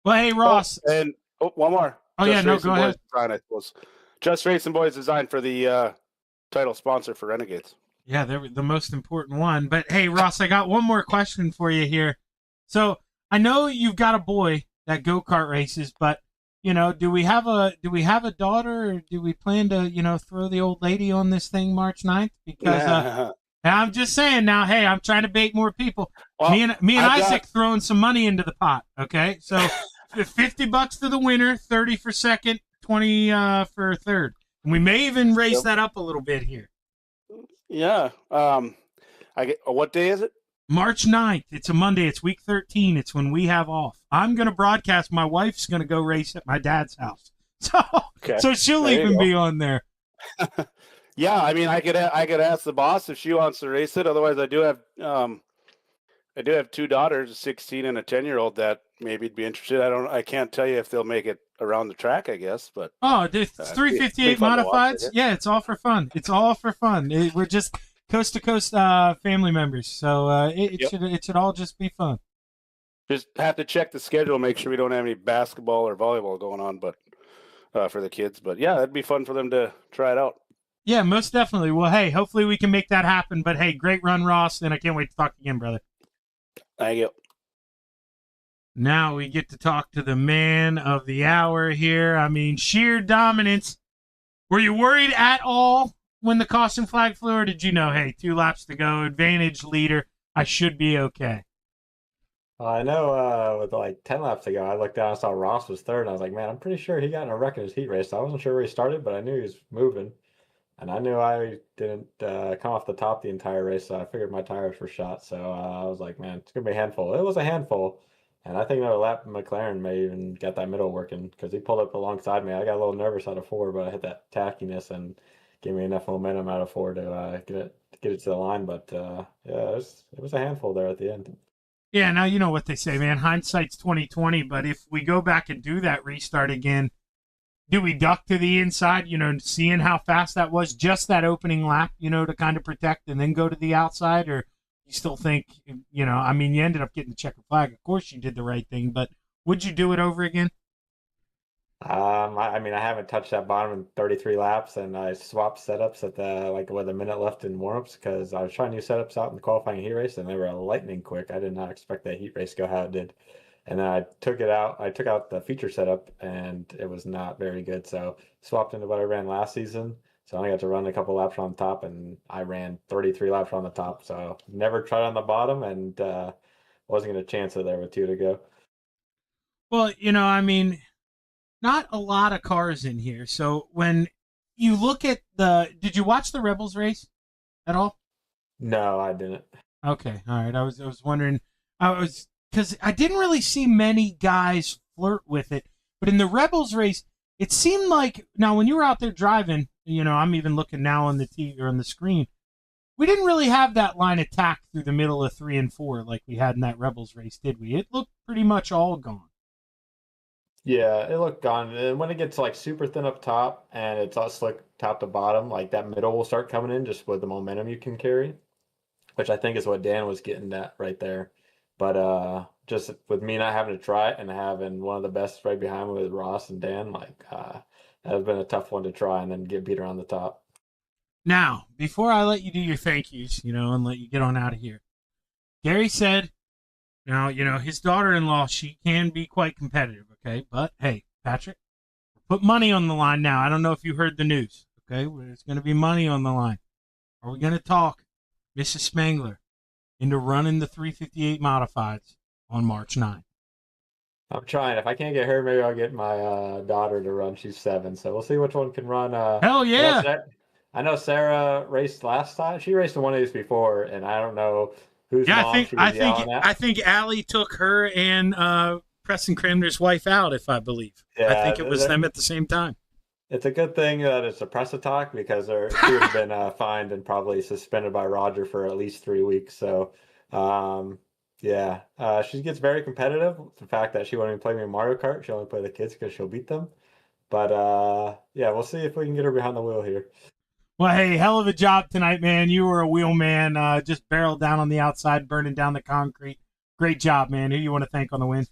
Well, hey, Ross. And one more. Oh, Just yeah, no, Racing go Boys ahead. Design, I suppose. Just Racing Boys Design for the title sponsor for Renegades. Yeah, they're the most important one. But, hey, Ross, I got one more question for you here. So I know you've got a boy that go-kart races, but, do we have a daughter, or do we plan to, throw the old lady on this thing March 9th? Because I'm just saying now, hey, I'm trying to bait more people. Well, me and Isaac throwing some money into the pot, okay? So $50 for the winner, 30 for second, 20 for third. And we may even raise that up a little bit here. Yeah. What day is it? March 9th. It's a Monday. It's week 13. It's when we have off. I'm going to broadcast. My wife's going to go race at my dad's house. So she'll even be on there. Yeah, I mean, I could ask the boss if she wants to race it. Otherwise, I do have 2 daughters, a 16 and a 10-year-old that maybe would be interested. I can't tell you if they'll make it around the track, I guess, but it's 358 modifieds. Yeah, it's all for fun. It's all for fun. We're just coast to coast family members, so it should all just be fun. Just have to check the schedule, make sure we don't have any basketball or volleyball going on, but for the kids. But yeah, it'd be fun for them to try it out. Yeah, most definitely. Well, hey, hopefully we can make that happen. But hey, great run, Ross, and I can't wait to talk again, brother. Thank you. Now we get to talk to the man of the hour here. I mean, sheer dominance. Were you worried at all when the caution flag flew, or did you know, hey, 2 laps to go, advantage leader, I should be okay? I know with like 10 laps to go, I looked down and saw Ross was third, and I was like, man, I'm pretty sure he got in a wreck in his heat race. I wasn't sure where he started, but I knew he was moving. And I knew I didn't come off the top the entire race, so I figured my tires were shot. So I was like, man, it's going to be a handful. It was a handful. And I think another lap McLaren may even get that middle working because he pulled up alongside me. I got a little nervous out of 4, but I hit that tackiness and gave me enough momentum out of 4 to get it to the line. But yeah, it was a handful there at the end. Yeah, now you know what they say, man. Hindsight's 20/20, but if we go back and do that restart again, do we duck to the inside, seeing how fast that was, just that opening lap, to kind of protect and then go to the outside? Or you still think, you ended up getting the checkered flag. Of course you did the right thing, but would you do it over again? I haven't touched that bottom in 33 laps, and I swapped setups at with a minute left in warm-ups because I was trying new setups out in the qualifying heat race, and they were lightning quick. I did not expect that heat race to go how it did. And then I took out the feature setup, and it was not very good. So swapped into what I ran last season. So I only got to run a couple laps on the top, and I ran 33 laps on the top. So never tried on the bottom, and wasn't going to chance it there with 2 to go. Well, not a lot of cars in here. So when you look at did you watch the Rebels race at all? No, I didn't. Okay, all right. I was wondering. Because I didn't really see many guys flirt with it, but in the Rebels race, it seemed like now when you were out there driving, I'm even looking now on the TV or on the screen. We didn't really have that line attack through the middle of 3 and 4 like we had in that Rebels race, did we? It looked pretty much all gone. Yeah, it looked gone. And when it gets like super thin up top and it's all slick top to bottom, like that middle will start coming in just with the momentum you can carry, which I think is what Dan was getting at right there. But just with me not having to try it and having one of the best right behind me with Ross and Dan, that has been a tough one to try and then get beat around the top. Now, before I let you do your thank yous, and let you get on out of here, Gary said, now, his daughter-in-law, she can be quite competitive, okay? But, hey, Patrick, put money on the line now. I don't know if you heard the news, okay? There's going to be money on the line. Are we going to talk Mrs. Spangler into running the 358 modifieds on March 9th? I'm trying. If I can't get her, maybe I'll get my daughter to run. She's 7, so we'll see which one can run. Hell yeah! I know Sarah raced last time. She raced one of these before, and I don't know whose mom she was yelling at. I think Allie took her and Preston Cranmer's wife out, if I believe. Yeah, I think it was them at the same time. It's a good thing that it's a press talk because she would have been fined and probably suspended by Roger for at least 3 weeks. So, yeah, she gets very competitive. The fact that she won't even play me in Mario Kart, she'll only play the kids because she'll beat them. But yeah, we'll see if we can get her behind the wheel here. Well, hey, hell of a job tonight, man. You were a wheel man, just barreled down on the outside, burning down the concrete. Great job, man. Who you want to thank on the win?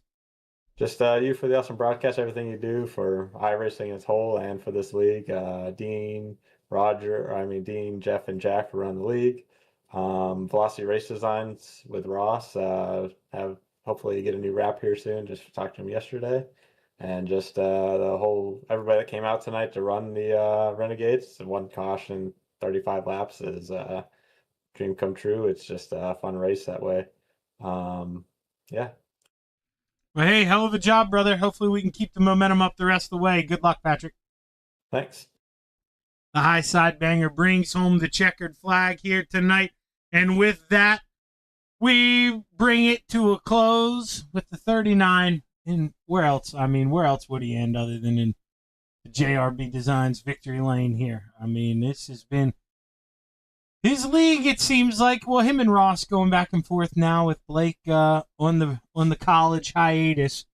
Just you for the awesome broadcast, everything you do for iRacing as whole and for this league. Dean, Jeff, and Jack for running the league. Velocity Race Designs with Ross. Have hopefully get a new wrap here soon. Just talked to him yesterday. And just everybody that came out tonight to run the Renegades, one caution, 35 laps is dream come true. It's just a fun race that way. Yeah. Well, hey, hell of a job, brother. Hopefully we can keep the momentum up the rest of the way. Good luck, Patrick. Thanks. The high side banger brings home the checkered flag here tonight. And with that, we bring it to a close with the 39. And where else? Where else would he end other than in the JRB Designs victory lane here? This has been his league, it seems like. Well, him and Ross going back and forth now with Blake on the college hiatus.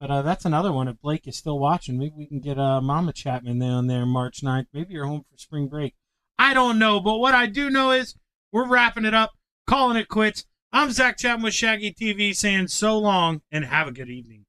But that's another one. If Blake is still watching, maybe we can get Mama Chapman on there March 9th. Maybe you're home for spring break. I don't know. But what I do know is we're wrapping it up, calling it quits. I'm Zach Chapman with ShaggyTV saying so long and have a good evening.